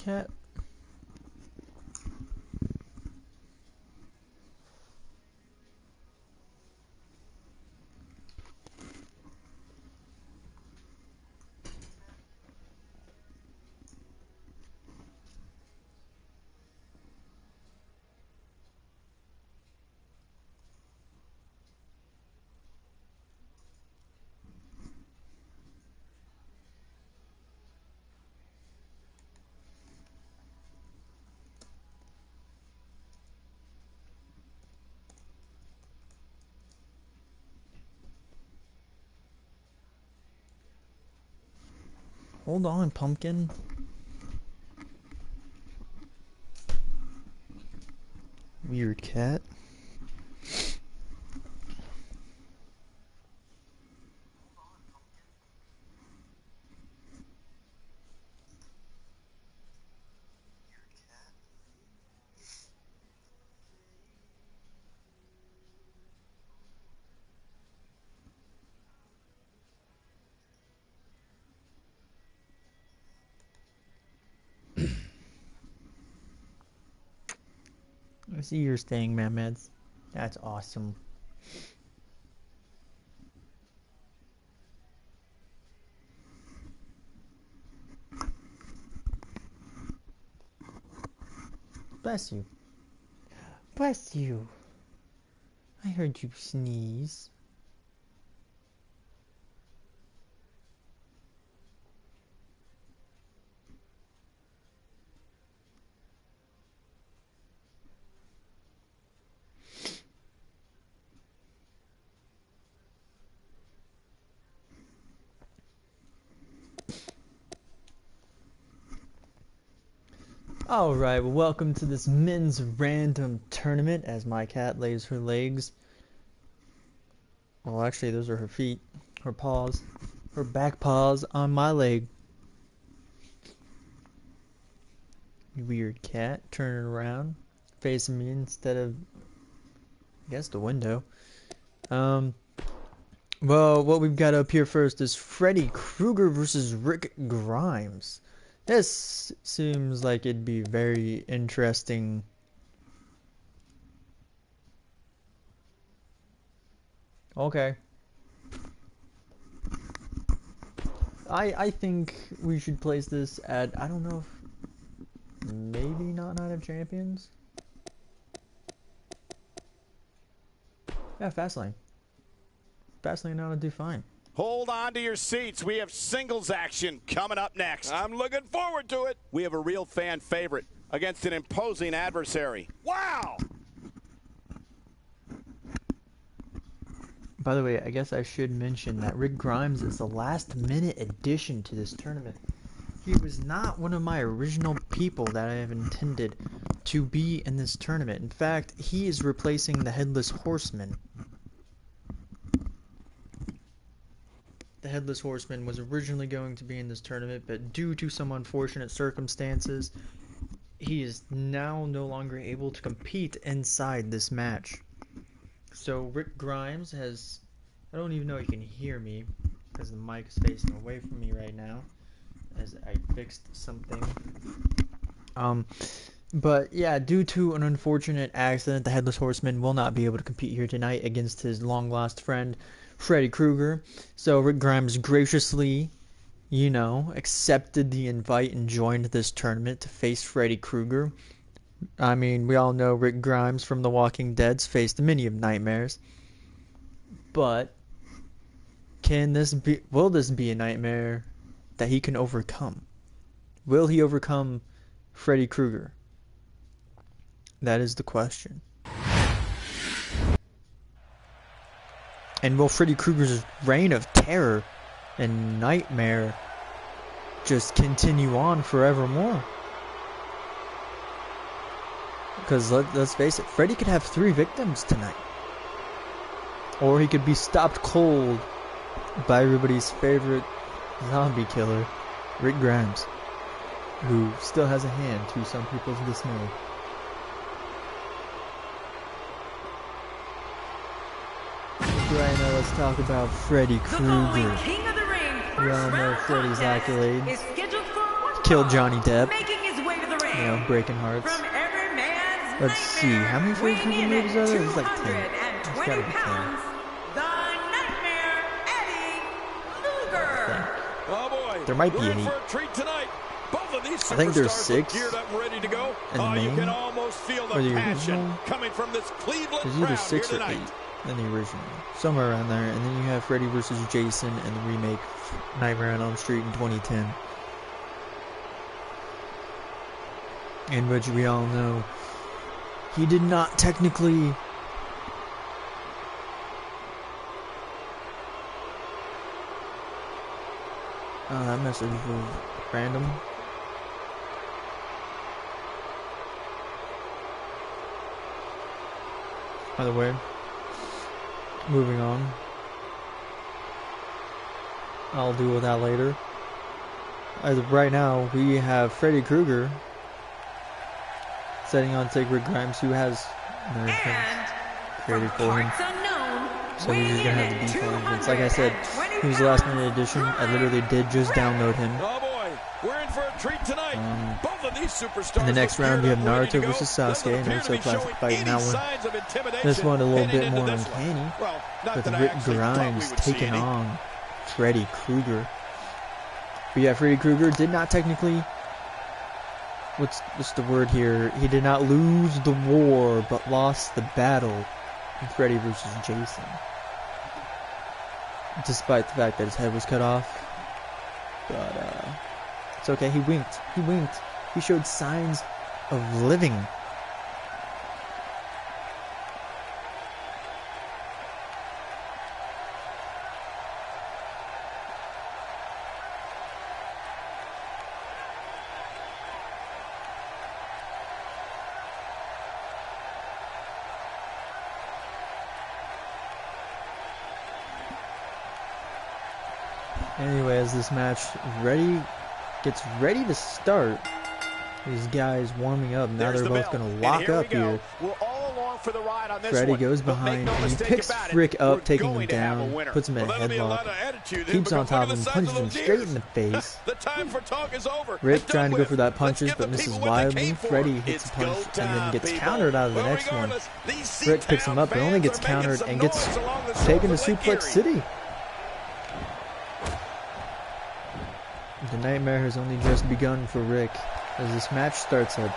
cat. Hold on, pumpkin. Weird cat. I see you're staying, Mehmeds. That's awesome. Bless you. Bless you. I heard you sneeze. Alright, well, welcome to this men's random tournament as my cat lays her legs. Well, actually, those are her feet, her paws, her back paws on my leg. You weird cat, turning around, facing me instead of, I guess, the window. Well, what we've got up here first is Freddy Krueger versus Rick Grimes. This seems like it'd be very interesting. Okay. I think we should place this at, I don't know if, maybe not Night of Champions? Yeah, Fastlane. Fastlane ought to do fine. Hold on to your seats. We have singles action coming up next. I'm looking forward to it. We have a real fan favorite against an imposing adversary. Wow! By the way, I guess I should mention that Rick Grimes is the last-minute addition to this tournament. He was not one of my original people that I have intended to be in this tournament. In fact, he is replacing the Headless Horseman. The Headless Horseman was originally going to be in this tournament, but due to some unfortunate circumstances, he is now no longer able to compete inside this match. So Rick Grimes has, I don't even know if you can hear me, because the mic is facing away from me right now, as I fixed something. But yeah, due to an unfortunate accident, the Headless Horseman will not be able to compete here tonight against his long-lost friend, Freddy Krueger. So Rick Grimes graciously, you know, accepted the invite and joined this tournament to face Freddy Krueger. I mean, we all know Rick Grimes from The Walking Dead's faced many of nightmares. But will this be a nightmare that he can overcome? Will he overcome Freddy Krueger? That is the question. And will Freddy Krueger's reign of terror and nightmare just continue on forevermore? Because let's face it, Freddy could have 3 victims tonight. Or he could be stopped cold by everybody's favorite zombie killer, Rick Grimes, who still has a hand to some people's dismay. Right now, let's talk about Freddy Krueger. We all know Freddy's accolades. Killed Johnny Depp. You know, breaking hearts. From every man's Let's see, how many Freddy Krueger moves are there? There's like 10. There's gotta be 10. The Nightmare Eddie Luger. Oh boy. There might be We're in 8. for a treat tonight. Both of these I think there's superstars 6 geared up and ready to go. in the You main, can almost feel the or the passion original. coming from this Cleveland There's either crowd 6 here or 8 tonight. in the original. Somewhere around there. And then you have Freddy vs. Jason and the remake Nightmare on Elm Street in 2010. In which we all know he did not technically that message was random. By the way, moving on. I'll deal with that later. As of right now, we have Freddy Krueger setting on Rick Grimes, who has nerfed created for him. So he's just gonna have the default entrance. Like I said, he was the last minute addition. I literally did just download him. Oh boy, we're in for a treat tonight. Both of these superstars. In the next round, you have Naruto versus Sasuke, and also classic fight in that one. This one a little bit more uncanny, with Rick Grimes taking on Freddy Krueger. But yeah, Freddy Krueger did not technically. What's the word here? He did not lose the war, but lost the battle in Freddy vs. Jason. Despite the fact that his head was cut off. But, it's okay. He winked. He winked. He showed signs of living. Anyway, as this match gets ready to start, these guys warming up. Now they're both going to lock up here. We're all along for the ride on this Freddy one, goes behind and he picks Rick up, taking him down, puts him in a headlock, keeps on top of him, punches him straight in the face. The time for talk is over. Rick trying to go for that punches, but misses wildly. Freddy hits a punch and then gets countered out of the next one. Rick picks him up, but only gets countered and gets taken to Suplex City. The nightmare has only just begun for Rick as this match starts up.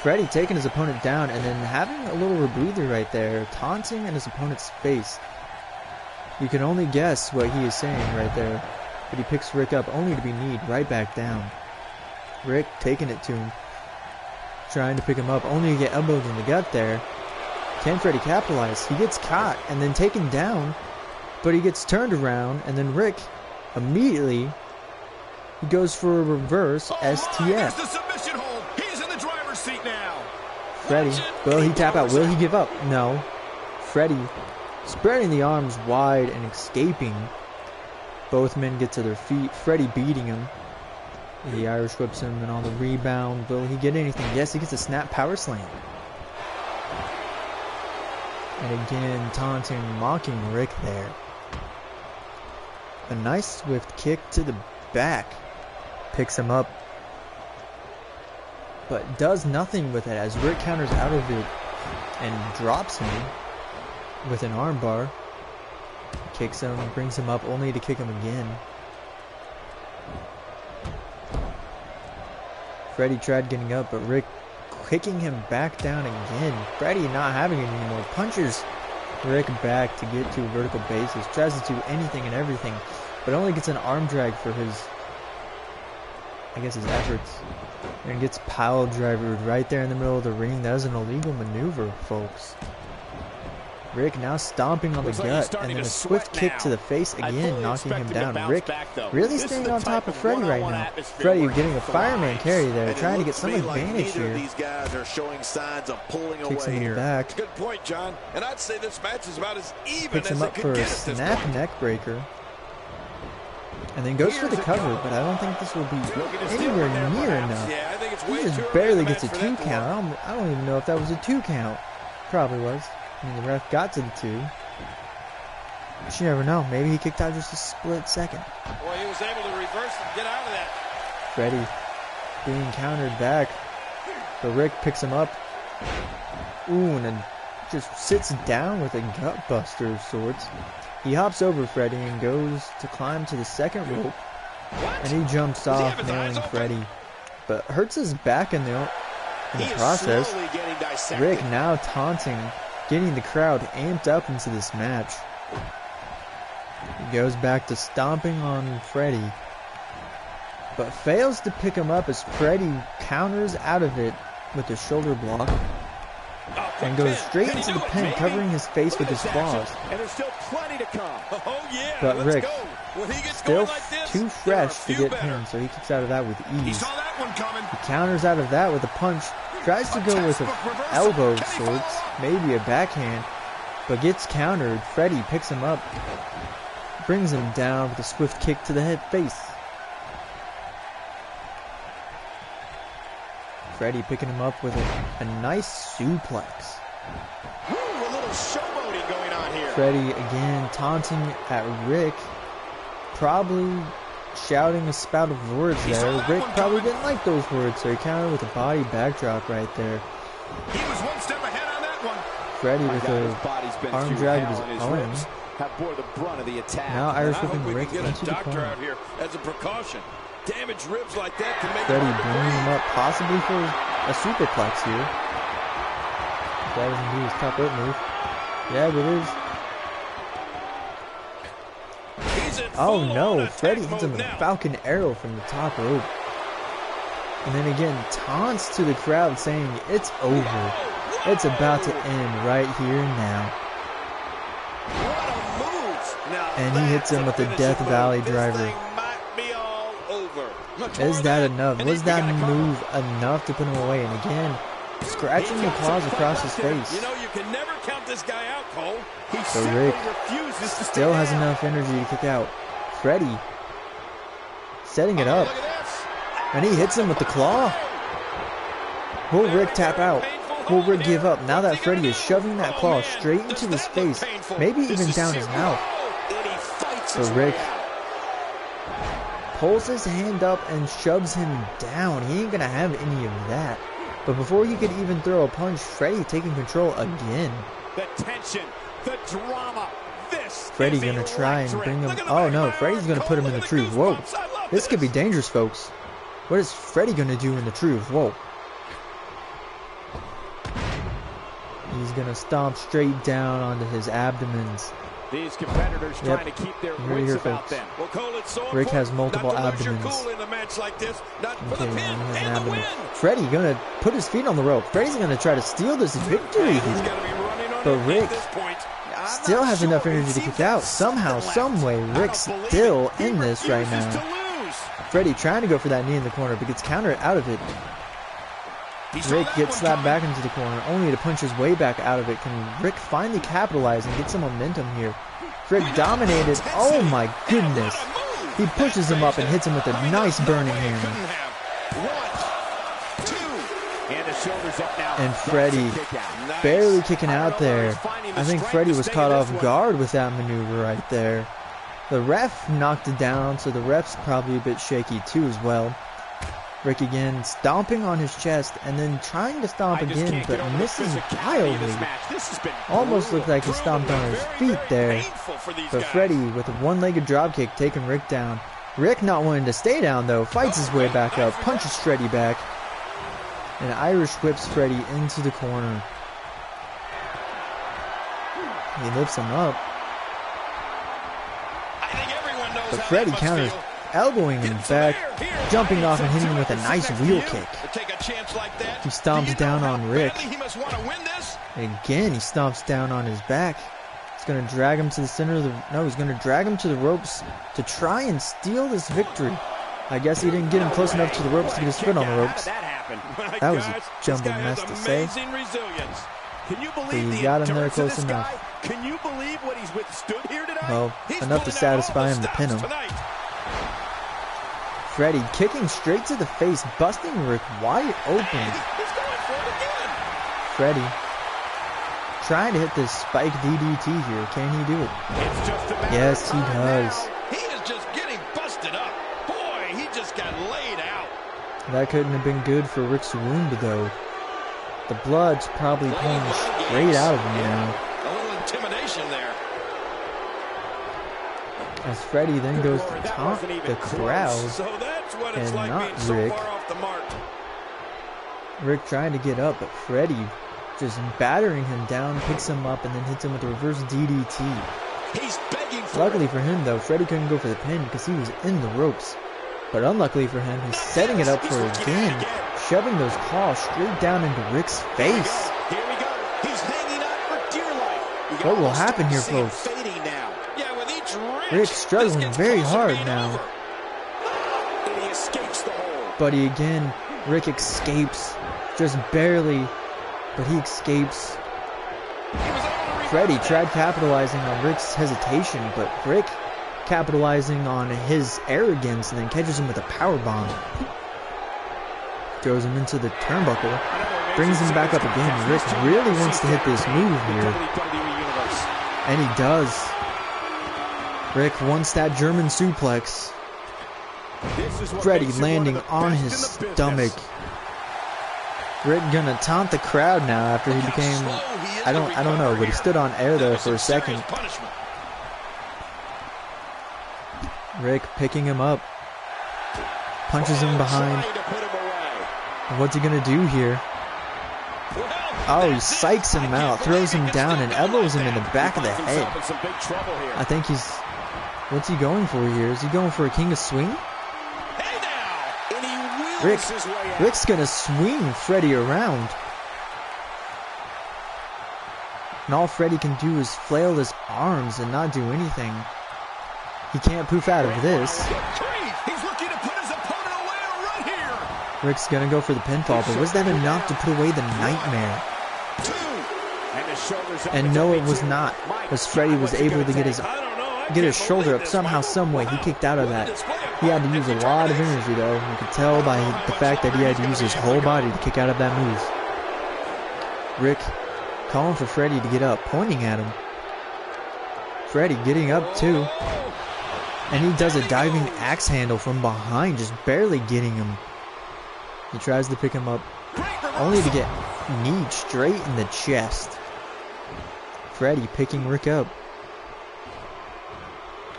Freddy taking his opponent down and then having a little rebreather right there, taunting in his opponent's face. You can only guess what he is saying right there, but he picks Rick up only to be kneed right back down. Rick taking it to him, trying to pick him up, only to get elbowed in the gut there. Can Freddy capitalize? He gets caught and then taken down, but he gets turned around and then Rick immediately goes for a reverse STF. The submission hold. He's in the driver's seat now. Freddy, will he tap out? Will he give up? No. Freddy spreading the arms wide and escaping. Both men get to their feet. Freddy beating him. He Irish whips him, and on the rebound, will he get anything? Yes, he gets a snap power slam. And again, taunting, mocking Rick there. A nice swift kick to the back. Picks him up, but does nothing with it as Rick counters out of it and drops him with an armbar. Kicks him, brings him up only to kick him again. Freddy tried getting up, but Rick kicking him back down again. Freddy not having it anymore. Punches Rick back to get to a vertical basis. Tries to do anything and everything, but only gets an arm drag for his efforts. And gets pile driver right there in the middle of the ring. That was an illegal maneuver, folks. Rick now stomping on the gut, and then a swift kick to the face again, knocking him down. Rick really staying on top of Freddy right now. Freddy getting a fireman carry there, trying to get some advantage here. These guys are showing signs of pulling Kicks away him in the here. back. Good point, John. And I'd say this match is about as even Picks as him it up could for get a at this snap point. neck breaker. And then goes for the cover, but I don't think this will be anywhere near enough. Yeah, I think it's He way just too early barely in the gets a match 2 for that count. I don't even know if that was a 2 count. Probably was. I mean, the ref got to the 2. But you never know. Maybe he kicked out just a split second. Boy, he was able to reverse and get out of that. Freddy being countered back. But Rick picks him up. Ooh, and then just sits down with a gut buster of sorts. He hops over Freddy and goes to climb to the second rope. And he jumps off, nailing Freddy. But hurts his back in the process. Rick now taunting, getting the crowd amped up into this match. He goes back to stomping on Freddy, but fails to pick him up as Freddy counters out of it with a shoulder block and goes straight into the pin, covering his face with his claws. And there's still plenty to come. Oh, yeah, but Rick, still like this, too fresh to get pinned, so he kicks out of that with ease. He saw that one coming. He counters out of that with a punch, tries to go with an elbow of sorts, maybe a backhand, but gets countered. Freddy picks him up, brings him down with a swift kick to the head face. Freddy picking him up with a nice suplex. Ooh, a little showboating going on here. Freddy again taunting at Rick, probably shouting a spout of words there. Rick probably didn't like those words, so he countered with a body backdrop right there. He was one step ahead on that one. Freddy with a arm drag of his own. Have bore the brunt of the attack. Now Irish whipping Rick into the corner. Out here as a precaution. Damaged ribs like that can make Freddy bringing him up possibly for a superplex here. That was indeed his top rope move. Yeah, it is. Oh no, Freddy hits him with a Falcon Arrow from the top rope. And then again, taunts to the crowd saying it's over. It's about to end right here and now. What a move! Now and he hits him with the Death Valley driver. Is that enough? Was that move enough to put him away? And again, scratching the claws across his face. You know, you can never count this guy out, Cole. So Rick still has enough energy to kick out. Freddy setting it up. And he hits him with the claw. Will Rick tap out? Will Rick give up now that Freddy is shoving that claw straight into his face, maybe even down his mouth? So Rick pulls his hand up and shoves him down. He ain't gonna have any of that. But before he could even throw a punch, Freddy taking control again. The tension, the drama. Freddy gonna try and bring him. Oh no, Freddy's gonna put him in the tree. Whoa, this could be dangerous, folks. What is Freddy gonna do in the tree? Whoa. He's gonna stomp straight down onto his abdomens. These competitors trying to keep their wits about them. Well, Cole, it's so Rick has multiple abdomens. Cool in a match like this. Not for Okay, the he pin has an and the abdomen. win. Freddy gonna put his feet on the rope. Freddy's gonna try to steal this victory He's here. gotta be running on But it Rick at this point. still has enough energy to kick out. Somehow, someway, Rick's still in this right now. Freddy trying to go for that knee in the corner, but gets countered out of it. Rick gets slapped back into the corner, only to punch his way back out of it. Can Rick finally capitalize and get some momentum here? Rick dominated. Oh my goodness. He pushes him up and hits him with a nice burning hammer. And Freddy barely kicking out there. I think Freddy was caught off guard with that maneuver right there. The ref knocked it down, so the ref's probably a bit shaky too as well. Rick again stomping on his chest and then trying to stomp again, but misses wildly. Almost looked like he stomped on his feet there. But Freddy with a one-legged dropkick taking Rick down. Rick not wanting to stay down though, fights his way back up, punches Freddy back, and Irish whips Freddy into the corner. He lifts him up. But Freddy counters, elbowing him back, jumping off and hitting him with a nice wheel kick. He stomps down on Rick. And again, he stomps down on his back. He's going to drag him to the center of the... No, he's going to drag him to the ropes to try and steal this victory. I guess he didn't get him close enough to the ropes to get his foot on the ropes. That was a jumbled mess to say. But he got him there close enough. Can you believe what he's withstood here tonight? Well, enough to satisfy him to pin him. Freddy kicking straight to the face, busting Rick wide open. Freddy trying to hit this spike DDT here. Can he do it? Yes, he does. He is just getting busted up. Boy, he just got laid out. That couldn't have been good for Rick's wound, though. The blood's probably pouring straight out of him now. A little intimidation there. As Freddie then goes to taunt the crowd, So that's what it's and like not being so Rick. far off the mark. Rick trying to get up, but Freddie just battering him down, picks him up, and then hits him with a reverse DDT. He's begging for Luckily for him, though, Freddie couldn't go for the pin because he was in the ropes. But unluckily for him, he's setting it up for again, shoving those claws straight down into Rick's face. Here we go. He's hanging on for dear life. You can What will almost happen here, see him folks? fading now. Yeah, with each wrench, Rick's this struggling gets very closer to hard being now. over. And he escapes the hold. But he again, Rick escapes, just barely, but he escapes. He was able to Freddie tried capitalizing on Rick's hesitation, but Rick capitalizing on his arrogance and then catches him with a power bomb. Throws him into the turnbuckle, brings him back up again. Rick really wants to hit this move here, and he does. Rick wants that German suplex. Freddie landing on his stomach. Rick gonna taunt the crowd now after he became, I don't know, but he stood on air there for a second. Rick picking him up, punches him behind. And what's he gonna do here? Oh, he psychs him out, throws him down, and elbows him in the back of the head. I think he's, what's he going for here? Is he going for a king of swing? Rick's gonna swing Freddie around. And all Freddie can do is flail his arms and not do anything. He can't poof out of this. He's looking to put his opponent away right here. Rick's gonna go for the pinfall, but was that enough to put away the Nightmare? And no, it was not, as Freddie was able to get his shoulder up somehow, some way. He kicked out of that. He had to use a lot of energy, though. You could tell by the fact that he had to use his whole body to kick out of that move. Rick calling for Freddie to get up, pointing at him. Freddie getting up too. And he does a diving axe handle from behind, just barely getting him. He tries to pick him up, only to get kneed straight in the chest. Freddie picking Rick up.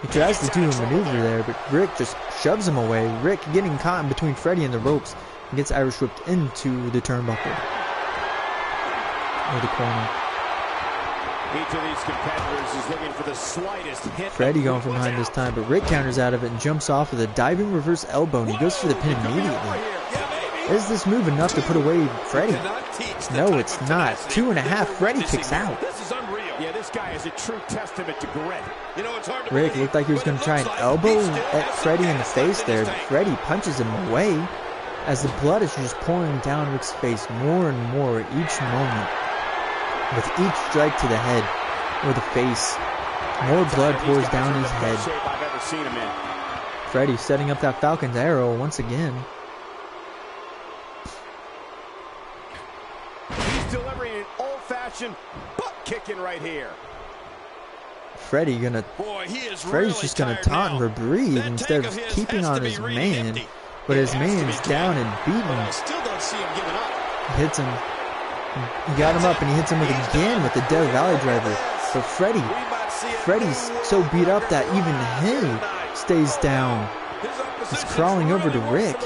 He tries to do a maneuver there, but Rick just shoves him away. Rick getting caught in between Freddie and the ropes and gets Irish whipped into the turnbuckle. Or the corner. Each of these competitors is looking for the slightest hint. Freddie going from behind this time, but Rick counters out of it and jumps off with a diving reverse elbow, and he goes for the pin immediately. Is this move enough to put away Freddie? No, it's not. 2.5. Freddie kicks out. This is unreal. Yeah, this guy is a true testament to grit. You know, it's hard to Rick believe, looked like he was going to but try it and looks elbow like he still at has Freddie some in the face gas there, in but his tank. Freddie punches him away as the blood is just pouring down Rick's face more and more each moment. With each strike to the head or the face, more blood pours down his head. Shape I've ever seen him in. Freddie setting up that Falcon's arrow once again. He's delivering an old-fashioned butt kicking right here. Freddie's Freddie's just gonna taunt and breathe instead of keeping on his man. But his man's down and beaten. Still don't see him giving up. He hits him. He got him up and he hits him again with the Death Valley driver. But Freddie's so beat up that even he stays down. He's crawling over to Rick.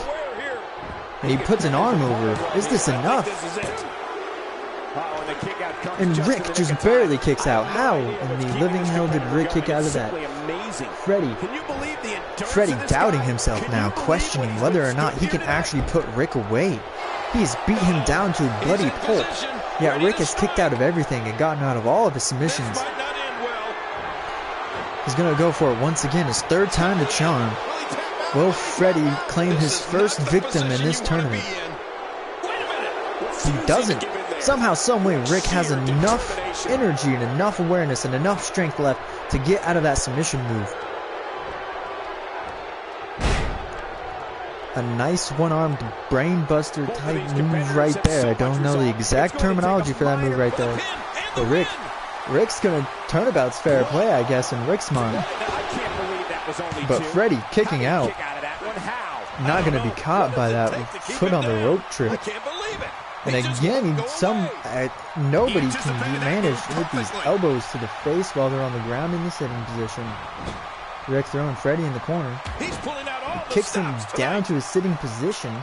And he puts an arm over. Is this enough? And Rick just barely kicks out. How in the living hell did Rick kick out of that? Freddie doubting himself now, questioning whether or not he can actually put Rick away. He's beat him down to a bloody pulp. Yet Rick has kicked out of everything and gotten out of all of his submissions. He's going to go for it once again, his third time to charm. Will Freddie claim his first victim in this tournament? He doesn't. Somehow, someway, Rick has enough energy and enough awareness and enough strength left to get out of that submission move. A nice one-armed brain-buster type move right there. I don't know the exact terminology for that move right there. But Rick's going to turnabout's fair play, I guess, in Rick's mind. But Freddie kicking out. Not going to be caught by that foot on the rope trick. And again, nobody can manage to hit these elbows to the face while they're on the ground in the sitting position. Rick throwing Freddie in the corner. He's pulling out all the Kicks him stops down tonight. to his sitting position.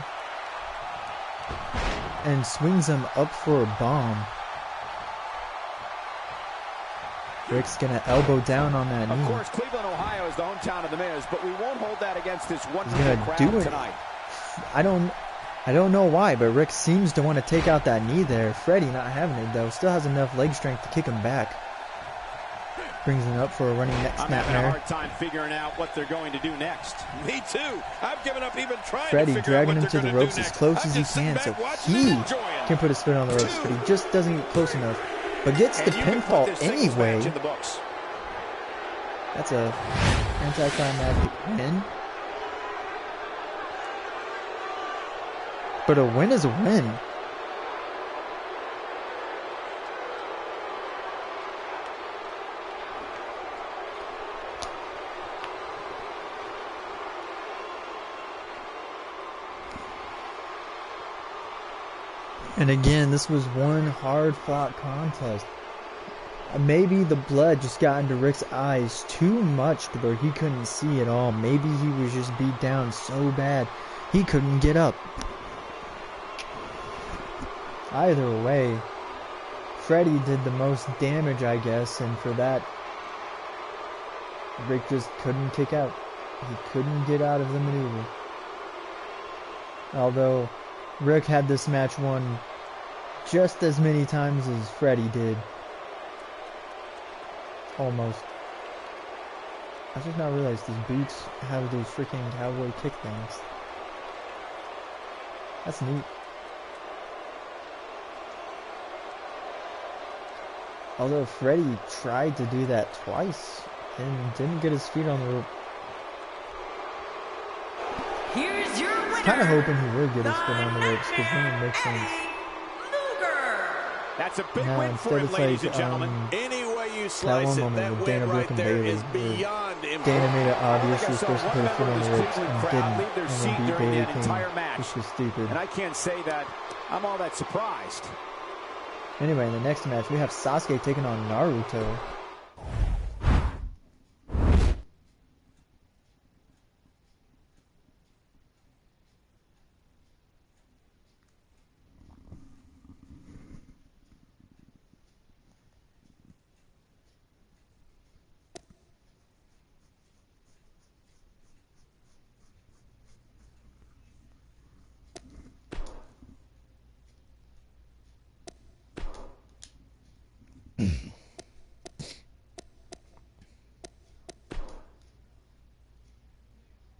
And swings him up for a bomb. Rick's gonna elbow down on that knee. Of course, Cleveland, Ohio is the hometown of the Miz, but we won't hold that against this He's wonderful gonna crowd do it. tonight. I don't know why, but Rick seems to want to take out that knee there. Freddie not having it though. Still has enough leg strength to kick him back. Brings him up for a running neck I'm having a snapmare. hard time figuring out what they're going to do next. Me too. I've given up even trying Freddie to figure out dragging what him to they're the gonna ropes do as next. close I'm as he just sitting can back so watching he and enjoying. can put his foot on the ropes, but he just doesn't get close enough. But gets the And you can put pinfall this singles match anyway. in the books. That's a anticlimactic win. But a win is a win. And again, this was one hard-fought contest. Maybe the blood just got into Rick's eyes too much to where he couldn't see at all. Maybe he was just beat down so bad he couldn't get up. Either way, Freddie did the most damage, I guess, and for that, Rick just couldn't kick out. He couldn't get out of the maneuver. Although Rick had this match won just as many times as Freddie did. Almost. I just now realized these boots have those freaking cowboy kick things. That's neat. Although Freddie tried to do that twice and didn't get his feet on the rope. Here's your winner. Kind of hoping he would get his foot on the ropes because then it makes sense. That's a big No, win for instead him, it's ladies like, and gentlemen. Any way you slice one it, moment that with win Dana right Brooke and there Bayley, is where beyond Dana made it obvious Like he I was saw supposed to one put a foot member on of the this ropes Cleveland and crowd didn't. leave their And seat then beat during Bayley that King, entire match. which was stupid. And I can't say that I'm all that surprised. Anyway, in the next match, we have Sasuke taking on Naruto.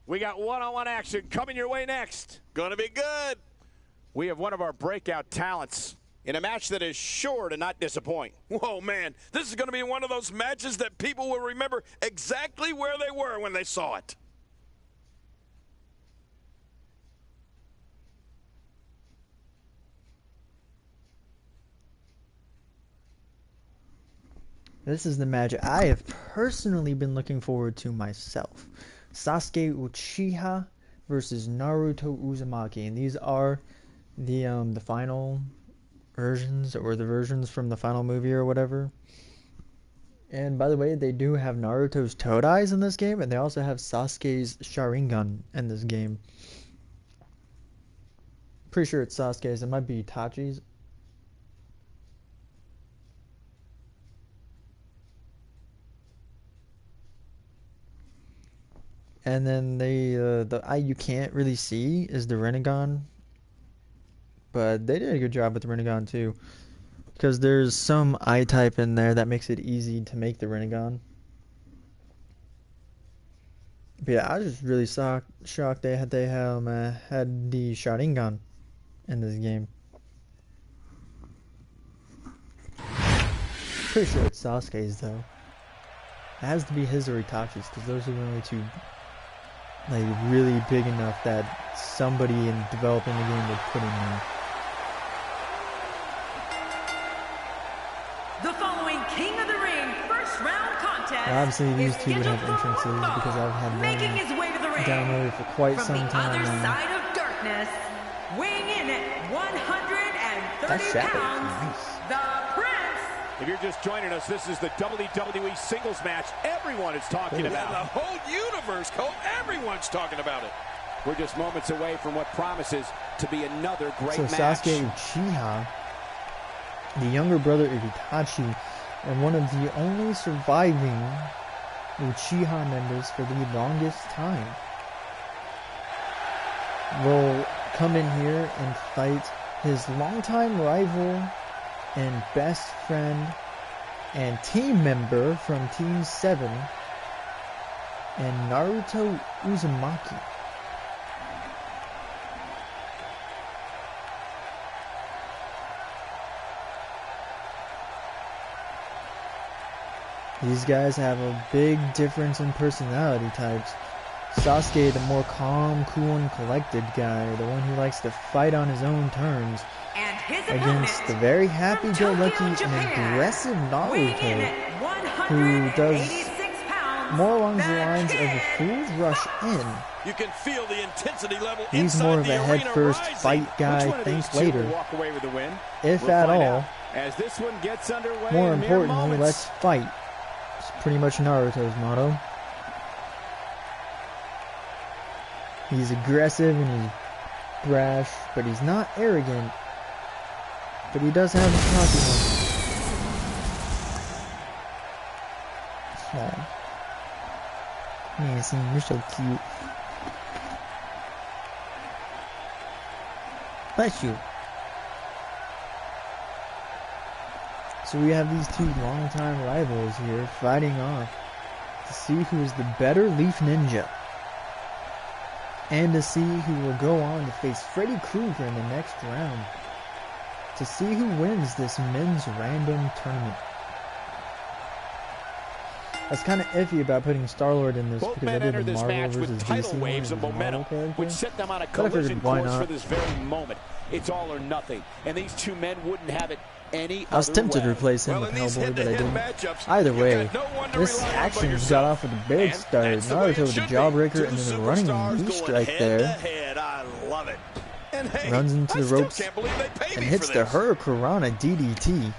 We got one-on-one action coming your way next. Gonna be good. We have one of our breakout talents in a match that is sure to not disappoint. Whoa, man, this is going to be one of those matches that people will remember exactly where they were when they saw it. This is the match I have personally been looking forward to myself. Sasuke Uchiha versus Naruto Uzumaki, and these are the final versions, or the versions from the final movie or whatever. And by the way, they do have Naruto's Todais in this game, and they also have Sasuke's Sharingan in this game. Pretty sure it's Sasuke's. It might be Itachi's. And then the eye you can't really see is the Rinnegan. But they did a good job with the Rinnegan too. Because there's some eye type in there that makes it easy to make the Rinnegan. But yeah, I was just really shocked they had the Sharingan in this game. Pretty sure it's Sasuke's though. It has to be his or Itachi's because those are the only two like really big enough that somebody in developing the game would put in there. The following King of the Ring first round contest. And obviously these is two would have scheduled for entrances one fall. because I've had Making them his way to the ring downloaded for quite from some the time other now. side of darkness, weighing in at 145 That 30 shadow, pounds, nice. the Prince. If you're just joining us, this is the WWE singles match everyone is talking about. The whole universe, Cole, everyone's talking about it. We're just moments away from what promises to be another great So match. Sasuke Uchiha, the younger brother of Itachi, and one of the only surviving Uchiha members for the longest time, will come in here and fight his longtime rival and best friend and team member from Team 7, and Naruto Uzumaki. These guys have a big difference in personality types. Sasuke, the more calm, cool, and collected guy, the one who likes to fight on his own terms, And his against the opponent, very happy-go-lucky from and Tokyo, Japan, aggressive weighing in Naruto, at who does 186 pounds, more along the the lines of a Kid fool's rush in. You can feel the intensity level He's inside more of the a arena head-first rising. fight Which guy, one of these think two later, will walk away with the win? if We'll at find all. out as this one gets underway More in mere importantly, moments. let's fight. It's pretty much Naruto's motto. He's aggressive and he's brash, but he's not arrogant. But he does have his cocky one. Aw. Nancy, you're so cute. Bless you. So we have these two longtime rivals here fighting off to see who is the better Leaf Ninja, and to see who will go on to face Freddy Krueger in the next round, to see who wins this men's random tournament. I was kind of iffy about putting Star-Lord in this Both because I men did enter the this Marvel match with vs. tidal DC waves of Marvel momentum, character. which set them on a But I collision figured, why course not? for this very moment. It's all or nothing, and these two men wouldn't have it any I was other tempted to way. replace him Well, with in these Hellboy, but I head-to-head didn't. matchups, Either you've way, got no one to this rely on but action got yourself. off with a big And start. that's the way it Naruto with the should be. jawbreaker Two and then a running superstars knee going strike there. head-to-head. I love it. And hey, Runs into I the still ropes can't believe they paid and me hits for the this. Hurricanrana DDT.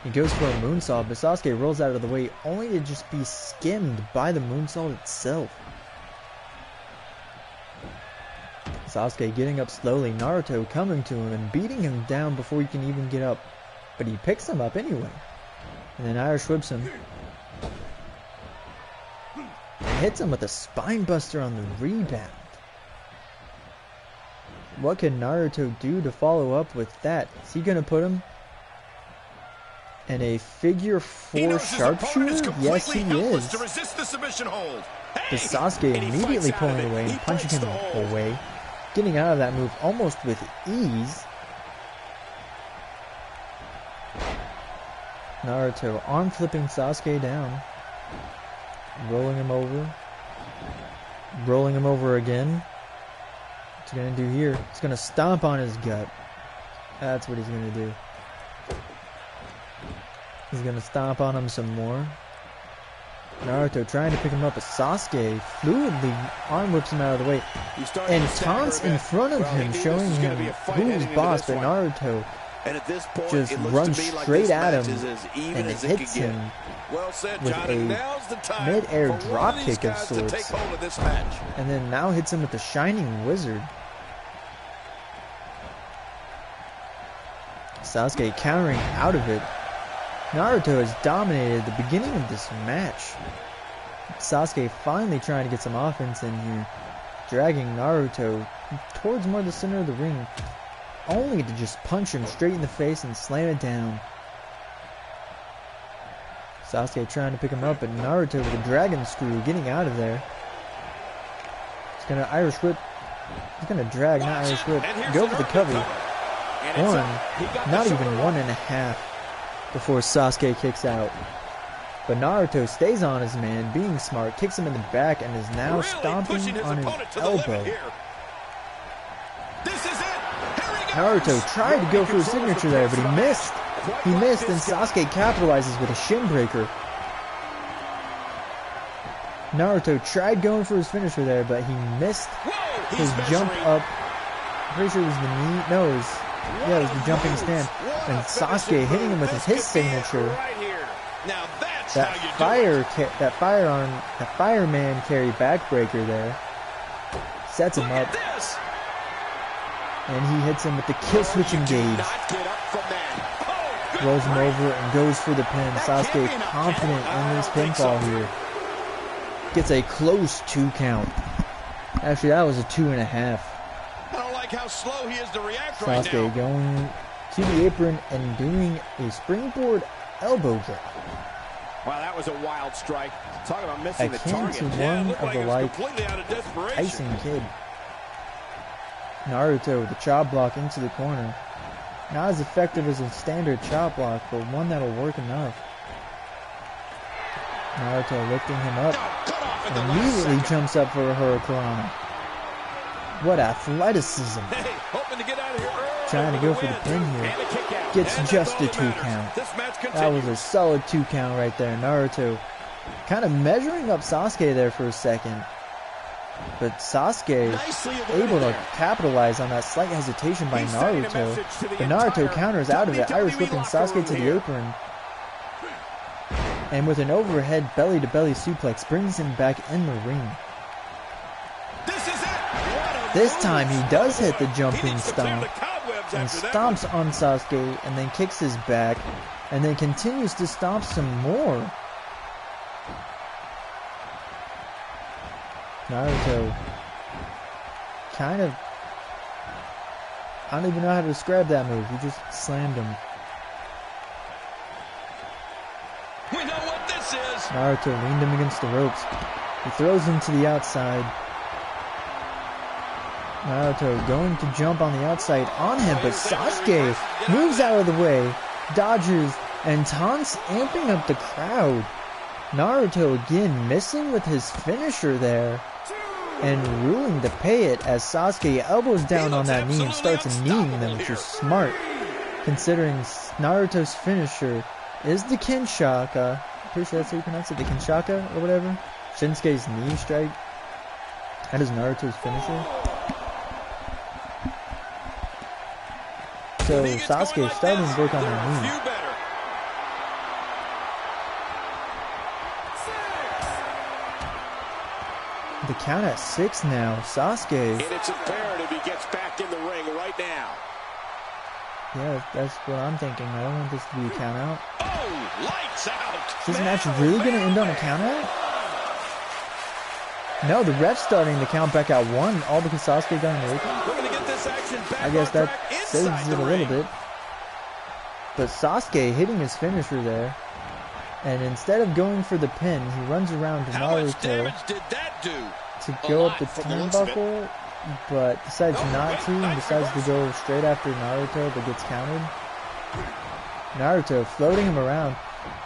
He goes for a moonsault, but Sasuke rolls out of the way only to just be skimmed by the moonsault itself. Sasuke getting up slowly, Naruto coming to him and beating him down before he can even get up. But he picks him up anyway. And then Irish whips him. And hits him with a spine buster on the rebound. What can Naruto do to follow up with that? Is he going to put him in a figure He 4 knows his opponent is sharpshooter? Yes, completely he helpless is. to resist the submission hold. But Hey! Sasuke and he immediately fights out of pulling it. away and He punching breaks him the hold. away. Getting out of that move almost with ease. Naruto arm flipping Sasuke down. Rolling him over. Rolling him over again. What's he gonna do here? He's gonna stomp on his gut. That's what he's gonna do. He's gonna stomp on him some more. Naruto trying to pick him up, but Sasuke fluidly arm whips him out of the way He's starting and to stagger taunts a bit. in front of Well, he him, knew this showing was gonna him be a fight who's heading into boss. this But one. Naruto And at this point, just it looks runs to me like straight this at match him is as even and as it hits could get. him Well said, with John. a And now's the time mid-air for one drop of these kick of guys to sorts. take hold of this match. and then now hits him with the Shining Wizard. Sasuke countering out of it. Naruto has dominated the beginning of this match. Sasuke finally trying to get some offense in here, dragging Naruto towards more the center of the ring, only to just punch him straight in the face and slam it down. Sasuke trying to pick him up, but Naruto with a dragon screw getting out of there. He's gonna Irish whip. He's gonna drag, not Irish whip. Go for the cover. Not even 1.5 before Sasuke kicks out. But Naruto stays on his man, being smart, kicks him in the back, and is now Really stomping pushing his on his opponent to the limit elbow. here. This is it. Here he Naruto goes. tried to go for a signature there, but he missed. He missed, and Sasuke capitalizes with a shin breaker. Naruto tried going for his finisher there, but he missed Whoa, his he's jump measuring. up. I'm pretty sure it was the knee. No, it was Yeah, it was the jumping stand. And Sasuke hitting him with his signature. Now that's That fireman carry backbreaker there. Sets him up. And he hits him with the kill switch engage. Rolls him over and goes for the pin. Sasuke confident in this pinfall here. Gets a close 2 count. Actually, that was a 2.5. I don't like how slow he is to react right now. Sasuke going to the apron and doing a springboard elbow drop. Wow, that was a wild strike. Talk about missing the target. Akin to one of the like Tyson Kid. Naruto with the chop block into the corner. Not as effective as a standard chop block, but one that'll work enough. Naruto lifting him up and immediately jumps up for a Hurricanrana. What athleticism. Trying to go for the pin here. Gets just a 2 count. That was a solid 2 count right there. Naruto kind of measuring up Sasuke there for a second. But Sasuke able to capitalize on that slight hesitation by Naruto. But Naruto counters out of it, Irish whipping Sasuke to the apron. And with an overhead belly-to-belly suplex, brings him back in the ring. This time he does hit the jumping stomp. And stomps on Sasuke, and then kicks his back. And then continues to stomp some more. Naruto kind of, I don't even know how to describe that move. He just slammed him. We know what this is. Naruto leaned him against the ropes. He throws him to the outside. Naruto going to jump on the outside on him, but Sasuke moves out of the way, dodges, and taunts, amping up the crowd. Naruto again missing with his finisher there. And ruling to pay it as Sasuke elbows down on that knee and starts kneeing them, which is smart, considering Naruto's finisher is the Kinshaka. Pretty sure that's how you pronounce it, the Kinshaka or whatever. Shinsuke's knee strike. That is Naruto's finisher. So Sasuke starting to work on that knee. The count at 6 now. Sasuke. And it's imperative he gets back in the ring right now. Yeah, that's what I'm thinking. I don't want this to be a count out. Oh, lights out. Is this match really going to end on a count out? No, the ref's starting to count back at 1, all because Sasuke got in the apron. We're going to get this action back. I guess that saves it a little bit. But Sasuke hitting his finisher there. And instead of going for the pin, he runs around to Naruto to go up the turnbuckle, but decides not to, and decides to go straight after Naruto, but gets countered. Naruto floating him around,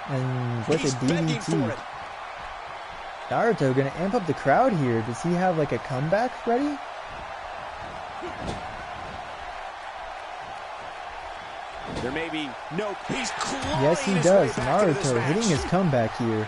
and with a DDT. Naruto gonna amp up the crowd here. Does he have like a comeback ready? There may be no. Yes, he does. Naruto hitting his comeback here.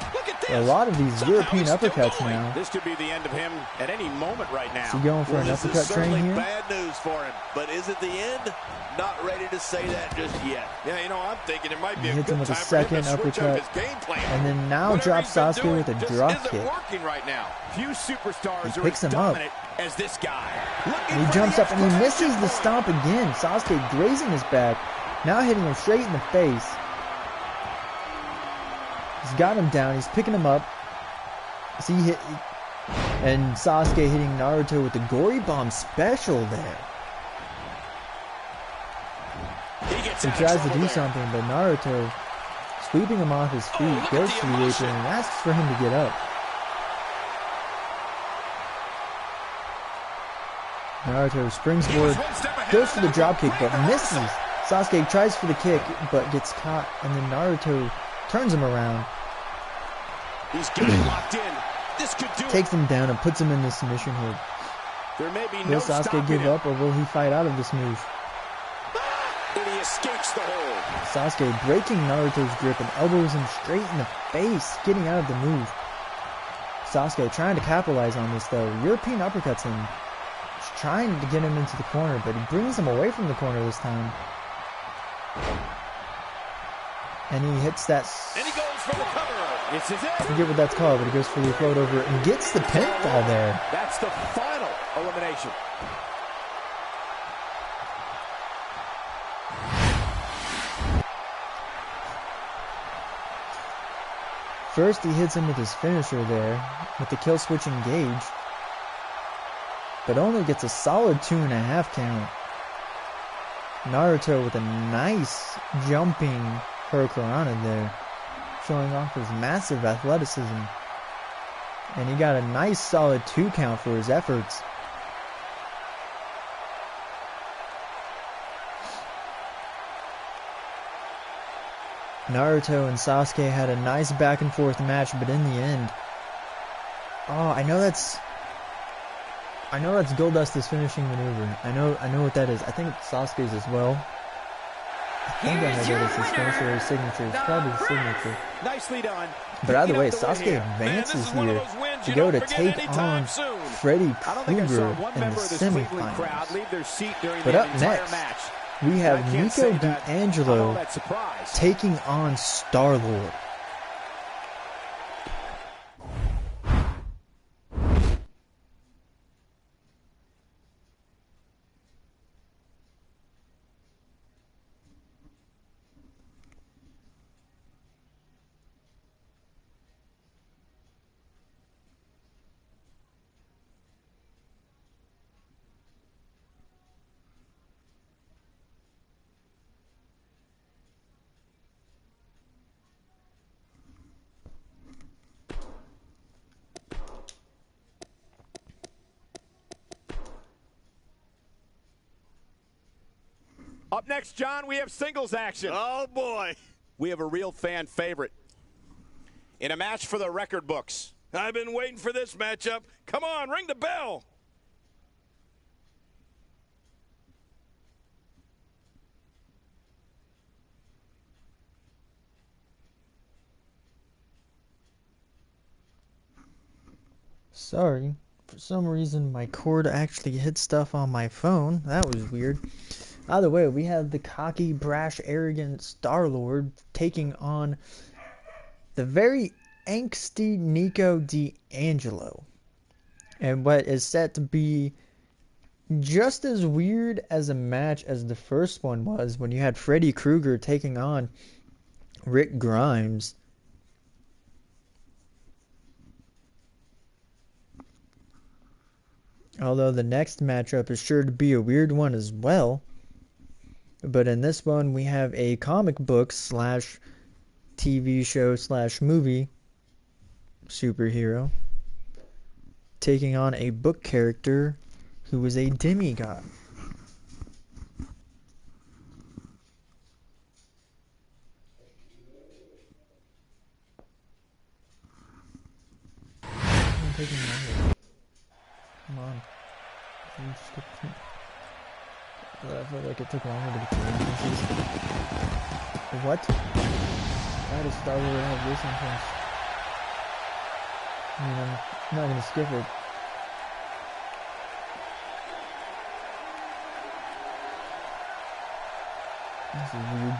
A lot of these European uppercuts now. This could be the end of him at any moment right now. Is he going for an uppercut train here? Bad news for him, but is it the end? Not ready to say that just yet. Yeah, you know, I'm thinking it might be He a hits him good with a time for him to second switch up uppercut, his game plan. and then now drops Sasuke with a drop kick. Working right now. Few superstars He are picks as him up. dominant as this guy. And he jumps up and he misses the stomp again. Sasuke grazing his back. Now hitting him straight in the face. He's got him down. He's picking him up. See, and Sasuke hitting Naruto with the Gory Bomb special there. He tries to do something, but Naruto, sweeping him off his feet, goes to the apron and asks for him to get up. Naruto springs forward, goes for the dropkick, but misses. Sasuke tries for the kick, but gets caught, and then Naruto turns him around. He's getting locked in. This could do Takes him down and puts him in the submission hold. There may be Will Sasuke give up, or will he fight out of this move? And he escapes the hold. Sasuke breaking Naruto's grip and elbows him straight in the face, getting out of the move. Sasuke trying to capitalize on this though. European uppercuts him. Just trying to get him into the corner, but he brings him away from the corner this time. And he hits that. And he goes for the cover. This is it. I forget what that's called, but he goes for the float over and gets the pinfall there. That's the final elimination. First, he hits him with his finisher there, with the kill switch engage, but only gets a solid 2.5 count. Naruto with a nice jumping Hurricanrana there, showing off his massive athleticism. And he got a nice solid 2 count for his efforts. Naruto and Sasuke had a nice back and forth match, but in the end, I know that's Goldust's finishing maneuver. I know what that is. I think it's Sasuke's as well. I think I know that it's his finisher or his signature. It's probably his signature. Nicely done. But either way, Sasuke advances here to go to take on Freddy Krueger in the semifinals. But up next, we have Nico D'Angelo taking on Star-Lord. Up next, John, we have singles action. Oh, boy. We have a real fan favorite in a match for the record books. I've been waiting for this matchup. Come on, ring the bell. Sorry, for some reason my cord actually hit stuff on my phone. That was weird. Either way, we have the cocky, brash, arrogant Star-Lord taking on the very angsty Nico D'Angelo. And what is set to be just as weird as a match as the first one was when you had Freddy Krueger taking on Rick Grimes. Although the next matchup is sure to be a weird one as well. But in this one, we have a comic book slash TV show slash movie superhero taking on a book character who is a demigod. I'm taking longer. Come on. I feel like it took longer to get the entrances. What? Why does Star-Lord have this entrance? I mean, I'm not gonna skip it. This is weird.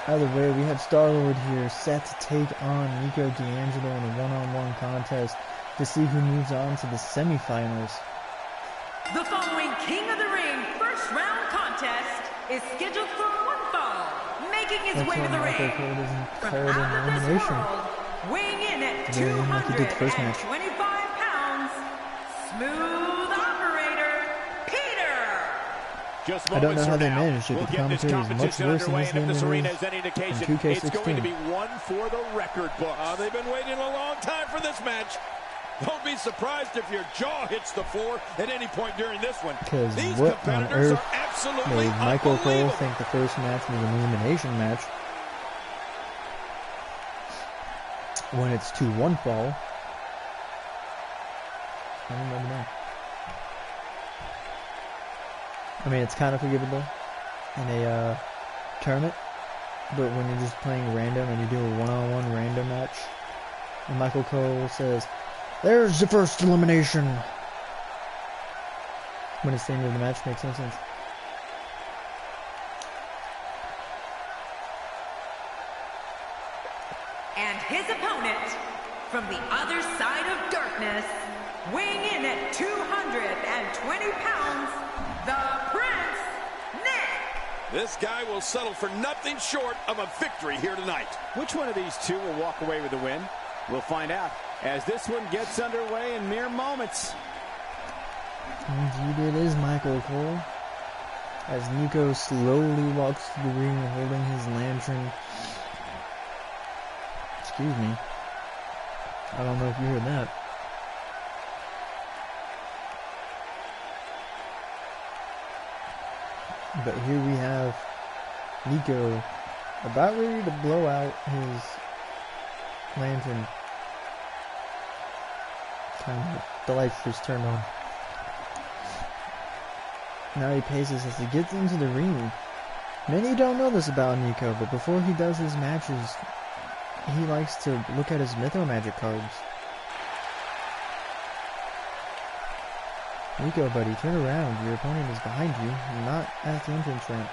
Either way, we have Star-Lord here set to take on Nico D'Angelo in a one-on-one contest to see who moves on to the semifinals. The following King of the Ring first round contest is scheduled for one fall. Making his way to the ring from out of this world, weighing in at 225 pounds, Smooth Operator Peter. I don't know how they managed it, but the commentary is much worse in this game than it is in 2k17. It's going to be one for the record book. They've been waiting a long time for this match. Don't be surprised if your jaw hits the floor at any point during this one. Because These what on competitors earth are absolutely made Michael Cole unbelievable. think the first match was an elimination match when it's 2-1 fall? I don't remember that. I mean, it's kind of forgivable in a tournament, but when you're just playing random and you do a one-on-one random match, and Michael Cole says, "There's the first elimination," when it's the end of the match, makes no sense. And his opponent, from the other side of darkness, weighing in at 220 pounds, the Prince, Nick. This guy will settle for nothing short of a victory here tonight. Which one of these two will walk away with the win? We'll find out as this one gets underway in mere moments. Indeed it is Michael Cole. As Nico slowly walks to the ring holding his lantern. Excuse me. I don't know if you heard that. But here we have Nico about ready to blow out his lantern. Kind of the lights just turned on. Now he paces as he gets into the ring. Many don't know this about Nico, but before he does his matches, he likes to look at his Mytho Magic cards. Nico, buddy, turn around. Your opponent is behind you, not at the entrance ramp.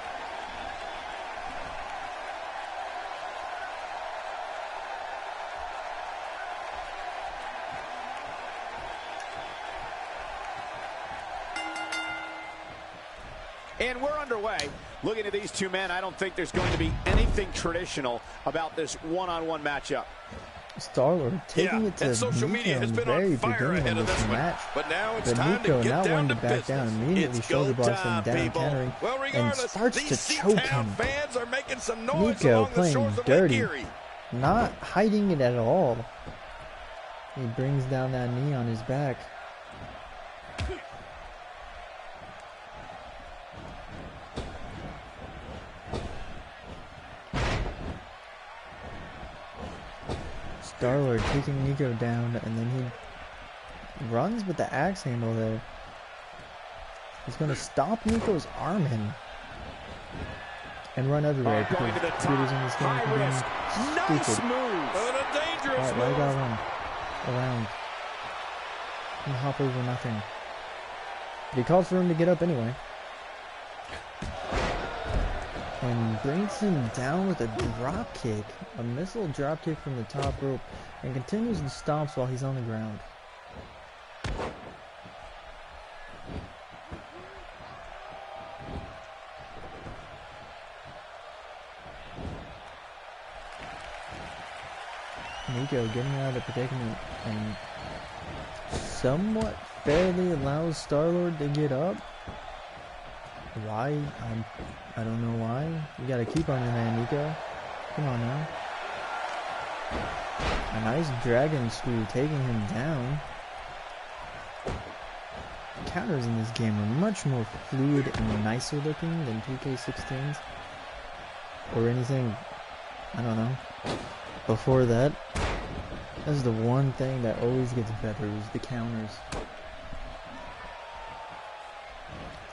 And we're underway. Looking at these two men, I don't think there's going to be anything traditional about this one-on-one matchup. Star-Lord taking it to and social Nico media has in been very on fire beginning ahead of of this this one. match. But now it's But time Nico to get not down wanting to to back down, business. immediately It's shoulder go blocks him time, down, people. countering, Well, and regardless, starts these to choke C-Town him. fans are making some noise Nico along the playing shores of dirty, Lake Erie. not hiding it at all. He brings down that knee on his back. Star-Lord taking Nico down, and then he runs with the axe handle there. He's going to stop Nico's arm in and run everywhere because computers in this game can be Nice stupid. move. But a dangerous Alright, well, I move. gotta run around and hop over nothing. But he calls for him to get up anyway. And brings him down with a drop kick, a missile drop kick from the top rope, and continues the stomps while he's on the ground. Nico getting out of the predicament and somewhat fairly allows Star-Lord to get up. Why? I don't know why. You gotta keep on your man, Nico. Come on now. A nice dragon screw taking him down. Counters in this game are much more fluid and nicer looking than 2k16's. Or anything, I don't know, before that. That's the one thing that always gets better is the counters.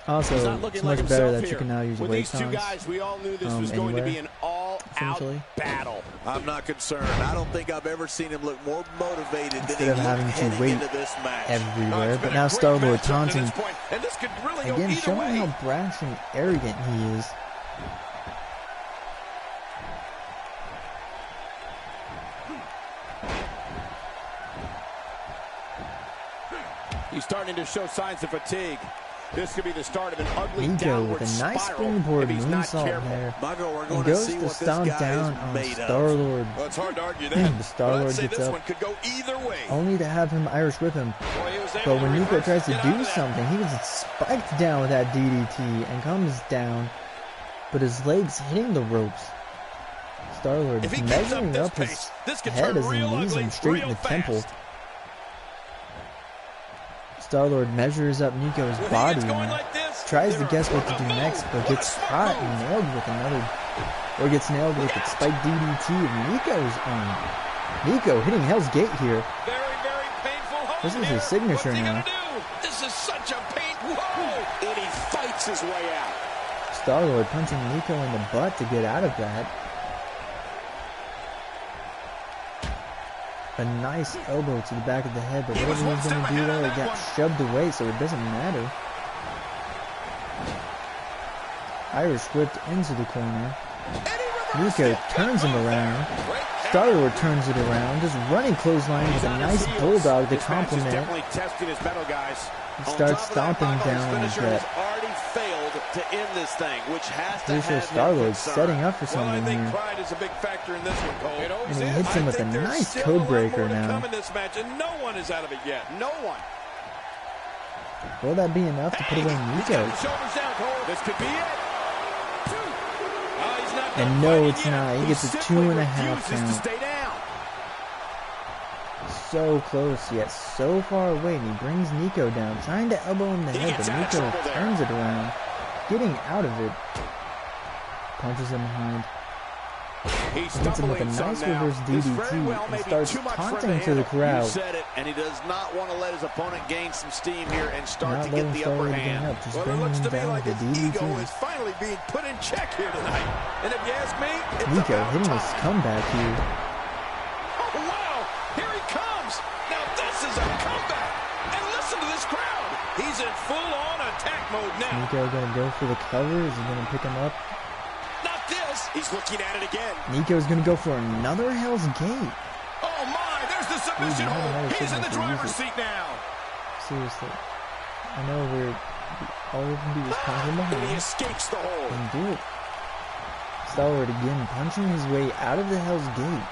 Also, it's much better that you can now use With wave these two taunts, guys, we all knew this was going to be an all-out essentially. battle. I'm not concerned. I don't think I've ever seen him look more motivated Instead than he of looked having to heading wait into this match. everywhere. It's But been now a great Star-Lord matchup to taunting, this point, and this could really go again either showing way. how brash and arrogant he is. He's starting to show signs of fatigue. This could be the start of an ugly Nico downward with a nice spiral springboard if he's not moonsault careful. there. Michael, we're And going to goes see to what this stomp guy down is on made of. Star-Lord. Well, it's hard to argue The that. Star-Lord But I'd say gets this up. one could go either way. Only to have him Irish whip him. Boy, he was able But when to Nico reverse tries to get out do of that. something, he gets spiked down with that DDT and comes down, but his legs hitting the ropes. Star-Lord If he keeps up measuring this up his pace, this could head turn as he real knees ugly him straight in real the temple. fast. Star-Lord measures up Nico's When he body gets going and like this, tries to they're guess what to a do move. next, but What gets a smart caught move. and nailed with another, or gets nailed with the spike DDT of Nico's own. Nico hitting Hell's Gate here. Very, very painful hold This is here. his signature What's he now. gonna do? This is such a pain. Whoa! And he fights works his way out. Star-Lord punching Nico in the butt to get out of that. A nice elbow to the back of the head, but whatever he was going to do there, it got shoved away, so it doesn't matter. Irish whipped into the corner. Nico turns him around. Star-Lord turns it around, just running clothesline with a nice bulldog to complement it. He starts stomping down his gut. To end this thing, which has to Pretty sure Star-Lord's setting up for something here. Pride is a big factor in this one, Cole. And he hits him with a nice code breaker now. In this match, and no one is out of it yet. No one. Will that be enough to put away Nico? This could be it. And no, it's not. He gets a 2.5 count. Stay down. So close, yet so far away. And he brings Nico down, trying to elbow him in the head, but Nico turns it around, getting out of it. Punches him behind. Hits him with a nice reverse DDT and starts taunting to the crowd. You said it, and he does not want to let his opponent gain some steam here and start Not to get the upper hand. Up, just Well, it bringing looks him to me down like with his the ego DDT. is finally being put in check here tonight. And if you ask me, it's Nico about hitting his time. comeback here. Oh, wow! Here he comes! Now this is a comeback! And listen to this crowd! He's in full-on attack mode now. Nico gonna go for the cover. Is he gonna pick him up? Not this! He's looking at it again. Nico's gonna go for another Hell's Gate. Oh my! There's the submission Ooh, hold! another He's in the signature, driver's use it. seat now! Seriously. I know all we can do is punch him And he behind escapes the hold. and do it. Star-Lord again punching his way out of the Hell's Gate.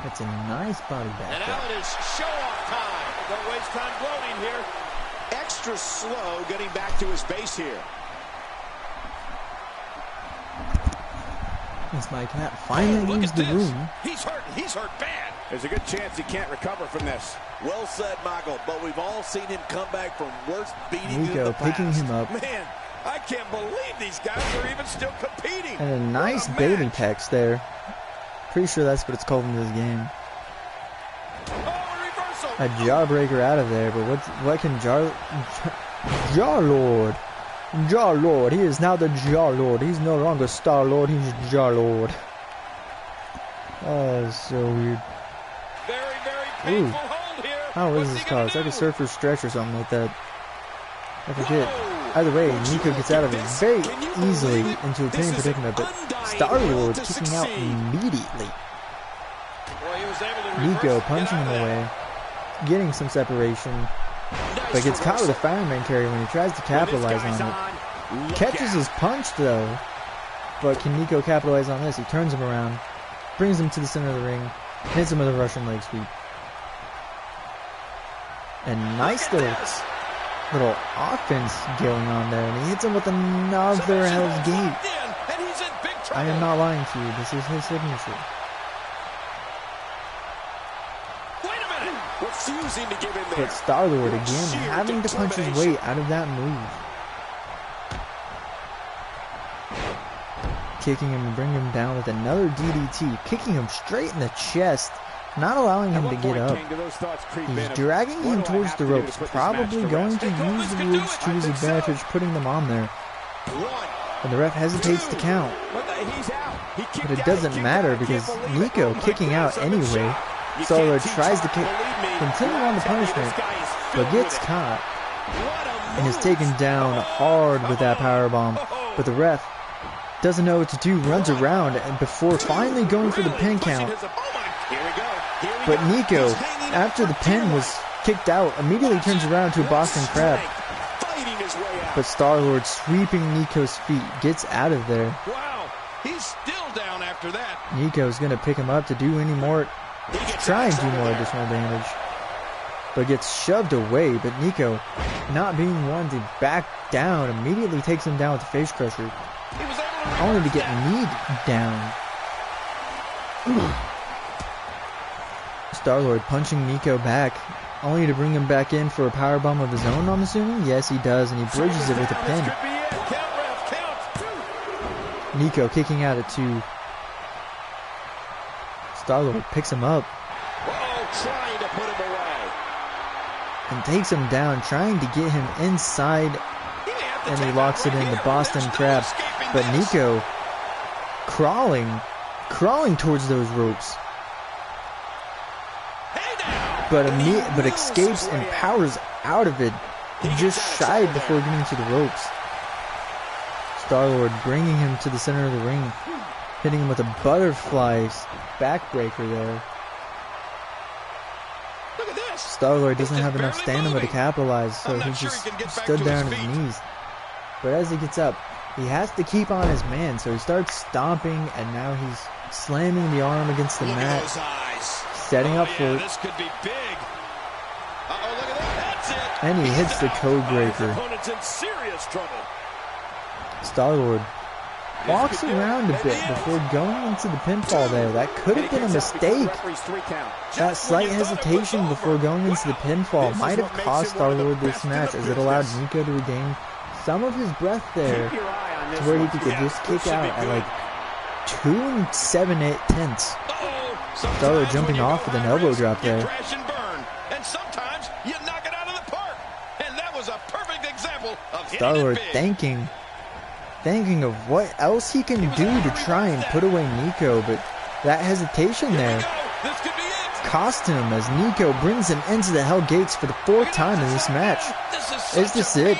That's a nice body back. And now it is show-off time! Don't waste time gloating here. Extra slow getting back to his base here. As my cat finally Look leaves at the this. room. He's hurt bad. There's a good chance he can't recover from this. Well said, Michael, but we've all seen him come back from worse beatings in Nico the picking past. him up. Man, I can't believe these guys are even still competing. And a nice What a Bailey match. pecs there. Pretty sure that's what it's called in this game. Oh, a reversal. A jawbreaker out of there, but what can Jar-Lord? Jar-Lord, he is now the Jar-Lord. He's no longer Star-Lord, he's Jar-Lord. Oh, that's so weird. Very, very painful hold here. How What's is he this gonna called? It's like a do? surfer's stretch or something like that. I forget. Whoa. Either way, Would you Nico look gets at out of it this? very Can you easily believe it? into a This pinning is predicament, but undying Star-Lord will to kicking out succeed. immediately. Well, he was able to reverse Nico and get punching out him of away, getting some separation, but gets caught with a fireman carry when he tries to capitalize on it. Catches his punch though, but can Nico capitalize on this? He turns him around, brings him to the center of the ring, hits him with a Russian leg sweep. And nice little offense going on there, and he hits him with another Hell's Gate. And he's in big trouble. I am not lying to you, this is his signature. Wait a minute. Refusing to give in there. But Star-Lord again Sheer having to punch his way out of that move. Kicking him and bringing him down with another DDT, kicking him straight in the chest, not allowing him to get up. He's dragging him towards the ropes, probably going to use the ropes to his advantage, putting them on there. And the ref hesitates to count. But it doesn't matter because Nico kicking out anyway. Star-Lord tries to continue on the punishment, but gets caught and is taken down hard with that powerbomb. But the ref doesn't know what to do, runs around and before finally going for the pin count. But Nico, after the pin was kicked out, immediately turns around to a Boston Crab. But Star-Lord sweeping Nico's feet, gets out of there. Wow, he's still down after that. Nico's gonna pick him up to do any more, try and do more additional damage. But gets shoved away, but Nico, not being one to back down, immediately takes him down with the face crusher. He was able to Only to reverse get that. kneed down. Star-Lord punching Nico back, only to bring him back in for a powerbomb of his own, I'm assuming? Yes, he does, and he bridges it with a This pin. could be it. Count, ref, count. Nico kicking out at 2. Star-Lord picks him up. Oh, trying to put him away. and takes him down, trying to get him inside, and he locks it in the Boston Crab. But Nico crawling towards those ropes, but escapes and powers out of it. He just shied before getting to the ropes. Star-Lord bringing him to the center of the ring, hitting him with a butterfly backbreaker there. Star-Lord doesn't have enough stamina to capitalize, so he just stood there on his knees. But as he gets up, he has to keep on his man, so he starts stomping, and now he's slamming the arm against the mat, setting up for it. This could be big. Look at that. That's it. And he hits the code breaker. Opponent's in serious trouble. Star-Lord walks around a bit before going into the pinfall there. That could have been a mistake. That slight hesitation before going into the pinfall might have cost Star-Lord this match, as it allowed Nico to regain some of his breath there to where he could just kick out at like 2 7/8. Star-Lord jumping off with an elbow drop there. And sometimes you knock it out of the park. And that was a perfect example of Star-Lord thanking of what else he can do to try and put away Nico, but that hesitation there cost him, as Nico brings him into the Hell Gates for the 4th time in this match. Is this it?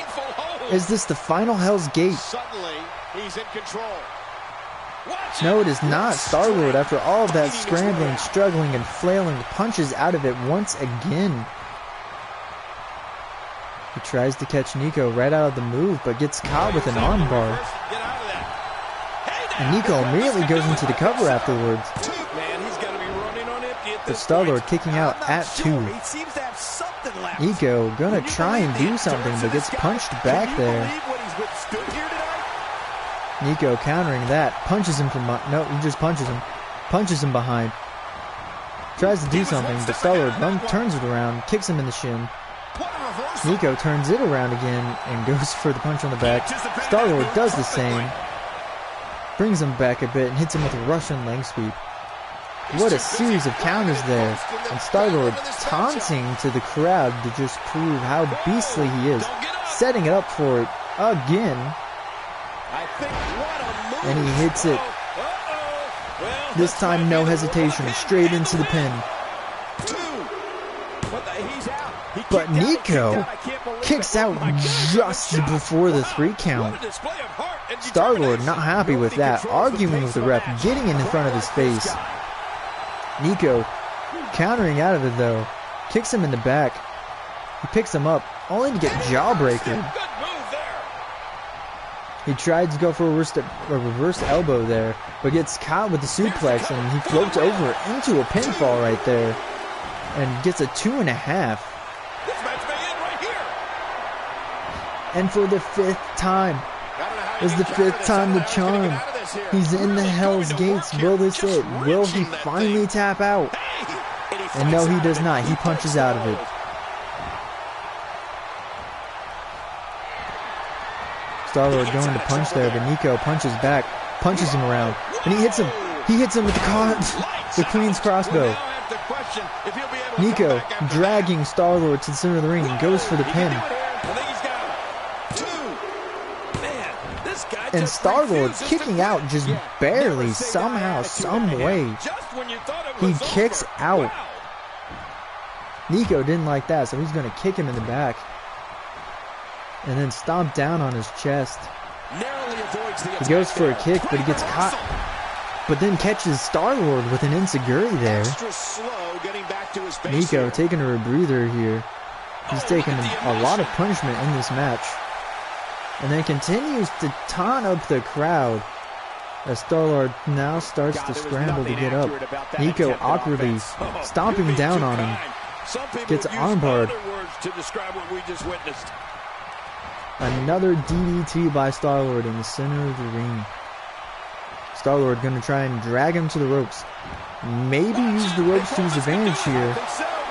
Is this the final Hell's Gate? Suddenly, he's in control. No, it is not. Star-Lord, after all of that scrambling, struggling, and flailing, punches out of it once again. He tries to catch Nico right out of the move, but gets caught with an armbar. And Nico immediately goes into the cover afterwards. But Star-Lord kicking out at 2. Nico gonna try and do something, but gets punched back there. Nico countering that, punches him from no, he just punches him behind. Tries to do something, but Star-Lord turns it around, kicks him in the shin. Nico turns it around again and goes for the punch on the back. Star-Lord does the same, brings him back a bit and hits him with a Russian leg sweep. What a series of counters there, and Star-Lord taunting to the crowd to just prove how beastly he is, setting it up for it again. And he hits it. This time no hesitation, straight into the pin. But Nico kicks out just before the 3 count. Star-Lord not happy with that, arguing with the ref, getting in front of his face. Nico countering out of it though, kicks him in the back. He picks him up, only to get jawbreaker. He tried to go for a reverse elbow there, but gets caught with the suplex, and he floats over into a pinfall right there, and gets a 2.5. And for the 5th time, is the 5th time the charm. He's in the Hell's Gates. Will this it? Will he finally tap out? And no, he does not. He punches out of it. Star-Lord going to punch there, but Nico punches back, punches him around, and he hits him. He hits him with the Queen's crossbow. Nico dragging Star-Lord to the center of the ring and goes for the pin. And Star-Lord kicking out just barely, somehow, some way. He kicks out. Nico didn't like that, so he's going to kick him in the back. And then stomp down on his chest. He goes for a kick, but he gets caught. But then catches Star-Lord with an enziguri there. Nico taking a breather here. He's taking a lot of punishment in this match. And then continues to taunt up the crowd as Star-Lord now starts to scramble to get up. Nico awkwardly stomping down on him. Gets armbarred. Another DDT by Star-Lord in the center of the ring. Star-Lord going to try and drag him to the ropes. Maybe use the ropes to his advantage here,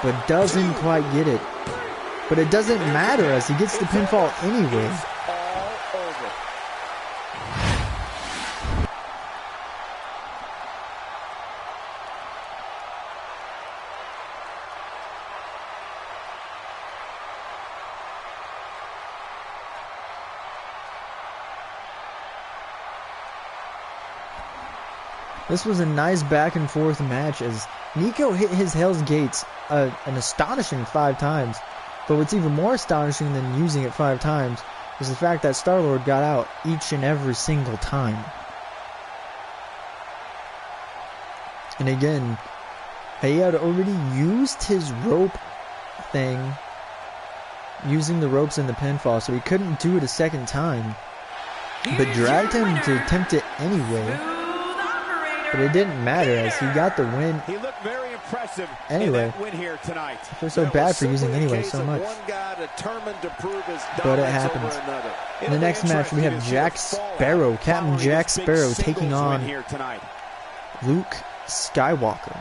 but doesn't quite get it. But it doesn't matter as he gets the pinfall anyway. This was a nice back and forth match as Nico hit his Hell's Gates an astonishing 5 times. But what's even more astonishing than using it 5 times is the fact that Star-Lord got out each and every single time. And again, he had already used his rope thing, using the ropes in the pinfall, so he couldn't do it a second time. But dragged him to attempt it anyway. But it didn't matter as he got the win. He looked very impressive anyway. in that win here tonight. I feel so bad for using anyway so much. But it happens. In the next match, we have Jack Sparrow, Captain Jack Sparrow, taking on Luke Skywalker.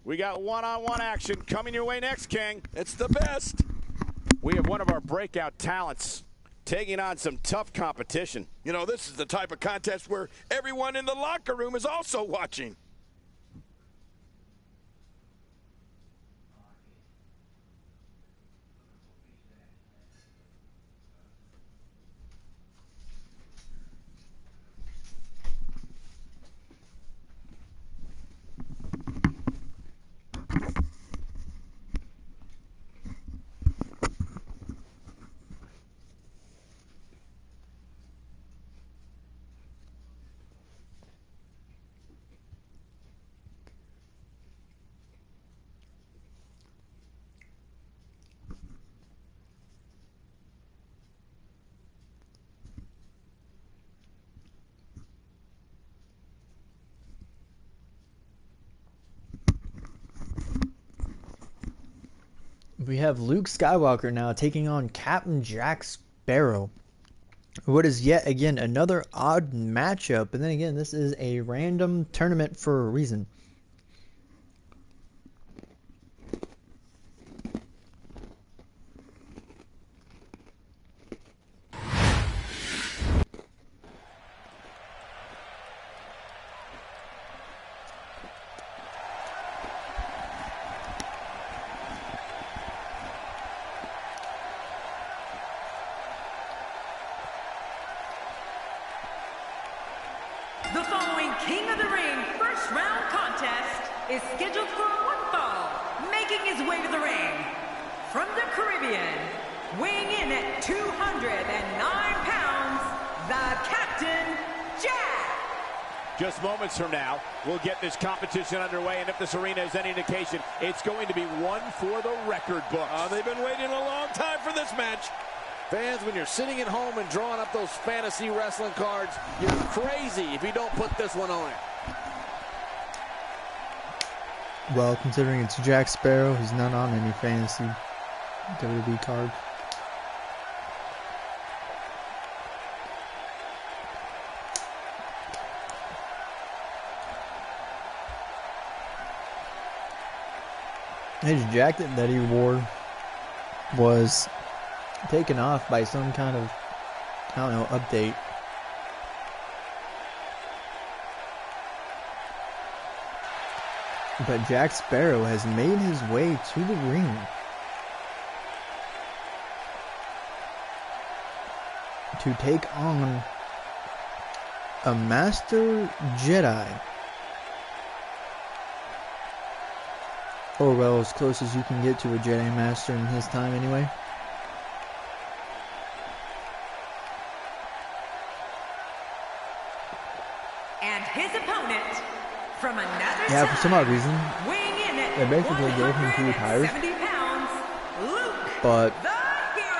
We got one-on-one action coming your way next, King. It's the best. We have one of our breakout talents taking on some tough competition. You know, this is the type of contest where everyone in the locker room is also watching. We have Luke Skywalker now taking on Captain Jack Sparrow. What is yet again another odd matchup. And then again, this is a random tournament for a reason. The following King of the Ring first round contest is scheduled for one fall. Making his way to the ring from the Caribbean, weighing in at 209 pounds, the Captain Jack. Just moments from now, we'll get this competition underway, and if this arena is any indication, it's going to be one for the record books. They've been waiting a long time for this match. Fans, when you're sitting at home and drawing up those fantasy wrestling cards, you're crazy if you don't put this one on it. Well, considering it's Jack Sparrow, he's not on any fantasy WWE cards. His jacket that he wore was taken off by some kind of, I don't know, update. But Jack Sparrow has made his way to the ring. To take on a Master Jedi. Or well, as close as you can get to a Jedi Master in his time anyway. And his opponent from another Yeah, for some odd reason, weighing in at they basically gave him 2 tires. 170 pounds, Luke But the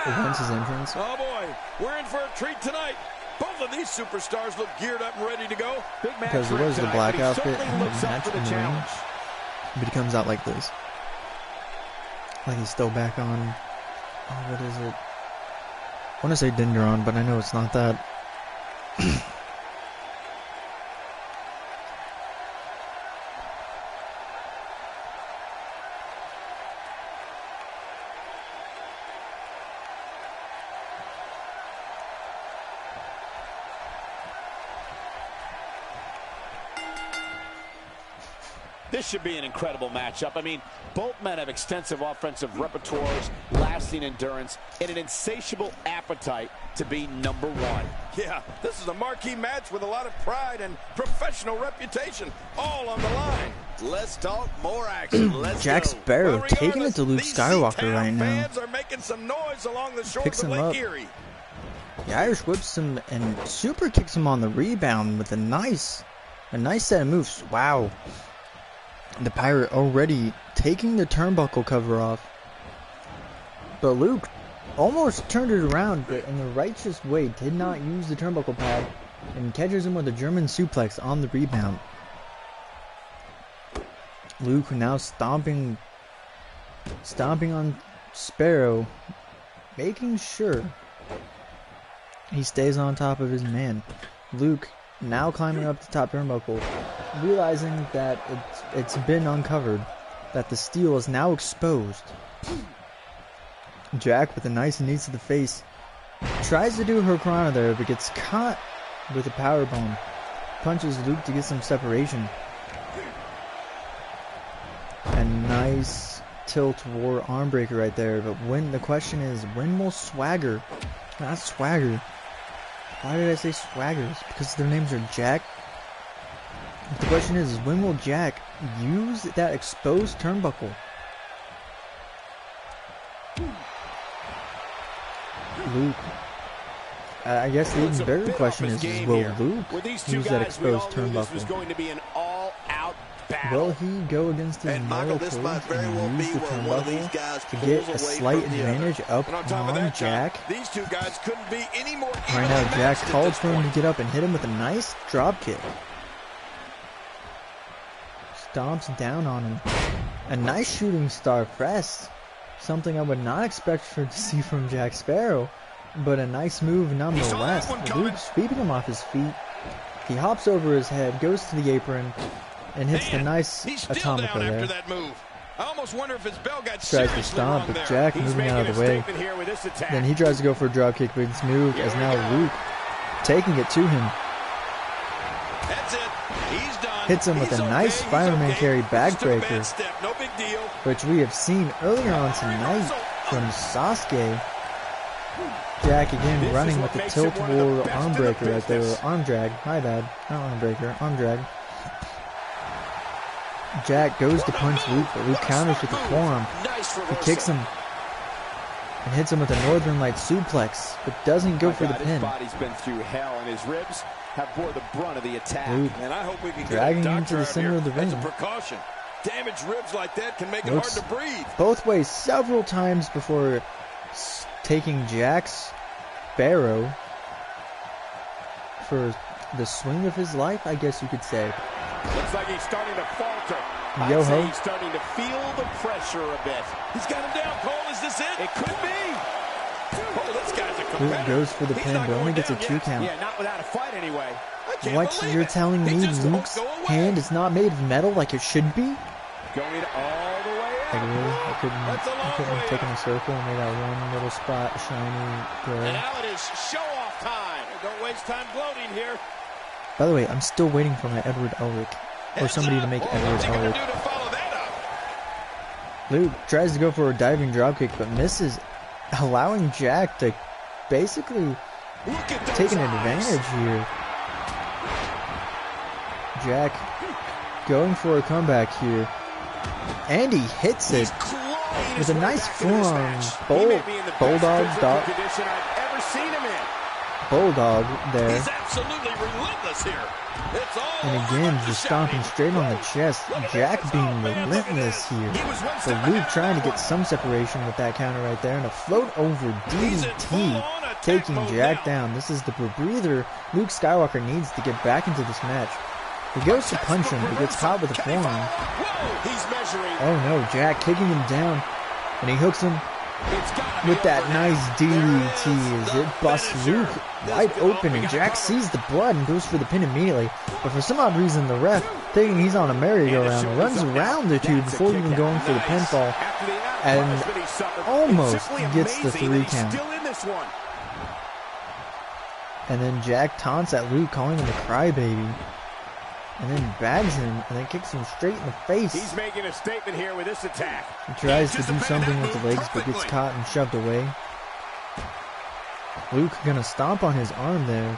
Hero. once his entrance, Oh boy, we're in for a treat tonight. Both of these superstars look geared up and ready to go. Big match because for it him was the tonight, black but he outfit certainly and the looks up match for in the the ring, challenge. but he comes out like this. Like he's still back on, oh, what is it? I want to say Dendron, but I know it's not that. This should be an incredible matchup. I mean, both men have extensive offensive repertoires, lasting endurance, and an insatiable appetite to be number one. Yeah, this is a marquee match with a lot of pride and professional reputation, all on the line. Let's talk more action. Let's Jack go. Sparrow Well, taking it to Luke these Skywalker C-Town right now. fans are making some noise along the shores Picks of him Lake up. Erie. The Irish whips him and super kicks him on the rebound with a nice set of moves. Wow. The Pirate already taking the turnbuckle cover off. But Luke almost turned it around, but in the righteous way did not use the turnbuckle pad and catches him with a German suplex on the rebound. Luke now stomping on Sparrow, making sure he stays on top of his man. Luke now climbing up the top turnbuckle, realizing that it's been uncovered, that the steel is now exposed. Jack with a nice knees to the face tries to do Hurricanrana there, but gets caught with a powerbomb. Punches Luke to get some separation. A nice tilt war arm breaker right there, but the question is, when will Swagger, not Swagger, why did I say Swaggers? Because their names are Jack. The question is when will Jack use that exposed turnbuckle? Luke. I guess the even bigger question is will Luke use that exposed turnbuckle? Will he go against his moral code and use the turnbuckle to get a slight advantage up on Jack? These two guys couldn't be any more Right now, Jack called for him to get up and hit him with a nice drop kick. Stomps down on him. A nice shooting star press. Something I would not expect to see from Jack Sparrow, but a nice move nonetheless. Luke sweeping him off his feet. He hops over his head, goes to the apron, and hits the nice atomica there. That move. I almost wonder if his bell got Tries to stomp, but Jack moving out of the way. Then he tries to go for a drop kick, but it's moved as now Luke taking it to him. That's it. He's done. Hits him with a nice fireman carry backbreaker, No big deal. which we have seen earlier on tonight from Sasuke. Jack again running with the tilt war arm breaker right there, or arm drag, my bad, not arm breaker, arm drag. Jack goes to punch Luke, but Luke counters with the forearm. He kicks him and hits him with a Northern Light suplex, but doesn't go for the pin. His body's been through hell, and his ribs have bore the brunt of the attack. Luke And I hope we can dragging get a him to the doctor center out of the here as ring. a precaution. Damaged ribs like that can make it Looks hard to breathe. both ways several times before taking Jack Sparrow for the swing of his life, I guess you could say. Looks like he's starting to falter. Yo I'd say ho. he's starting to feel the pressure a bit. He's got him down, Cole. Is this it? It could be. Oh, this guy's a Luke competitor. goes for the He's pin, not but only going gets a down 2 yet. count. Yeah, not without a fight anyway. I can't What, believe you're it. telling He me just won't Luke's go away. hand is not made of metal like it should be? Going all the way Like out. really? I That's a long couldn't way have taken up. a circle and made that one little spot shiny And gray. now it is show-off time. Don't waste time gloating here. By the way, I'm still waiting for my Edward Elric. Or somebody to make Edward What's he gonna Elric. do to follow that up? Luke tries to go for a diving dropkick, but misses, allowing Jack to basically Look at those take an eyes. advantage here. Jack going for a comeback here. And he hits it He's clawing with his a way nice back to this forearm match. He may bulldog be in the best bulldog physical dog condition I've ever seen him in. bulldog there. He's absolutely relentless here. It's all And over again, but the just stomping shouting. straight on the chest. Jack being Oh, man, look at relentless this. here. He was one But step Luke ahead of trying to that get one. some separation with that counter right there. And a float over He's in DDT, full-on attack taking mode Jack now. down. This is the breather Luke Skywalker needs to get back into this match. He goes to punch him, but gets caught with a Can he forearm. follow? Whoa, he's measuring. Oh no, Jack kicking him down. And he hooks him It's gotta be with that over nice now. There it DDT is, as the it busts finisher. Luke This wide could all open, be and a Jack cover. sees the blood and goes for the pin immediately. But for some odd reason, the ref, thinking he's on a merry-go-round, runs around the two That's a before kick even out. going for the Nice. pinfall, After the amount of and punishment he suffered, almost it's simply gets the amazing 3 that he's count. still in this one. And then Jack taunts at Luke, calling him a crybaby. and then bags him, and then kicks him straight in the face. He's making a statement here with this attack. He tries to do something with the legs, but gets caught and shoved away. Luke gonna stomp on his arm there.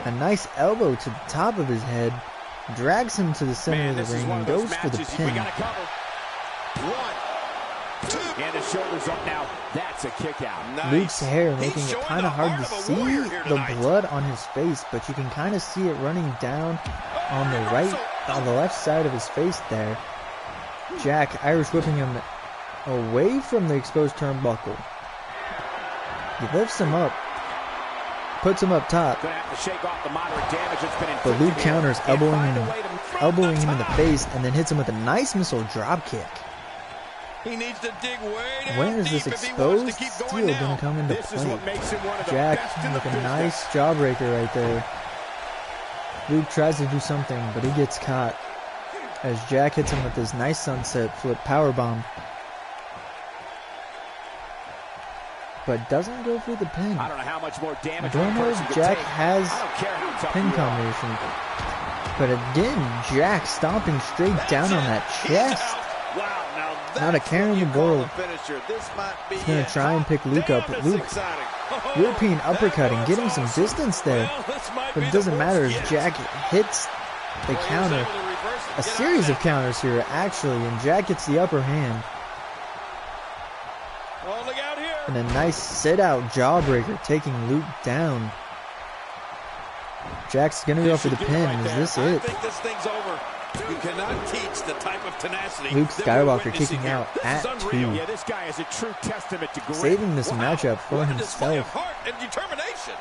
A nice elbow to the top of his head. Drags him to the center of the ring and goes for the pin. And his shoulders up now. That's a kick out. Nice. Luke's hair making it kind of hard to see the blood on his face, but you can kind of see it running down on the left side of his face there. Jack Irish whipping him away from the exposed turnbuckle. He lifts him up, puts him up top, but Luke counters, elbowing him in the face, and then hits him with a nice missile drop kick. He needs to dig way down. When is this exposed steel going to come into play? Jack with a nice jawbreaker right there. Luke tries to do something, but he gets caught as Jack hits him with this nice sunset flip powerbomb. But doesn't go for the pin. I don't know how much more damage. I don't know if Jack has pin combination. But again, Jack stomping straight down on that chest. Not a care in the world. He's going to try and pick Luke up. But Luke, European uppercutting, getting some distance there. But it doesn't matter as Jack hits the counter. A series of counters here, actually, and Jack gets the upper hand. And a nice sit-out jawbreaker taking Luke down. Jack's going to go for the pin. Is this it? I think this thing's over. You cannot teach the type of tenacity. Luke Skywalker kicking out at 2. Yeah, this guy is a true testament to grit. Saving this matchup for himself. Heart and determination.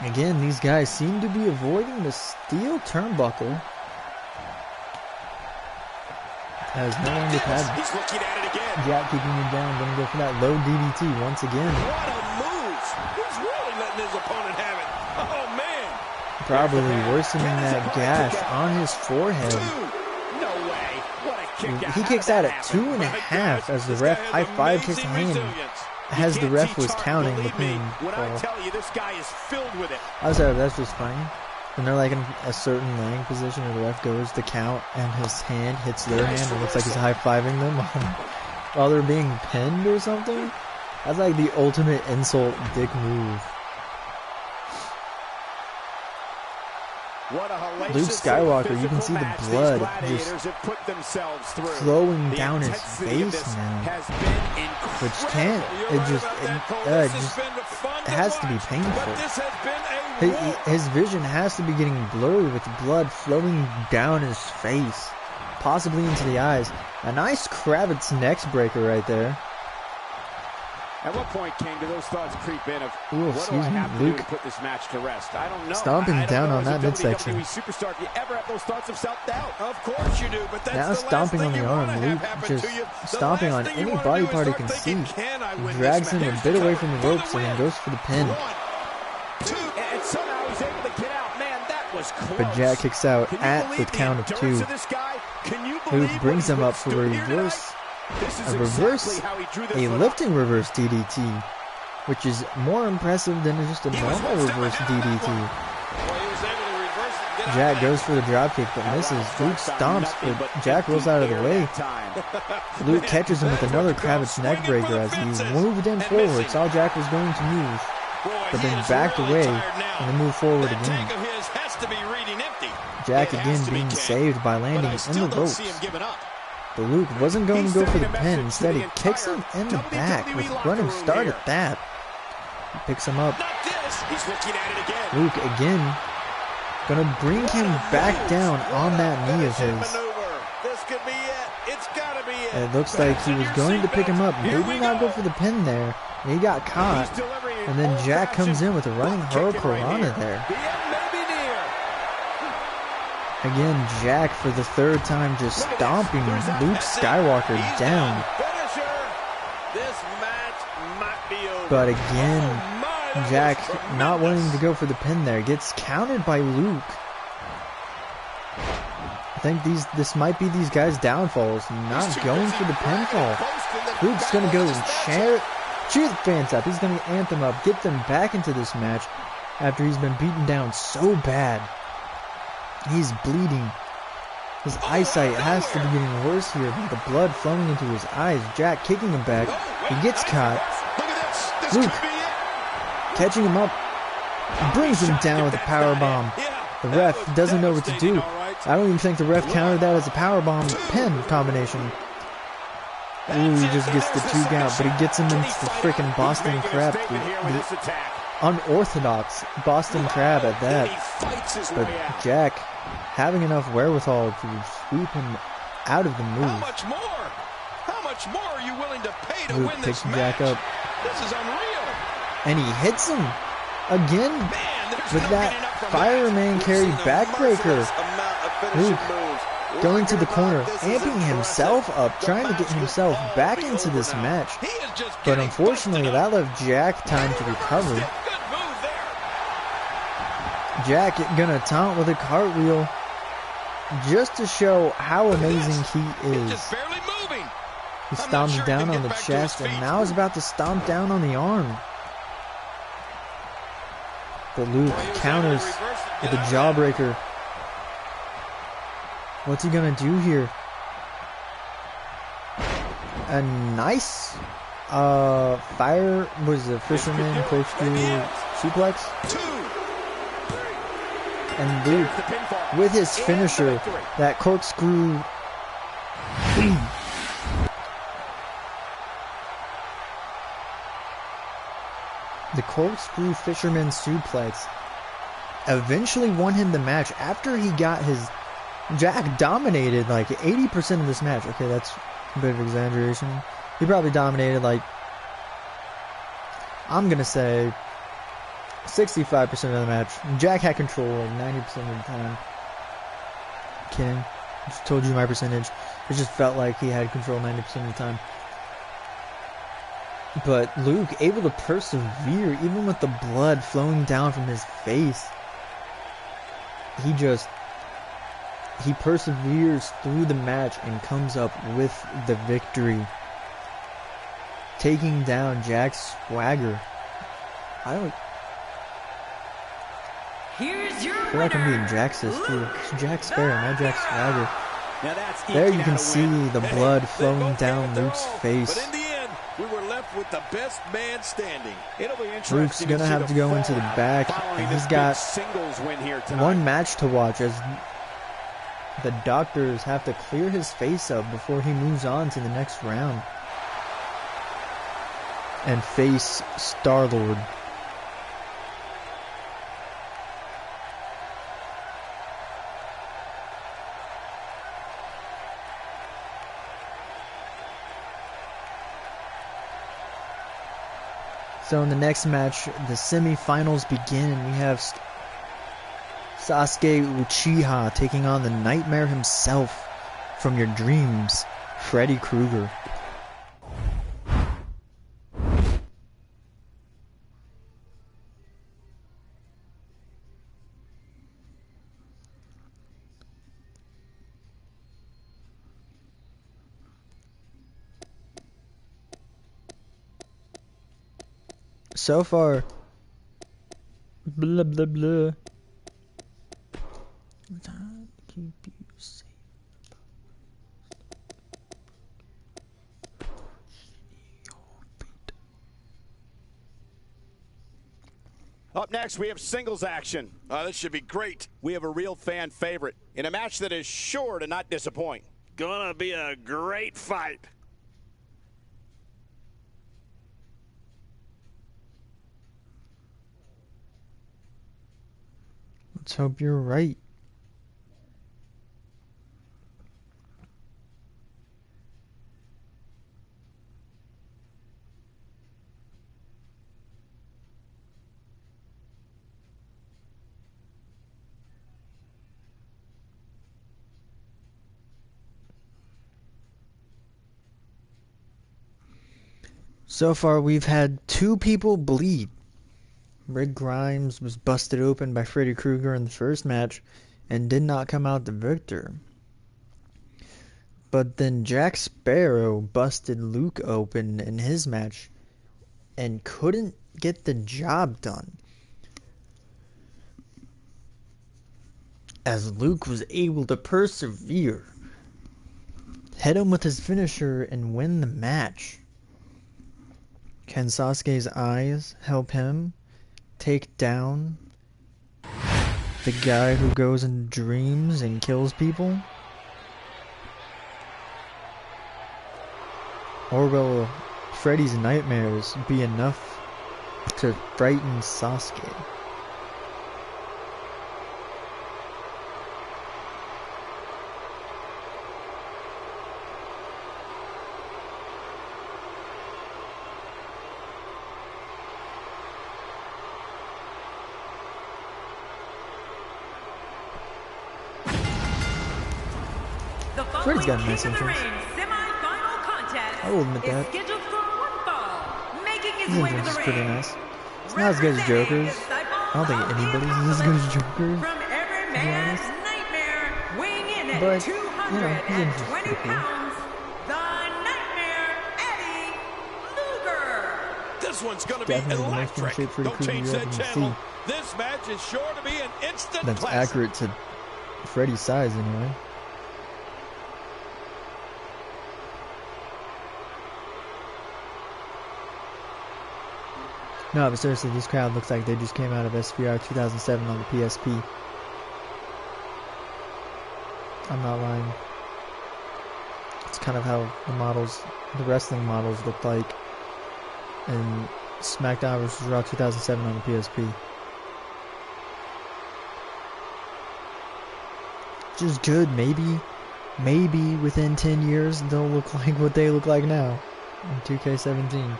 Again, these guys seem to be avoiding the steel turnbuckle. As no longer pad. He's looking at it again. Jack keeping him down. Gonna go for that low DDT once again. What a move. He's really letting his opponent have it. Oh, man. Probably worsening that gash on his forehead. No way. What a kick out. He kicks out at 2.5 as the ref high five kicks him as the ref was counting the pin. When I tell you, this guy is filled with it. I was like, that's just funny. When they're like in a certain laying position where the ref goes to count and his hand hits their hand, it looks like he's high-fiving them while they're being pinned or something. That's like the ultimate insult dick move. Luke Skywalker, you can see the blood just flowing down his face now, which can't, it has to be painful. His vision has to be getting blurry with blood flowing down his face, possibly into the eyes. A nice Kravitz neck breaker right there. At what point, King, do those thoughts creep in of what do I have to Luke do to put this match to rest? I don't know. Stomping down on that midsection. Superstar, if you ever have those thoughts of self-doubt. Of course you do, but that's now stomping on the arm. Luke just stomping on any body part he can see. He drags him a bit away from the ropes and then goes for the pin. And somehow he's able to get out. Man, that was close. But Jack kicks out at the count of 2. Luke brings him up for a reverse. A lifting reverse DDT, which is more impressive than just a normal reverse DDT. Jack goes for the dropkick but misses. Luke stomps, but Jack rolls out of the way. Luke catches him with another Kravitz neckbreaker as he moved in forward, saw Jack was going to move, but then backed away and then moved forward again. Jack again being saved by landing in the ropes. But Luke wasn't going to go for the pin. Instead, he kicks him in the back with running start at that. He picks him up. Luke again gonna bring him back down on that knee of his. It looks like he was going to pick him up, maybe not go for the pin there. He got caught, and then Jack comes in with a running hurricanrana there. Again, Jack for the third time just stomping Luke Skywalker down. But again, Jack not wanting to go for the pin there, gets countered by Luke. I think this might be these guys' downfalls, not going for the pinfall. Luke's going to go and cheer the fans up. He's going to anthem up, get them back into this match after he's been beaten down so bad. He's bleeding. His eyesight has to be getting worse here with the blood flowing into his eyes. Jack kicking him back. He gets caught. Luke catching him up. Brings him down with a power bomb. The ref doesn't know what to do. I don't even think the ref countered that as a power bomb pin combination. Ooh, he just gets the 2 count, but he gets him into the freaking Boston Crab. The unorthodox Boston Crab at that. But Jack having enough wherewithal to sweep him out of the move. How much more? How much more are you willing to pay to Luke win picks this match? Jack up. This is unreal. And he hits him again with that fireman carry backbreaker. Luke going to the corner, amping himself up, trying to get himself back into this match. But unfortunately, that left Jack time to recover. Jack gonna taunt with a cartwheel just to show how amazing he is. He stomps down on the chest and now is about to stomp down on the arm. But Luke counters with a jawbreaker. What's he gonna do here? A nice fire was a fisherman corkscrew suplex. And Luke with his finisher, that corkscrew. The corkscrew fisherman suplex eventually won him the match after he got his... Jack dominated like 80% of this match. Okay, that's a bit of exaggeration. He probably dominated like... I'm going to say 65% of the match. Jack had control like 90% of the time. Kidding. I just told you my percentage. It just felt like he had control 90% of the time. But Luke able to persevere even with the blood flowing down from his face. He perseveres through the match and comes up with the victory. Taking down Jack's swagger. Here's your I feel like I'm being Jax's too. It's Jack Sparrow, not Jack Swagger. There you can see the blood flowing down Luke's face. But in the end, we were left with the best man standing. It'll be interesting. Luke's gonna have to go into the back, and he's got one match to watch as the doctors have to clear his face up before he moves on to the next round and face Star-Lord. So in the next match, the semi-finals begin, and we have Sasuke Uchiha taking on the Nightmare himself from your dreams, Freddy Krueger. So far, blah blah blah. Time to keep you safe. Up next, we have singles action. This should be great. We have a real fan favorite in a match that is sure to not disappoint. Gonna be a great fight. Let's hope you're right. So far, we've had 2 people bleed. Rick Grimes was busted open by Freddy Krueger in the first match and did not come out the victor. But then Jack Sparrow busted Luke open in his match and couldn't get the job done. as Luke was able to persevere, hit him with his finisher, and win the match. Can Sasuke's eyes help him take down the guy who goes in dreams and kills people? Or will Freddy's nightmares be enough to frighten Sasuke? Freddy's got a nice entrance. I will admit that. His entrance is pretty nice. It's not as good as Joker's. I don't think anybody's as good as Joker's, to be honest. But, you know, his entrance is pretty cool. This one's going to be electric. Don't change that channel. This match is sure to be an instant That's classic. accurate to Freddy's size, anyway. No, but seriously, this crowd looks like they just came out of SVR 2007 on the PSP. I'm not lying. It's kind of how the wrestling models looked like in SmackDown vs. Raw 2007 on the PSP. Which is good. Maybe within 10 years they'll look like what they look like now in 2k17.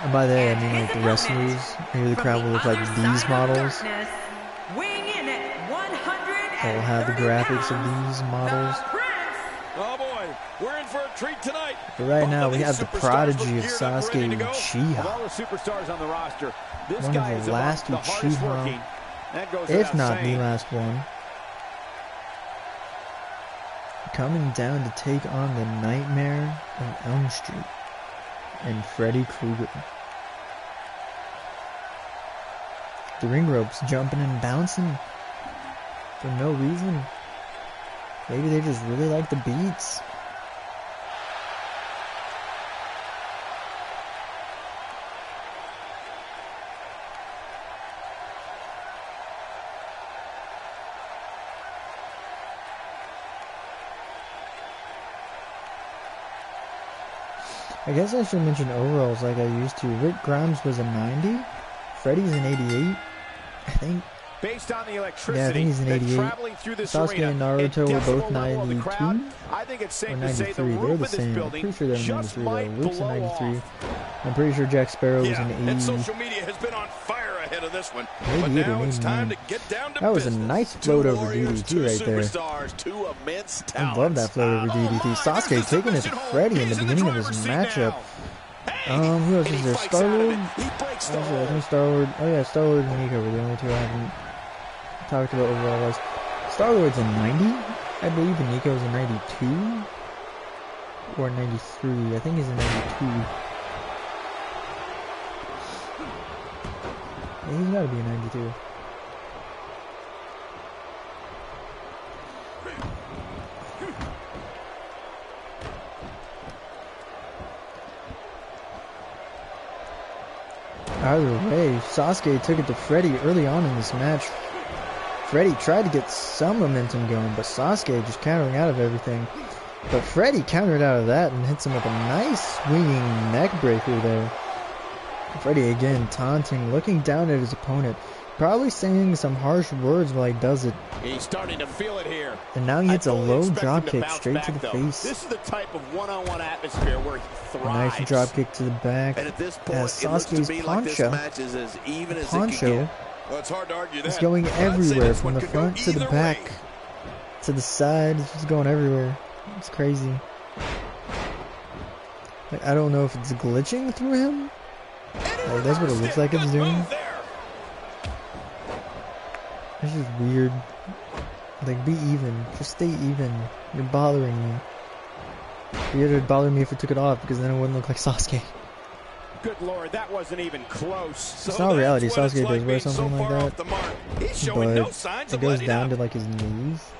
And by that I mean like the wrestlers, maybe the crowd will look like these models. They'll have the graphics of these models. Oh boy, we're in for a treat tonight. But right now we have the prodigy of Sasuke Of all Uchiha. the superstars on the roster, this One guy of is the last among the hardest Uchiha, working. That goes if without not the saying. last one. Coming down to take on the Nightmare of Elm Street and Freddy Krueger. The ring ropes jumping and bouncing for no reason. Maybe they just really like the beats. I guess I should mention overalls like I used to. Rick Grimes was a 90. Freddy's an 88. I think. Based on the electricity, Yeah, I think he's an 88. traveling through this Sasuke arena, and Naruto were both 92 crowd, I think it's or safe to say the 93. They're roof the of this same. I'm building pretty sure they're just 93 might though. Luke's a blow 93. off. I'm pretty sure Jack Sparrow was an And 80. social media has been on fire ahead of this one. But 88 or now it's time to 89. get down to That was a business. nice Two float over warriors, DDT two right there. superstars, two immense I talents. love that float over DDT. Sasuke taking it to Freddy in the beginning of his matchup. Who else is there? Star-Lord? I think Star-Lord. Oh yeah, Star-Lord and Nico were the only two I haven't talked about overall was. Star-Lord's a 90, I believe, and Nico's a 92 or 93. I think he's a 92. Yeah, he's gotta be a 92. Either way, Sasuke took it to Freddy early on in this match. Freddy tried to get some momentum going, but Sasuke just countering out of everything. But Freddy countered out of that and hits him with a nice swinging neck breaker there. Freddy again taunting, looking down at his opponent, probably saying some harsh words while he does it. He's starting to feel it here. And now he hits a low drop kick straight to the face. This is the type of one-on-one atmosphere where he A thrives. nice drop kick to the back. And at this point, As it looks to Sasuke's me like this poncho, match is as even as it poncho can get. Well, it's hard to argue that. is going But I'd say everywhere this from one the could go front to the either back way. to the side. It's just going everywhere. It's crazy. Like, I don't know if it's glitching through him. Like, that's what it looks like it's doing. It's just weird. Like, be even. Just stay even. You're bothering me. It would bother me if it took it off, because then it wouldn't look like Sasuke. Good Lord, that wasn't even close. It's not reality. Sasuke does wear something like that, but it goes down to like his knees.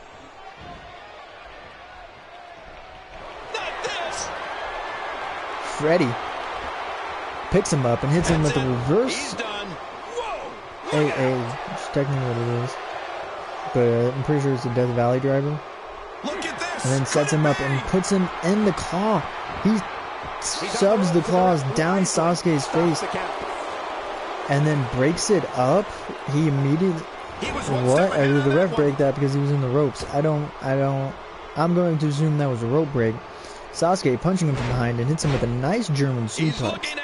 Freddy picks him up and hits him with the reverse AA, which is technically what it is. But I'm pretty sure it's the Death Valley driver. And then sets him up and puts him in the claw. He shoves the claws down Sasuke's face and then breaks it up. He immediately... What? Or did the ref break that because he was in the ropes? I'm going to assume that was a rope break. Sasuke punching him from behind and hits him with a nice German suplex.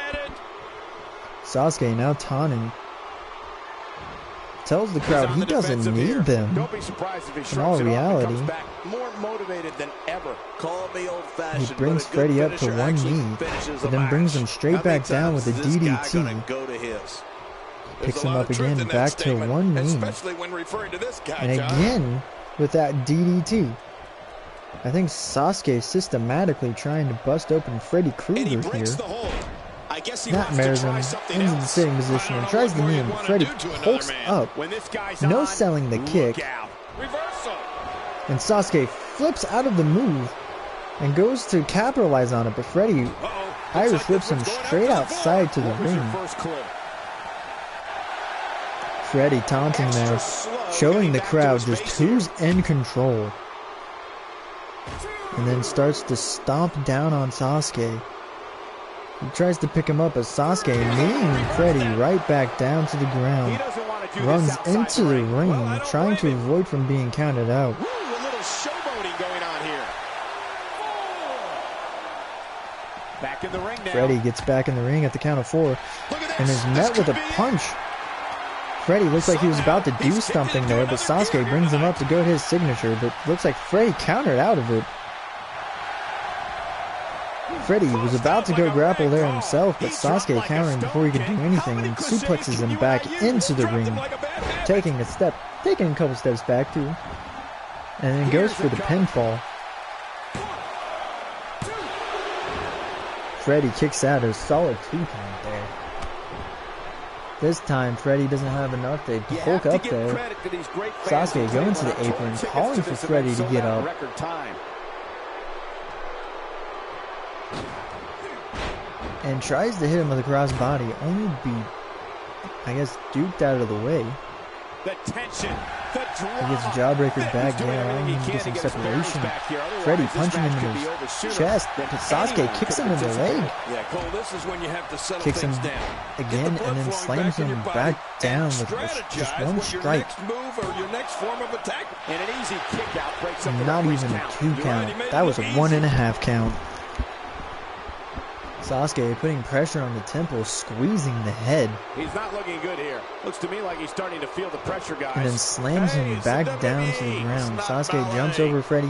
Sasuke now taunting. Tells the crowd he doesn't need them. Don't be surprised if he in all reality, comes back more motivated than ever. Call me old-fashioned, he brings Freddy up to one knee, but then brings him straight back down with a DDT. Picks him up again, back to one knee, and again with that DDT. I think Sasuke systematically trying to bust open Freddy Krueger here. Not marries him into the sitting position and tries the knee, and Freddy pulls up, no selling the kick, and Sasuke flips out of the move and goes to capitalize on it, but Freddy Irish whips him straight outside to the ring. Freddy taunting there, showing the crowd just who's in control, and then starts to stomp down on Sasuke. He tries to pick him up, but Sasuke kneeing Freddy right back down to the ground. Runs into the ring, trying to avoid from being counted out. A little showboating going on here. Back in the ring now. Freddy gets back in the ring at the count of 4 and is met with a punch. Freddy looks like he was about to do something there, but Sasuke brings him up to go to his signature, but looks like Freddy countered out of it. Freddy was about to go grapple there himself, but Sasuke countering before he could do anything and suplexes him back into the ring, taking a couple steps back too, and then goes for the pinfall. Freddy kicks out a solid 2 count there. This time Freddy doesn't have enough to hulk up there. Sasuke going to the apron, calling for Freddy to get up. And tries to hit him with a crossbody, only to be, I guess, duped out of the way. The tension, the drama. He gets a jawbreaker back there, allowing him to get some separation. Freddy punching him in his chest, but Sasuke kicks him in the leg. Kicks him again, and then slams him back down with just one strike. Not even a 2 count. That was a 1.5 count. Sasuke putting pressure on the temple, squeezing the head. He's not looking good here. Looks to me like he's starting to feel the pressure, guys. And then slams him back down to the ground. Sasuke jumps over Freddy,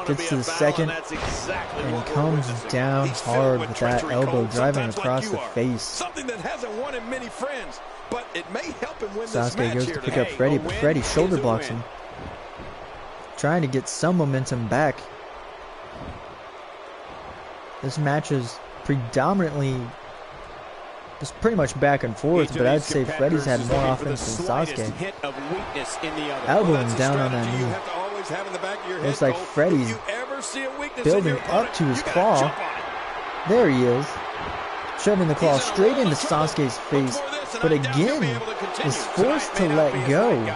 gets to the second, and comes down hard with that elbow, driving across the face. Something that hasn't won him many friends, but it may help him win this match. Sasuke goes to pick up Freddy, but Freddy shoulder blocks him, trying to get some momentum back. This match is predominantly just pretty much back and forth, but I'd say Freddy's had more offense than Sasuke. Elbowing down on that knee. Looks like Freddy's building up to his claw. There he is, shoving the claw straight into Sasuke's face, but again is forced to let go.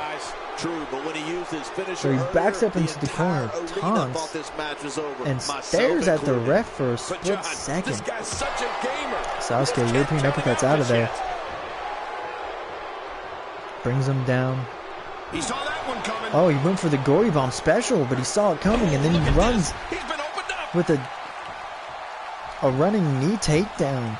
So he backs up into the corner, taunts, and stares at the ref for a split second. Sasuke European uppercuts out of there. Brings him down. Oh, he went for the Gory Bomb special, but he saw it coming, and then he runs with a running knee takedown.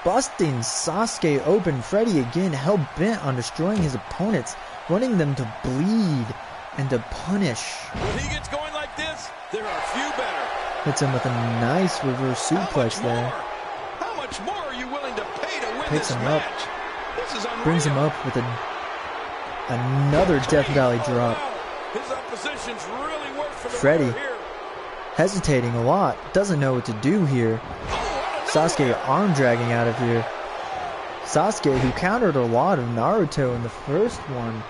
Busting Sasuke open. Freddy again hell-bent on destroying his opponents, wanting them to bleed and to punish. When he gets going like this, there are few better. Hits him with a nice reverse suplex there. How much more are you willing to pay to win Picks this him match? up. This is unreal. Brings him up with another Death Valley drop. His opposition's really worked for the Freddy winner here. hesitating a lot, doesn't know what to do here. Sasuke arm dragging out of here. Sasuke, who countered a lot of Naruto in the first one,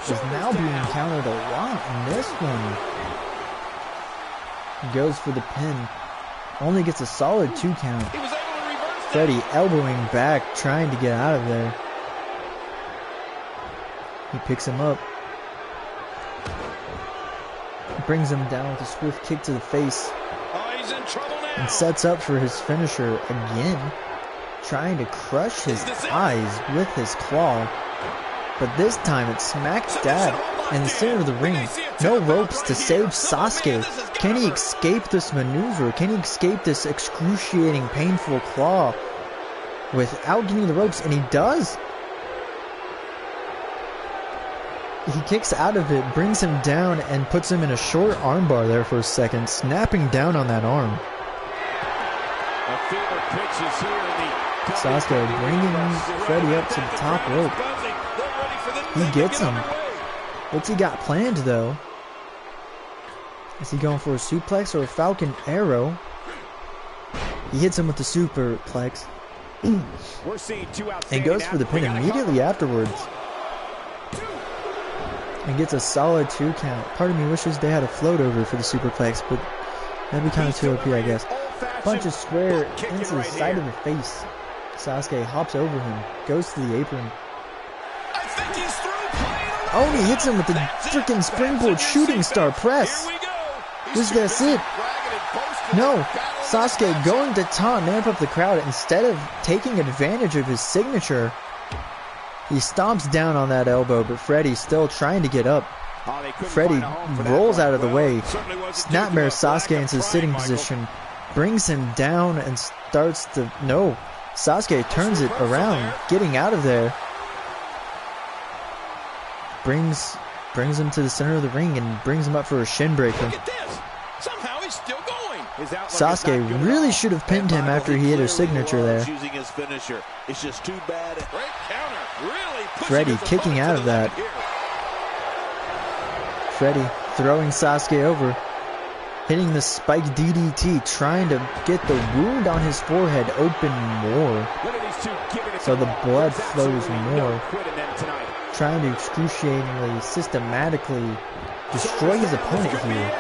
is now being countered a lot in this one. He goes for the pin. Only gets a solid 2 count. Freddy elbowing back, trying to get out of there. He picks him up. Brings him down with a swift kick to the face. He's in trouble now. And sets up for his finisher again. Trying to crush his eyes with his claw. But this time it's smack dab in the center of the ring. No ropes to save Sasuke. Can he escape this maneuver? Can he escape this excruciating, painful claw without getting the ropes? And he does. He kicks out of it, brings him down, and puts him in a short armbar there for a second, snapping down on that arm. Sasuke bringing Freddy up to the top rope. He gets him. What's he got planned, though? Is he going for a suplex or a falcon arrow? He hits him with the superplex. And goes for the pin immediately afterwards. And gets a solid 2 count. Part of me wishes they had a float over for the superplex, but that'd be kind of too OP, I guess. Punches square into the side of the face. Sasuke hops over him, goes to the apron. Oh, and he hits him with the freaking springboard shooting star press. Is this it? No, Sasuke going to taunt and amp up the crowd. Instead of taking advantage of his signature, he stomps down on that elbow, but Freddy's still trying to get up. Freddy rolls out of the way, snapmares Sasuke into the sitting position, brings him down and starts to... No, Sasuke turns it around, getting out of there. Brings him to the center of the ring and brings him up for a shin breaker. Somehow he's still going. Sasuke really should have pinned him after he hit his signature there. It's just too bad. Freddy kicking out of that. Freddy throwing Sasuke over. Hitting the spike DDT, trying to get the wound on his forehead open more. So the blood flows more. Trying to excruciatingly, systematically destroy his opponent here.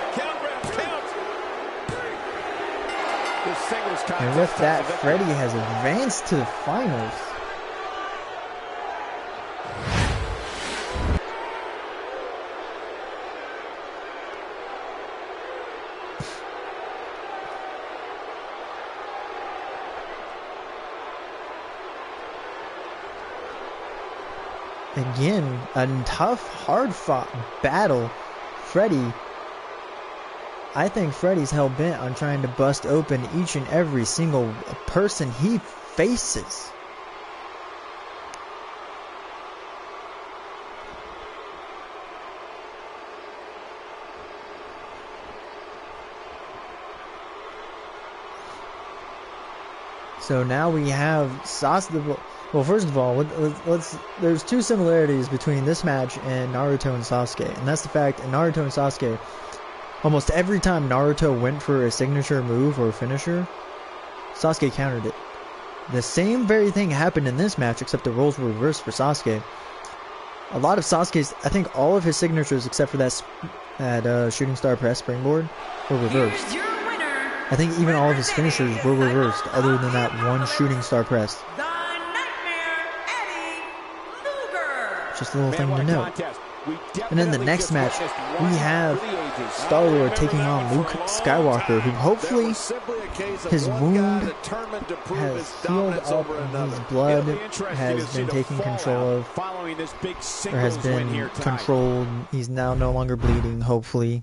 And with that, Freddy has advanced to the finals. Again, a tough, hard-fought battle. Freddy, I think Freddy's hell-bent on trying to bust open each and every single person he faces. So now we have Sasuke. Well, first of all, there's 2 similarities between this match and Naruto and Sasuke, and that's the fact in Naruto and Sasuke, almost every time Naruto went for a signature move or finisher, Sasuke countered it. The same very thing happened in this match, except the roles were reversed for Sasuke. A lot of Sasuke's, I think all of his signatures except for that shooting star press springboard were reversed. I think even all of his finishers were reversed, other than that one shooting star press. Just a little thing to note. And in the next match, we have Star-Lord taking on Luke Skywalker, who hopefully his wound has healed up and his blood has been taken control of, or has been controlled. He's now no longer bleeding, hopefully.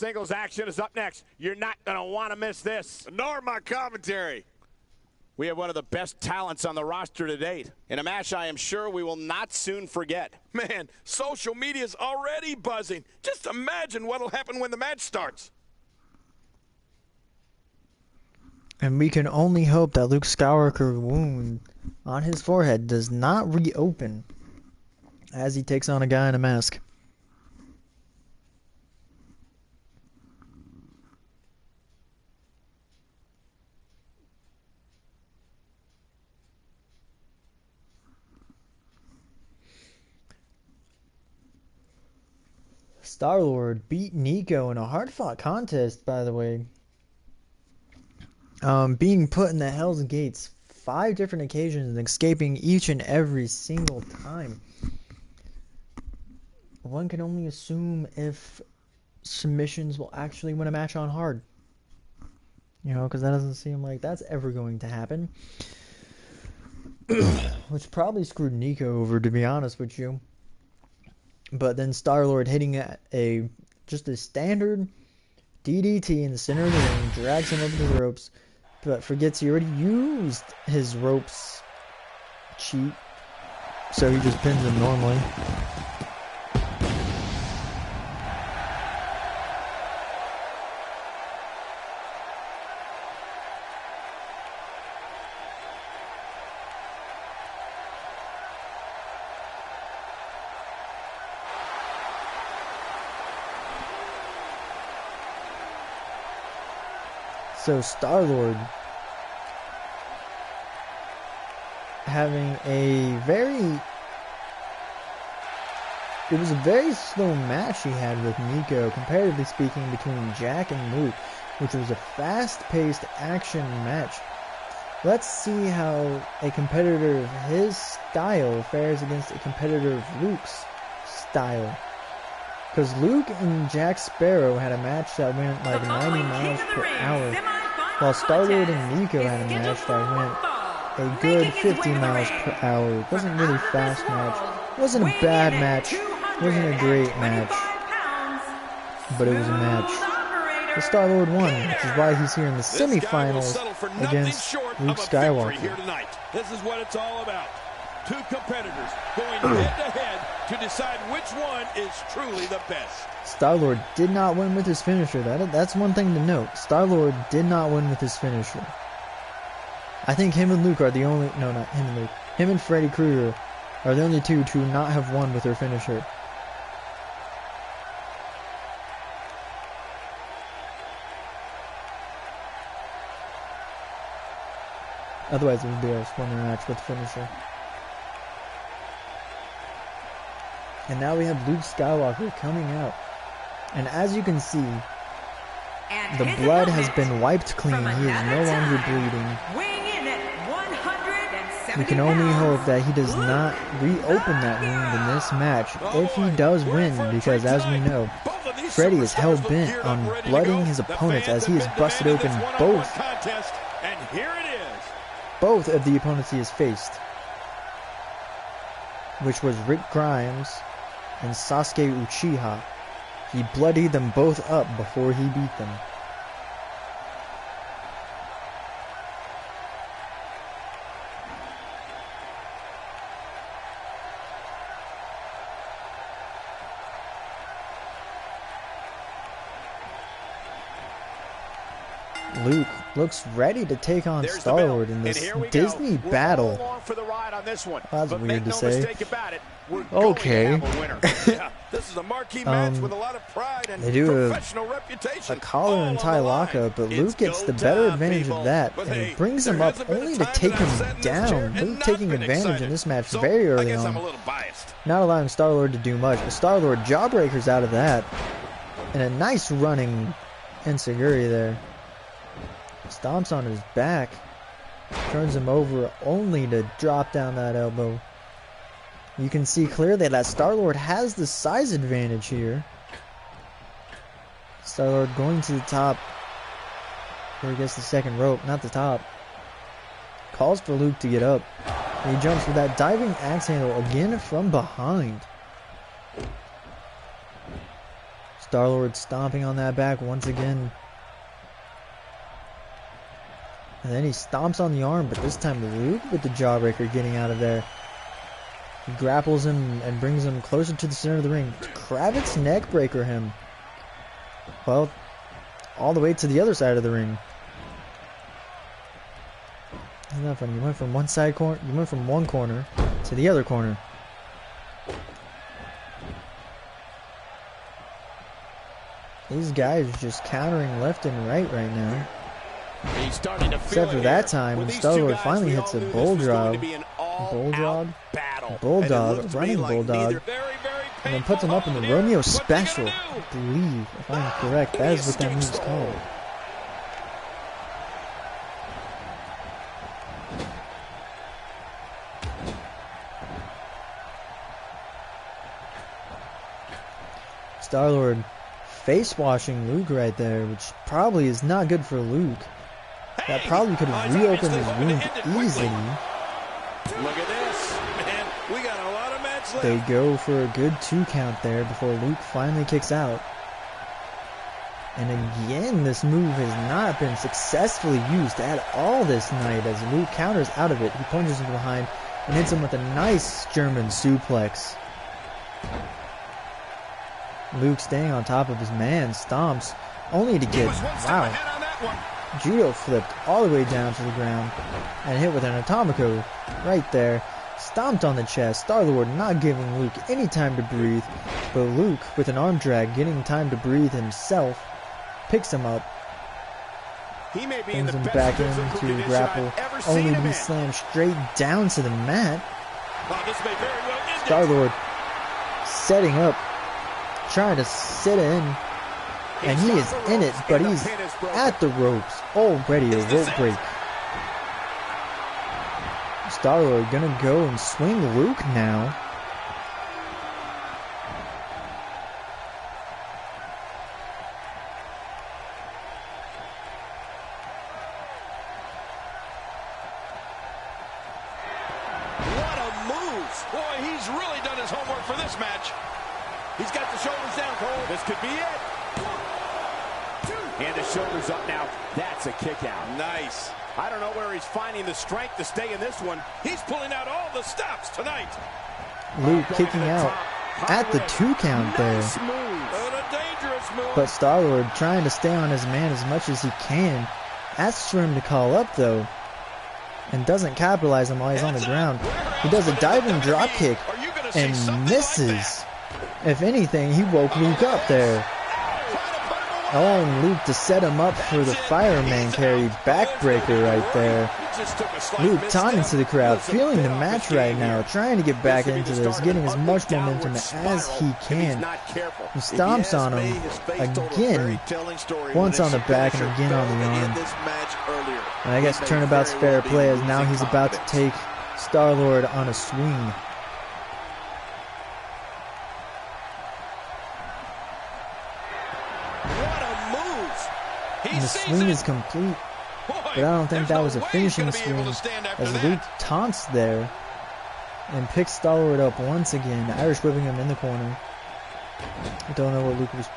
Singles action is up next. You're not going to want to miss this. Nor my commentary. We have one of the best talents on the roster to date. In a match I am sure we will not soon forget. Man, social media's already buzzing. Just imagine what'll happen when the match starts. And we can only hope that Luke Skywalker's wound on his forehead does not reopen as he takes on a guy in a mask. Star-Lord beat Nico in a hard-fought contest, by the way. Being put in the Hell's Gates 5 different occasions and escaping each and every single time. One can only assume if submissions will actually win a match on hard. You know, because that doesn't seem like that's ever going to happen. Which probably screwed Nico over, to be honest with you. But then Star-Lord hitting just a standard DDT in the center of the ring, drags him over the ropes, but forgets he already used his ropes cheat, so he just pins him normally. So Star-Lord having it was a very slow match he had with Nico, comparatively speaking, between Jack and Luke, which was a fast-paced action match. Let's see how a competitor of his style fares against a competitor of Luke's style. Because Luke and Jack Sparrow had a match that went like 90 miles per hour, while Star-Lord and Nico had a match that went a good 50 miles per hour. It wasn't really a fast match. It wasn't a bad match. It wasn't a great match. But it was a match. The Star-Lord won, which is why he's here in the semifinals against Luke Skywalker. This is what it's all about. Two competitors going head-to-head to decide which one is truly the best. Star-Lord did not win with his finisher. That's one thing to note. Star-Lord did not win with his finisher. I think him and Luke are the only... No, not him and Luke. Him and Freddy Krueger are the only two to not have won with their finisher. Otherwise, it would be a swimming match with finisher. And now we have Luke Skywalker coming out. And as you can see, the blood has been wiped clean. He is no longer bleeding. We can only hope that he does not reopen that wound in this match if he does win, because as we know, Freddy is hell-bent on blooding his opponents as he has busted open both of the opponents he has faced, which was Rick Grimes and Sasuke Uchiha. He bloodied them both up before he beat them. Luke looks ready to take on Star-Lord in this Disney battle. That's weird to say. Okay. This is a marquee match with a lot of pride and they do professional reputation. A collar and tie lockup, but Luke gets the better advantage of that, and it brings him up only to take him down. Luke taking advantage in this match very early on, not allowing Star-Lord to do much, but Star-Lord jawbreakers out of that, and a nice running enziguri there. Stomps on his back, turns him over only to drop down that elbow. You can see clearly that Star-Lord has the size advantage here. Star-Lord going to the top, where he gets the second rope, not the top. Calls for Luke to get up. And he jumps with that diving axe handle again from behind. Star-Lord stomping on that back once again. And then he stomps on the arm, but this time Luke with the jawbreaker getting out of there. He grapples him and brings him closer to the center of the ring. Kravitz neckbreaker him. Well, all the way to the other side of the ring. Isn't that funny? You went from one corner to the other corner. These guys are just countering left and right now. He's starting to feel Except for that time, Star-Lord finally hits a bulldog, running bulldog, and then puts him up in the Romeo Special. I believe, if I'm correct, that is what that move is called. Star-Lord face washing Luke right there, which probably is not good for Luke. That probably could have reopened his wound easily. Look at this, man. We got a lot of match left. They go for a good 2 count there before Luke finally kicks out. And again, this move has not been successfully used at all this night as Luke counters out of it. He punches him behind and hits him with a nice German suplex. Luke staying on top of his man, stomps, only to get, wow, judo flipped all the way down to the ground and hit with an Atomico right there. Stomped on the chest. Star-Lord not giving Luke any time to breathe, but Luke with an arm drag getting time to breathe himself, picks him up, brings him back into grapple, only to be slammed straight down to the mat. Star-Lord setting up, trying to sit in, and he is in it, but he's at the ropes. Already a rope break. Star-Lord gonna go and swing Luke now. What a move. Boy, he's really done his homework for this match. He's got the shoulders down, Cole. This could be it. And the shoulders up now. That's a kick out. Nice. I don't know where he's finding the strength to stay in this one. He's pulling out all the stops tonight. Luke kicking out at the 2 count there. Nice move. But a dangerous move. But Star-Lord trying to stay on his man as much as he can. Asks for him to call up though, and doesn't capitalize him while he's on the ground. He does a diving drop kick and misses. If anything, he woke Luke up there. Allowing Luke to set him up for the fireman carry backbreaker right there. Luke talking to the crowd, feeling the match right now, trying to get back into this, getting as much momentum as he can. He stomps on him again, once on the back and again on the arm. And I guess turnabout's fair play as now he's about to take Star-Lord on a swing. And the swing is complete, but I don't think that was a finishing swing as Luke taunts there and picks Star-Lord up once again, Irish whipping him in the corner. I don't know what Luke was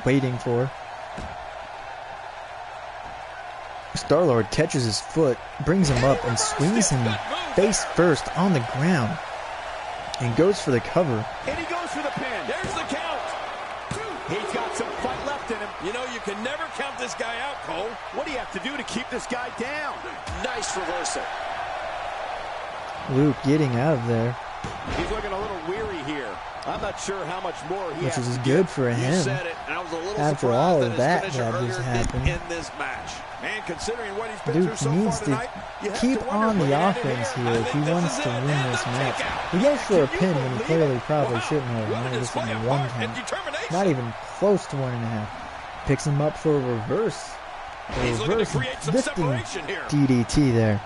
waiting for. Star-Lord catches his foot, brings him up, and swings him face first on the ground and goes for the cover. And he goes for the pin. There's the count. He's got some fight left in him. You know, you can never count this guy out, Cole. What do you have to do to keep this guy down? Nice reversal. Luke getting out of there, He's looking a little weary here. I'm not sure how much more he which has is to good give. for You him. said it, and I was a little After surprised all that of that his finisher that just earlier happened. didn't end this match. Man, considering what he's been Luke through so needs far to tonight, you have keep to wonder on what the he did offense here. here I if he think this wants is to it. win And this the match. kickout. He goes for a Can you pin when he believe clearly it? probably Wow. shouldn't have. What a Only display this of is 1 heart and count. determination. Not even close to 1.5. Picks him up for a reverse. A He's looking to reverse create some lifting separation here. DDT there.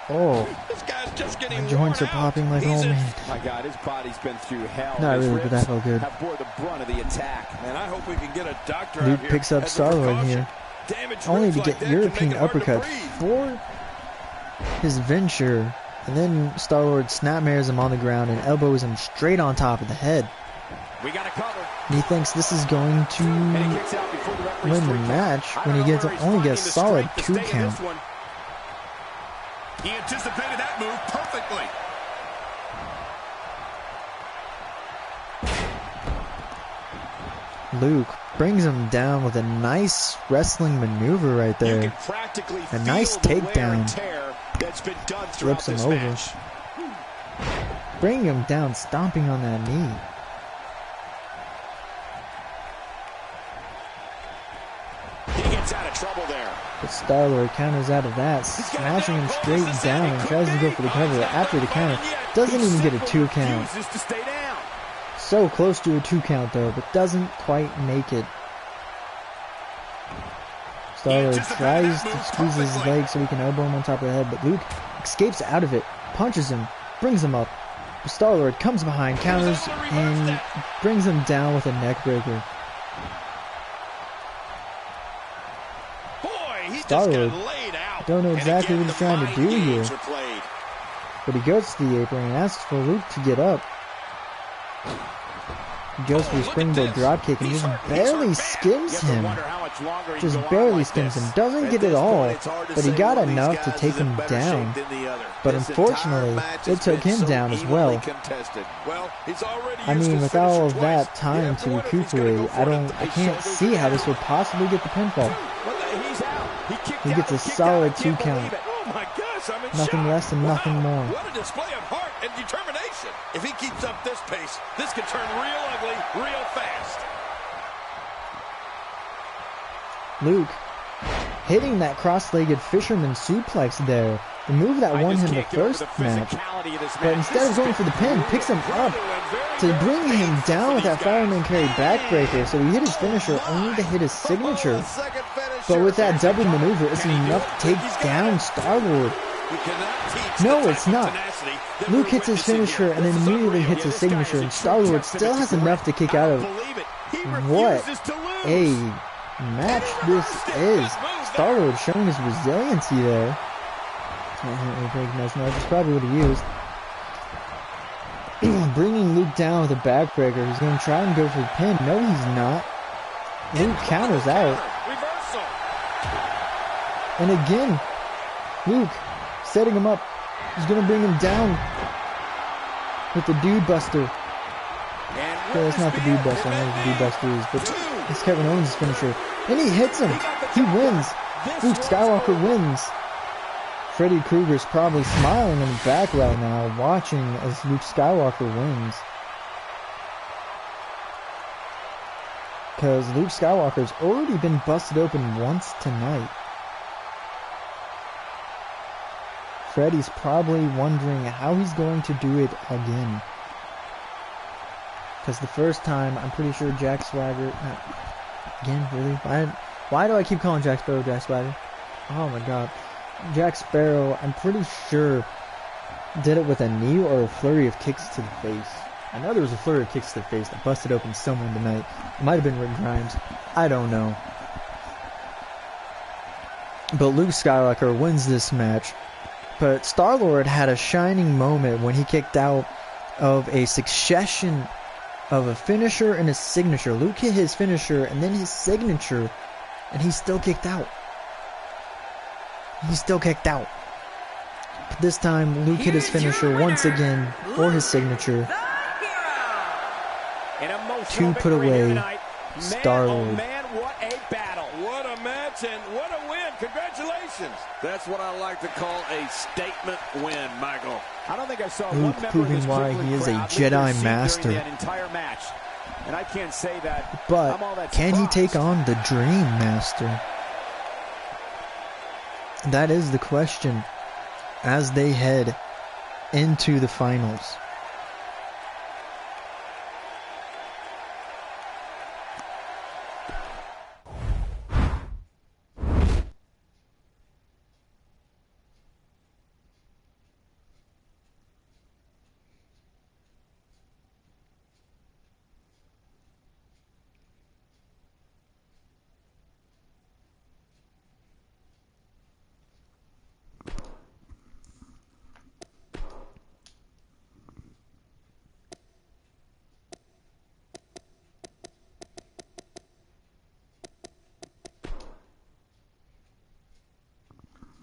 Oh, This guy's just getting my joints are worn out. popping like He's oh in- man. My God, his body's been through hell. Not His really, but ribs that felt good. have bore the brunt of the attack. Man, I hope we can get a doctor Luke out here picks up as a Star-Lord precaution. here, Damaged only ribs to like get that can European make it hard to uppercut breathe. for his venture, and then Star-Lord snapmares him on the ground and elbows him straight on top of the head. We got a cover. He thinks this is going to And he kicks out before the referee's win the 3 count. match I when don't he know gets where he's only finding gets the solid strength to 2 stay in count. this one. He anticipated that move perfectly. Luke brings him down with a nice wrestling maneuver right You there. can practically A nice feel the wear and takedown. tear that's been done throughout Flips him this over. match. Bring him down, stomping on that knee. He gets out of trouble there. But Star-Lord counters out of that, smashing him straight down and tries to go for the cover after the counter. Doesn't even get a 2 count. Refuses to stay down. So close to a 2 count though, but doesn't quite make it. Star-Lord tries to squeeze his leg so he can elbow him on top of the head, but Luke escapes out of it, punches him, brings him up. Star-Lord comes behind, counters, and brings him down with a neck breaker. Boy, he just Star-Lord, got laid out. don't know exactly what he's trying to do here, Games are played. but he goes to the apron and asks for Luke to get up. He goes for the springboard dropkick and just barely skims him. Just barely skims him. Doesn't get it all, but he got enough to take him down. But unfortunately, it took him down as well. I mean, with all of that time to recuperate, I can't see how this would possibly get the pinfall. He gets a solid 2 count. Nothing less and nothing more. What a display of heart and determination. If he keeps up this pace, this could turn real ugly real fast. Luke hitting that cross-legged fisherman suplex there. The move that won him the first match. But instead of going for the pin, picks him up to bring him down with that fireman carry backbreaker. So he hit his finisher only to hit his signature. But with that double maneuver, it's enough to take down Star-Lord. No, it's not. Luke hits his finisher and then immediately hits his signature, and Star-Lord still has enough to kick out of. What a match this is. Star-Lord showing his resiliency there. That's probably what he used. Bringing Luke down with a backbreaker. He's going to try and go for the pin. No, he's not. Luke counters out. And again, Luke setting him up. He's going to bring him down with the Dude Buster. Okay, that's not the Dude Buster. I know what the Dude Buster is, but it's Kevin Owens' finisher. And he hits him. He wins. Luke Skywalker wins. Freddy Krueger's probably smiling in the back right now, watching as Luke Skywalker wins. Because Luke Skywalker's already been busted open once tonight. Freddy's probably wondering how he's going to do it again. Because the first time, I'm pretty sure Jack Swagger... again, really? Why do I keep calling Jack Sparrow Jack Swagger? Oh my god. Jack Sparrow, I'm pretty sure, did it with a knee or a flurry of kicks to the face. I know there was a flurry of kicks to the face that busted open someone tonight. It might have been Rick Grimes. I don't know. But Luke Skywalker wins this match. But Star-Lord had a shining moment when he kicked out of a succession of a finisher and a signature. Luke hit his finisher and then his signature, and he still kicked out. He still kicked out. But this time, Luke hit his finisher once again for his signature to put away Star-Lord. What a battle. What a match and what a win. Congratulations. That's what I like to call a statement win, Michael. I don't think I saw Luke one member proving of this why he is a crowd Jedi leave their seat Master. during that entire match. And I can't say that But I'm all that can he surprised. take on the Dream Master? That is the question as they head into the finals.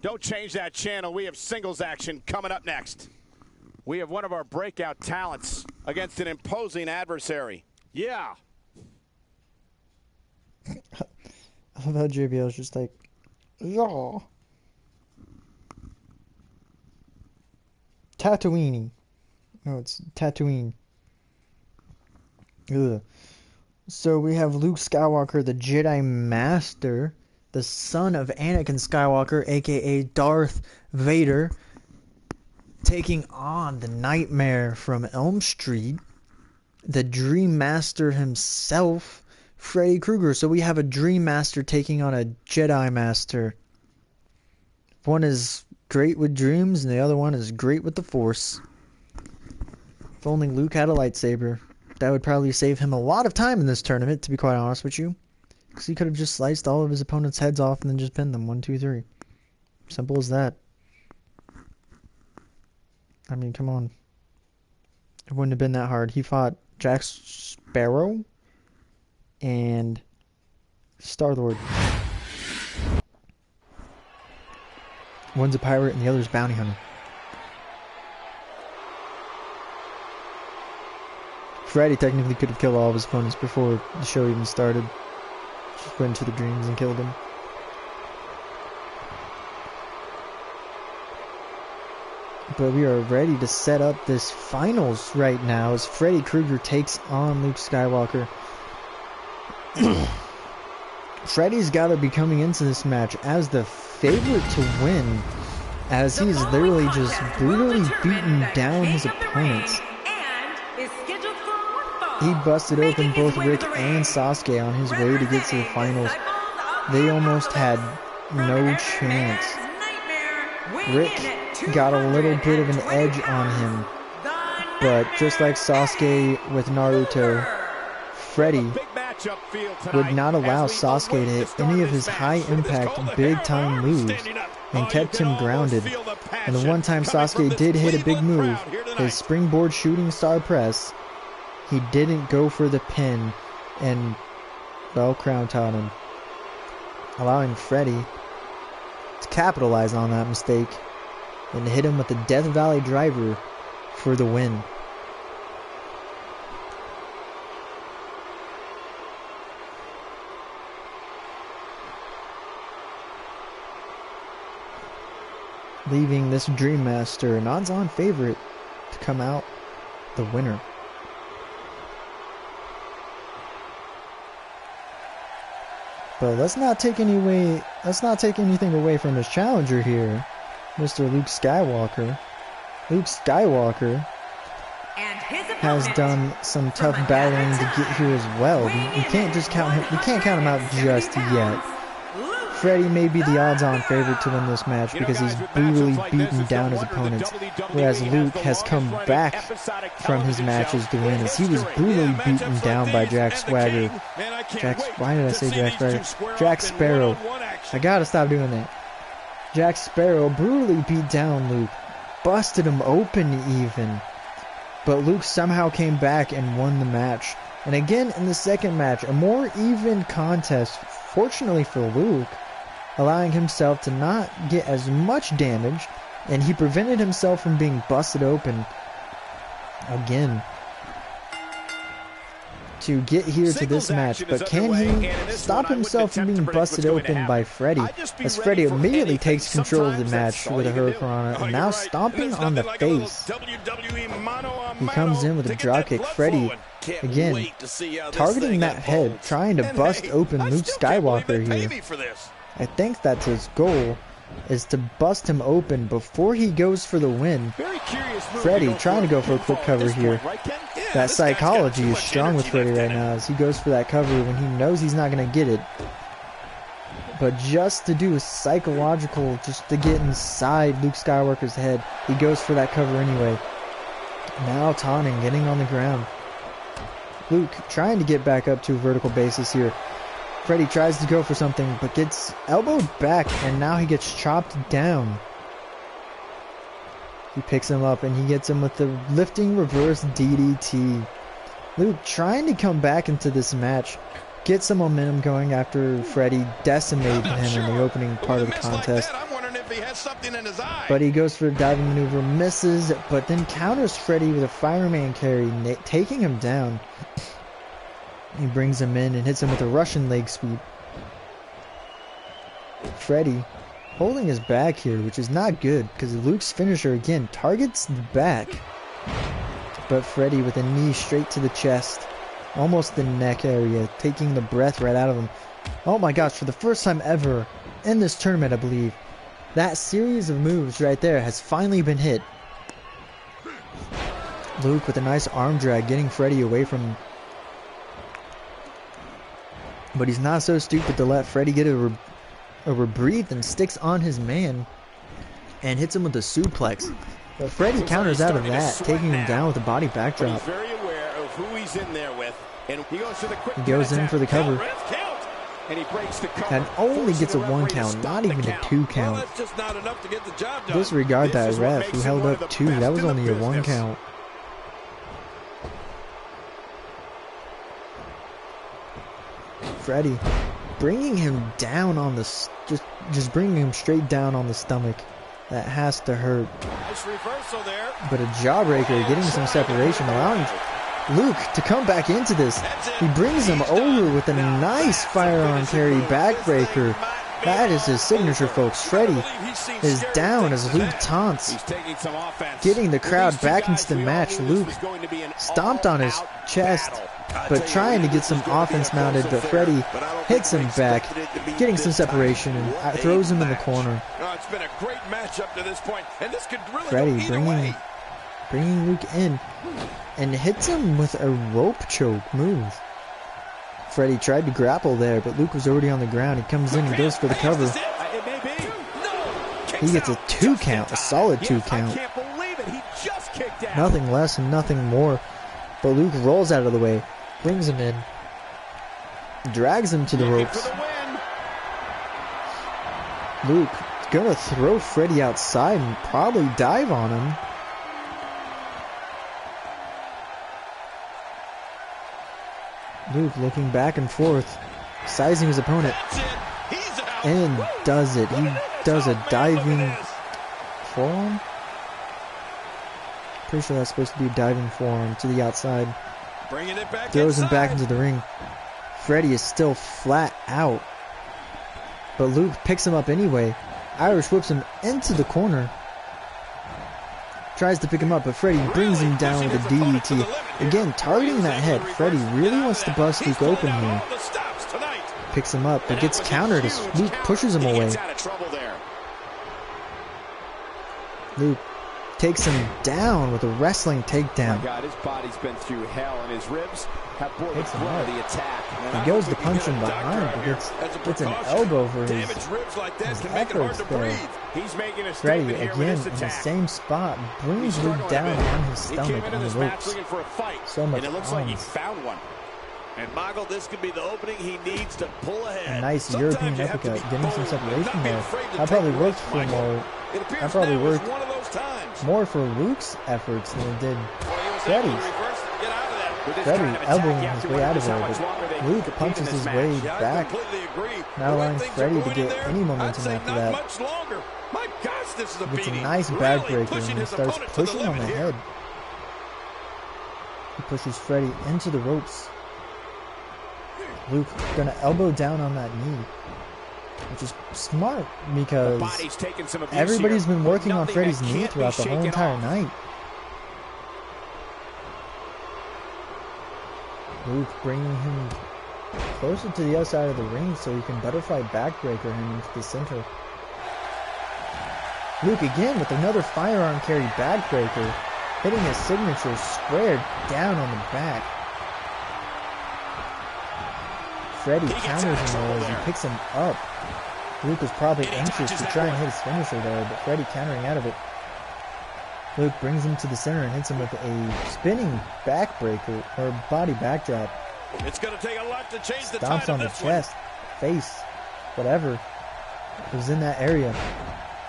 Don't change that channel. We have singles action coming up next. We have one of our breakout talents against an imposing adversary. Yeah. I love how JBL's just like, yeah. Tatooine. No, it's Tatooine. Ugh. So we have Luke Skywalker, the Jedi Master, the son of Anakin Skywalker, aka Darth Vader, taking on the Nightmare from Elm Street, the Dream Master himself, Freddy Krueger. So we have a Dream Master taking on a Jedi Master. One is great with dreams, and the other one is great with the Force. If only Luke had a lightsaber, that would probably save him a lot of time in this tournament, to be quite honest with you. Because he could have just sliced all of his opponent's heads off and then just pinned them. 1, 2, 3. Simple as that. I mean, come on. It wouldn't have been that hard. He fought Jack Sparrow and Star-Lord. One's a pirate and the other's bounty hunter. Freddy technically could have killed all of his opponents before the show even started. Just went into the dreams and killed them. But we are ready to set up this finals right now as Freddy Krueger takes on Luke Skywalker. Freddy's got to be coming into this match as the favorite to win, as he's literally just brutally beaten down his opponents. He busted open both Rick and Sasuke on his way to get to the finals. They almost had no chance. Rick got a little bit of an edge on him, but just like Sasuke with Naruto, Freddy would not allow Sasuke to hit any of his high-impact, big-time moves and kept him grounded. And the one time Sasuke did hit a big move, his springboard shooting star press, he didn't go for the pin and, well, crown taught him, allowing Freddy to capitalize on that mistake and hit him with the Death Valley Driver for the win. Leaving this Dream Master an odds-on favorite to come out the winner. But let's not take anything away from his challenger here, Mr. Luke Skywalker. Luke Skywalker has done some tough battling to get here as well. We can't just count him. We can't count him out just yet. Freddy may be the odds-on favorite to win this match because he's brutally beaten down his opponents, whereas Luke has come back from his matches to win, as he was brutally beaten down by Jack Swagger. Why did I say Jack Swagger? Jack Sparrow. I gotta stop doing that. Jack Sparrow brutally beat down Luke, busted him open even, but Luke somehow came back and won the match. And again in the second match, a more even contest, fortunately for Luke, allowing himself to not get as much damage, and he prevented himself from being busted open again to get here to this match. But can he stop himself from being busted open by Freddy, as Freddy immediately takes control of the match with a Hurricanrana and now stomping on the face. He comes in with a dropkick. Freddy again targeting that head, trying to bust open Luke Skywalker here. I think that's his goal, is to bust him open before he goes for the win. Freddy trying to go for a quick cover here. That psychology is strong with Freddy right now, as he goes for that cover when he knows he's not going to get it. But just to do a psychological, just to get inside Luke Skywalker's head, he goes for that cover anyway. Now taunting, getting on the ground. Luke trying to get back up to a vertical basis here. Freddy tries to go for something, but gets elbowed back, and now he gets chopped down. He picks him up, and he gets him with the lifting reverse DDT. Luke trying to come back into this match, get some momentum going after Freddy decimated him in the opening part of the contest. if he has something in his eye. But he goes for a diving maneuver, misses, but then counters Freddy with a fireman carry, taking him down. He brings him in and hits him with a Russian leg sweep. Freddy holding his back here, which is not good because Luke's finisher again targets the back. But Freddy with a knee straight to the chest, almost the neck area, taking the breath right out of him. Oh my gosh, for the first time ever in this tournament, I believe, that series of moves right there has finally been hit. Luke with a nice arm drag, getting Freddy away from him. But he's not so stupid to let Freddy get a rebreathe and sticks on his man and hits him with a suplex. But Freddy counters out of that, taking him down with a body backdrop. He's very aware of who he's in there with, and he goes for the quick. He goes in for the cover. And he breaks the cover. And only gets a 1 count, not even a 2 count. Well, that's just not enough to get the job done. Disregard that ref who held up 2. That was only a 1 count. Freddy bringing him down on the just bringing him straight down on the stomach. That has to hurt. Nice reversal there. But a jawbreaker, getting some separation, allowing Luke to come back into this. He brings him over with a nice firearm carry backbreaker. That is his signature, folks. Freddy is down as Luke taunts, getting the crowd back into the match. Luke stomped on his chest, but trying to get some offense mounted, but Freddy hits him back, getting some separation and throws him in the corner. It's been a great match up to this point, and this could really Freddy go either way. bringing Luke in and hits him with a rope choke move. Freddy tried to grapple there, but Luke was already on the ground. He comes in and goes for the cover. It may be. He gets a 2 count, a solid 2 count. I can't believe it. He just kicked out. Nothing less and nothing more. But Luke rolls out of the way, brings him in, drags him to the ropes. Luke is gonna throw Freddy outside and probably dive on him. Luke looking back and forth, sizing his opponent, and does it. He does a diving forearm? Pretty sure that's supposed to be a diving forearm to the outside. Throws him back into the ring. Freddy is still flat out, but Luke picks him up anyway. Irish whips him into the corner. Tries to pick him up, but Freddy brings him down with a DDT. Again, targeting that head. Freddy really wants to bust Luke open here. Picks him up, but gets countered as Luke pushes him away. Luke takes him down with a wrestling takedown. God, his body's been through hell, and his ribs have bore the brunt of the attack. He goes to punch him behind, but gets an elbow for his efforts there. He's making a Freddy, statement here again, with this in the attack. same spot, brings Luke down on his stomach on the ropes. For a fight, So much and it looks like he arms. found one. And Mogul, this could be the opening he needs to pull ahead. A nice Sometimes European you have to uppercut, be getting some bold, separation not be there. afraid to That probably take worked risks, for Michael. more. It appears That probably now is worked one of those times. more for Luke's efforts than it did Boy, he was able to Freddy's. reverse it and get out of that. With this Freddy kind of attack, elbowing you have his to way wonder out of just how there, much but longer they can Luke compete in punches this his match. way Yeah, I back, completely agree. not The way allowing things are Freddy to going in get there, any I'd momentum say after not that. much longer. My gosh, this is a Gets a beating. nice Really backbreaker pushing and his starts opponent to the pushing on the limit here. head. He pushes Freddy into the ropes. Luke gonna elbow down on that knee, which is smart because Body's taking some abuse everybody's here, been but working on nothing Freddy's that knee can't be throughout the whole shaken entire off. night. Luke bringing him closer to the other side of the ring so he can butterfly backbreaker him into the center. Luke again with another firearm carry backbreaker, hitting his signature square down on the back. Freddy counters him though as he picks him up. Luke was probably anxious to try and hit his finisher there, but Freddy countering out of it. Luke brings him to the center and hits him with a spinning backbreaker or body backdrop. It's going to take a lot to change the Stomps tide on of the this one. chest, face, whatever was in that area,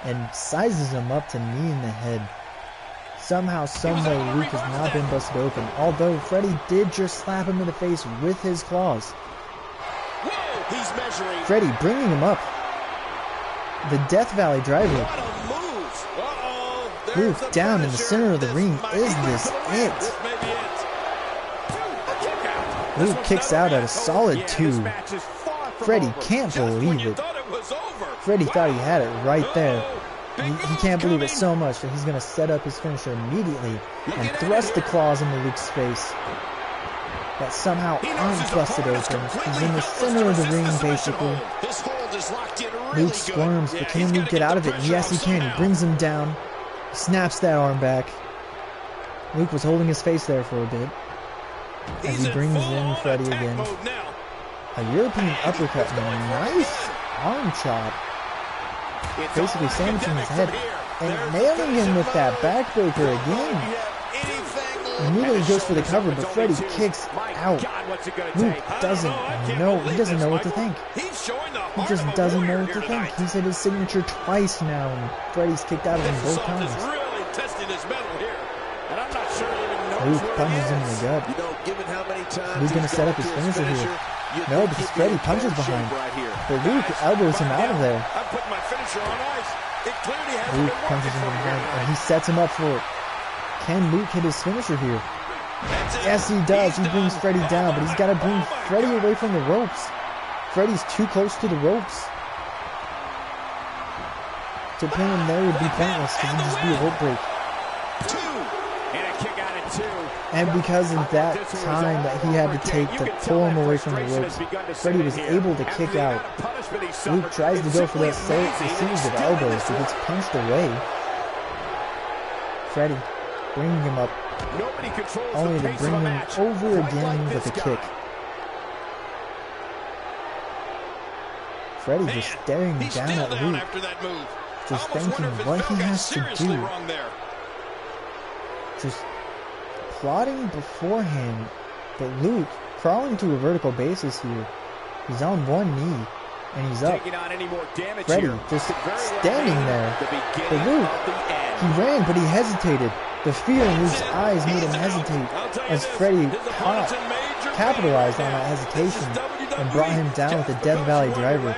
and sizes him up to knee in the head. Somehow, someway, Luke has not been busted open, although Freddy did just slap him in the face with his claws. Whoa, he's measuring. Freddy bringing him up. The Death Valley driver. What a move. Uh-oh. Luke down in the center of the ring. Is this it? This may be it. A kick out. Luke kicks out at a solid 2. Freddie can't believe it. Freddie thought he had it right there. He can't believe it so much that he's going to set up his finisher immediately and thrust the claws into Luke's face that somehow aren't busted open. He's in the center of the ring, basically. Luke squirms, but can Luke get out of it? Yes, he can. He brings him down, snaps that arm back. Luke was holding his face there for a bit as he brings in Freddie again. A European uppercut and a nice arm chop. Basically sandwiching his head and nailing him with that backbreaker again. Immediately goes for the cover, but Freddie kicks out. Luke doesn't know. He doesn't know what to think. He just doesn't know what to think. He's hit his signature twice now, and Freddie's kicked out of him both times. Luke punches him in the gut. He's going to set up his finisher here. No, because Freddie punches behind. But Luke elbows him out of there. Luke punches him behind, and he sets him up for it. Can Luke hit his finisher here? Yes, he does. He brings Freddie down, but he's got to bring Freddie away from the ropes. Freddie's too close to the ropes. To bring him there would be pointless because it would just be a rope break. And because of that time that he had to take to pull him away from the ropes, Freddie was able to kick out. Luke tries to go for that series of elbows, but gets punched away. Freddie bringing him up, only to bring him over again with a kick. Freddie just staring down at Luke, just thinking what he has to do. Just plotting beforehand, but Luke crawling to a vertical basis here. He's on one knee and he's up. Freddie just standing there. But Luke, he ran, but he hesitated. The fear in Luke's eyes made him hesitate as Freddie capitalized on that hesitation and brought him down with a Death Valley driver.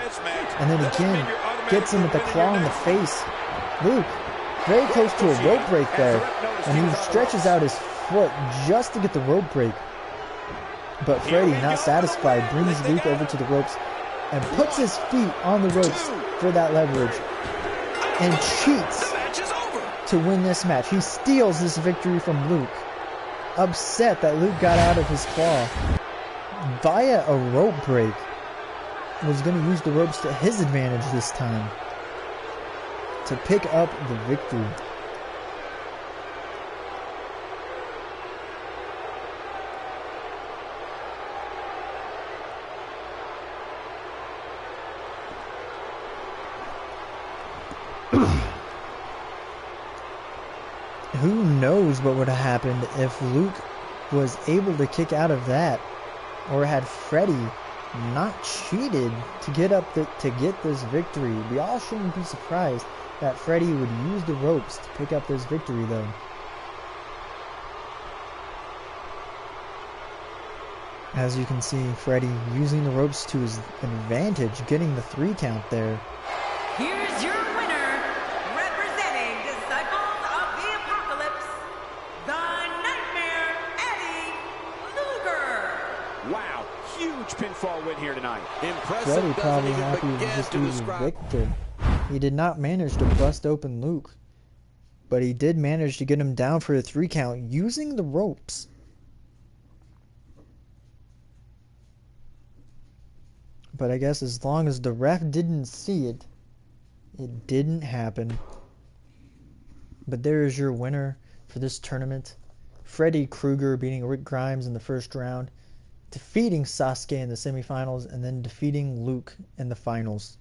And then again, gets him with the claw in the face. Luke, very close to a rope break there, and he stretches out his foot just to get the rope break. But Freddie, not satisfied, brings Luke over to the ropes and puts his feet on the ropes for that leverage and cheats to win this match. He steals this victory from Luke, upset that Luke got out of his claw via a rope break. Was going to use the ropes to his advantage this time to pick up the victory. Who knows what would have happened if Luke was able to kick out of that, or had Freddie not cheated to get this victory. We all shouldn't be surprised that Freddie would use the ropes to pick up this victory, though. As you can see, Freddie using the ropes to his advantage, getting the 3 count there. Here's your winner, representing Disciples of the Apocalypse, the Nightmare Eddie Luger. Wow, huge pinfall win here tonight. Impressive. Freddie probably happy to just be the victor. He did not manage to bust open Luke, but he did manage to get him down for a 3 count using the ropes. But I guess as long as the ref didn't see it, it didn't happen. But there is your winner for this tournament. Freddy Krueger beating Rick Grimes in the first round, defeating Sasuke in the semifinals, and then defeating Luke in the finals.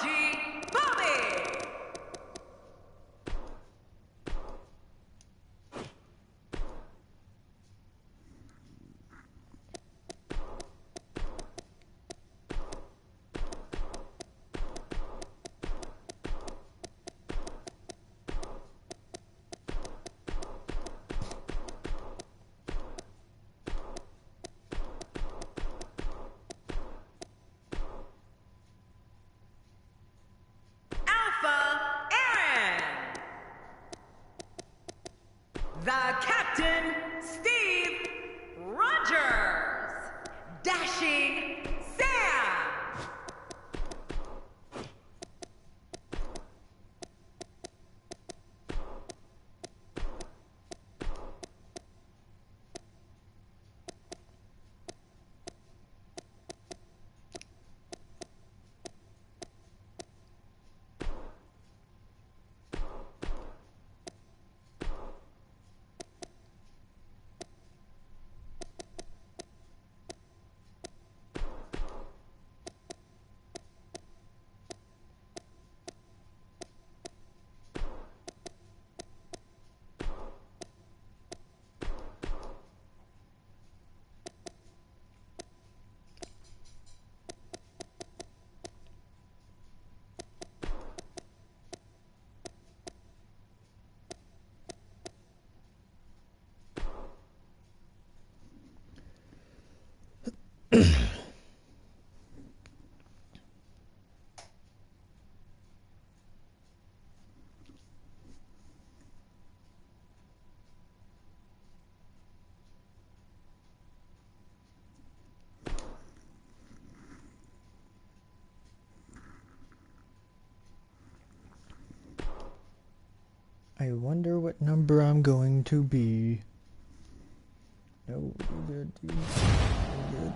Prodigy Bobby. The Captain, Steve Rogers. Dashing Sam. I wonder what number I'm going to be. No, you're good, dude. You're good.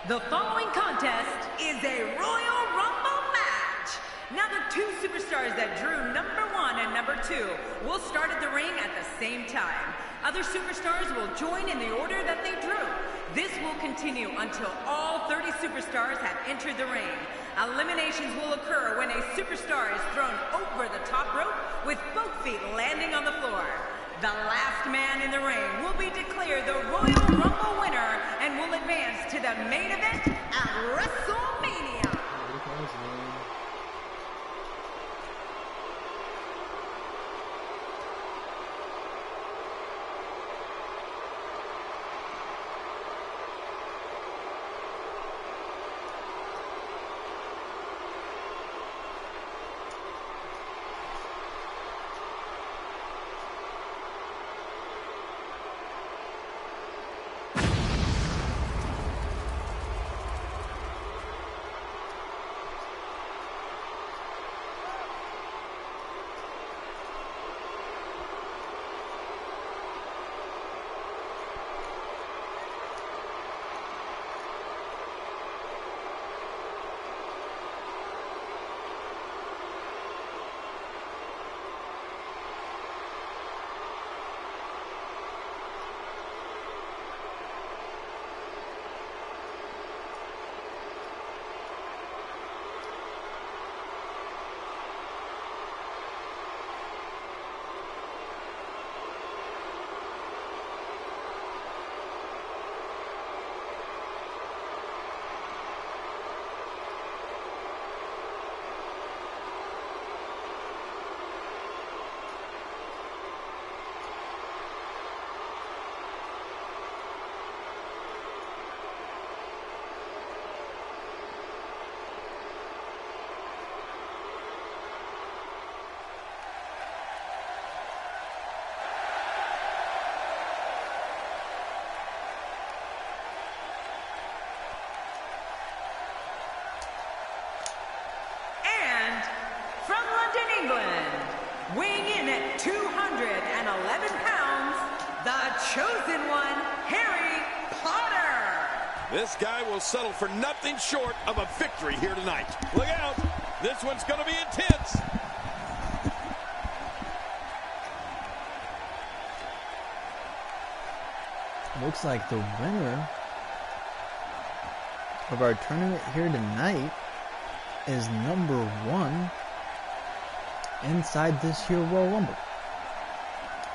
The following contest is a Royal Rumble match. Now the two superstars that drew number 1 and number 2 will start at the ring at the same time. Other superstars will join in the order that they drew. This will continue until all 30 superstars have entered the ring. Eliminations will occur when a superstar is thrown over the top rope with both feet landing on the floor. The last man in the ring will be declared the Royal Rumble winner and will advance to the main event at WrestleMania. England, weighing in at 211 pounds, the chosen one, Harry Potter. This guy will settle for nothing short of a victory here tonight. Look out. This one's going to be intense. Looks like the winner of our tournament here tonight is number 1 inside this here Royal Rumble.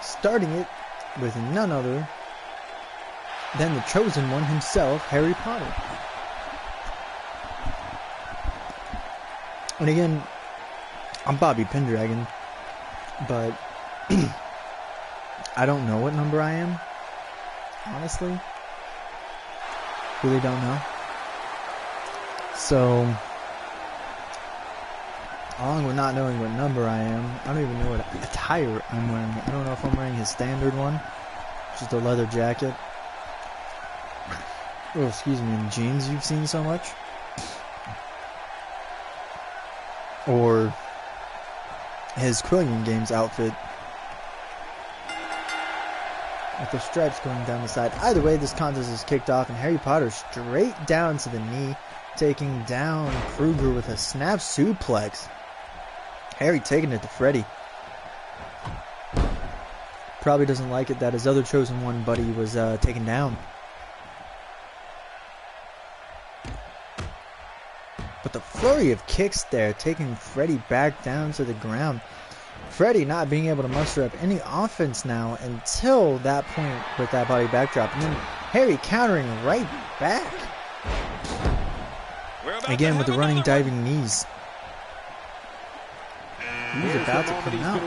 Starting it with none other than the chosen one himself, Harry Potter. And again, I'm Bobby Pendragon, but I don't know what number I am. Honestly, really don't know. So, along with not knowing what number I am, I don't even know what attire I'm wearing. I don't know if I'm wearing his standard one, just a leather jacket. Oh, excuse me, and jeans you've seen so much. Or his Quillian Games outfit. With the stripes going down the side. Either way, this contest is kicked off, and Harry Potter straight down to the knee, taking down Kruger with a snap suplex. Harry taking it to Freddy. Probably doesn't like it that his other chosen one buddy was taken down. But the flurry of kicks there, taking Freddy back down to the ground. Freddy not being able to muster up any offense now until that point with that body backdrop. And then Harry countering right back. Again with the running diving knees. He's about to come out.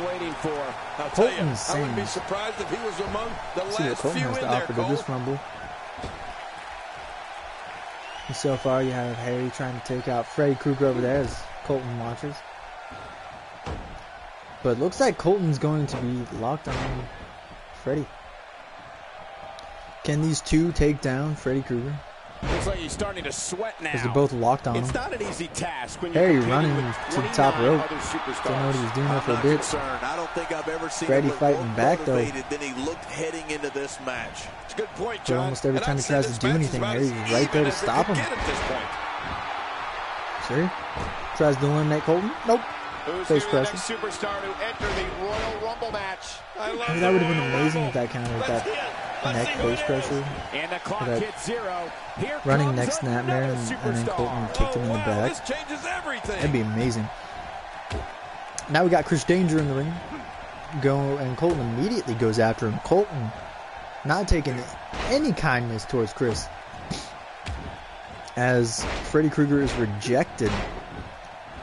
Colton Sings. I would be surprised if he was among the See what last Colton few has in to there, offer to this Rumble. And so far you have Harry trying to take out Freddy Krueger over there as Colton watches. But looks like Colton's going to be locked on Freddy. Can these two take down Freddy Krueger? Looks like he's starting to sweat now. Because they're both locked on him. It's not an easy task when Harry you're running to the top rope. Don't know what he was doing there for a bit. I don't think I've ever seen Freddy him fighting more back though. motivated than he looked heading into this match. It's a good point, But John. almost every time he tries to do anything, Harry's right there to stop him. See? Tries to eliminate Colton. Nope. Face pressure. Superstar to enter the Royal Rumble match. I mean, that would have been amazing if that countered with that neck face pressure. And the clock That hits 0. Here running neck comes snapmare another and then Colton kicked him in the back. This changes everything. That'd be amazing. Now we got Chris Danger in the ring. And Colton immediately goes after him. Colton not taking any kindness towards Chris. As Freddy Krueger is rejected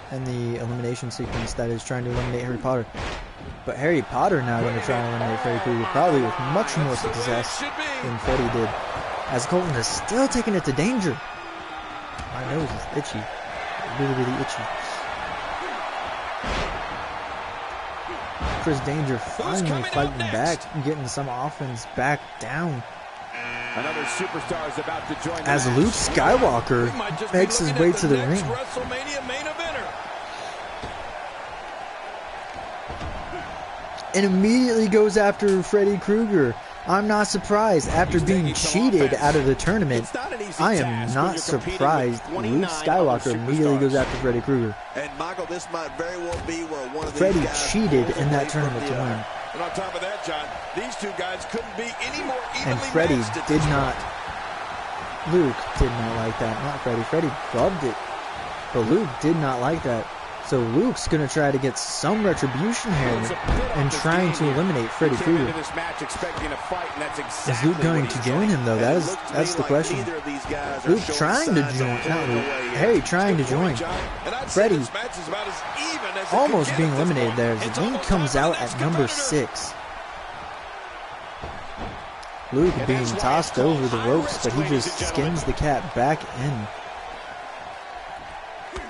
in the elimination sequence that is trying to eliminate Harry Potter. But Harry Potter now going to try and eliminate Freddy Krueger, probably with much more success than Freddy did. As Colton is still taking it to Danger. My nose is itchy. Really, really itchy. Chris Danger finally fighting back, getting some offense back down. Another superstar is about to join the As match. Luke Skywalker makes his way to the ring. WrestleMania main eventer. And immediately goes after Freddy Krueger. I'm not surprised. After being cheated out of the tournament, I am not surprised Luke Skywalker immediately goes after Freddy Krueger. And Michael, this might very well be where one of these Freddy guys cheated will in that away tournament from to the win. other. And on top of that, John, these two guys couldn't be any more evenly And Freddy matched at did this not. point. Luke did not like that. Not Freddy. Freddy loved it. But Luke did not like that. So Luke's going to try to get some retribution here and trying to eliminate Freddy Krueger. This match expecting a fight, and that's Is exactly Luke going to join him though? That's the question. Neither of these guys are Luke showing trying to signs join. of Not pulling Luke. away yet. Harry trying to join. And I'd say Freddy this match is about as even as it almost could get being at this eliminated point. there as It's the ring almost comes time for out the next at number competitor. 6. Luke being tossed over the ropes, but he just skins the cat back in.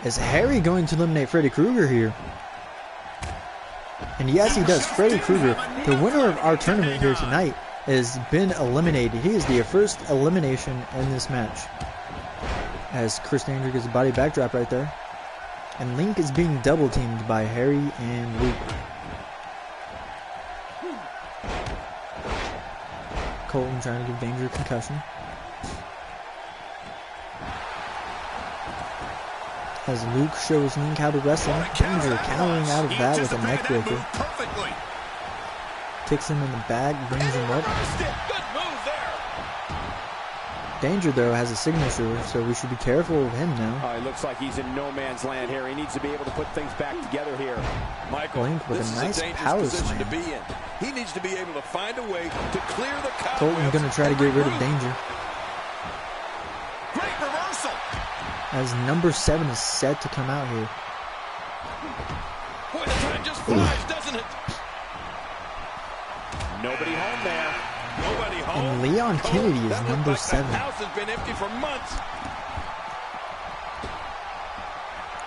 Is Harry going to eliminate Freddy Krueger here? And yes, he does. Freddy Krueger, the winner of our tournament here tonight, has been eliminated. He is the first elimination in this match. As Chris Danger gets a body backdrop right there. And Link is being double teamed by Harry and Luke. Colton trying to give Danger a concussion. As Luke shows Link how to wrestle, Danger countering out of that with a neck breaker. Kicks him in the back, brings him up. Danger, though, has a signature, so we should be careful of him now. It looks like he's in no man's land here. He needs to be able to put things back together here. Michael, Link with this a is nice dangerous power position slam. to be in. He needs to be able to find a way to clear the cobwebs. Colton's going to try to get rid of Danger. Great reversal. As number 7 is set to come out here. Boy, the time just flies, doesn't it? Nobody home there. Nobody home. And Leon Kennedy is That number looked like 7. The house has been empty for months.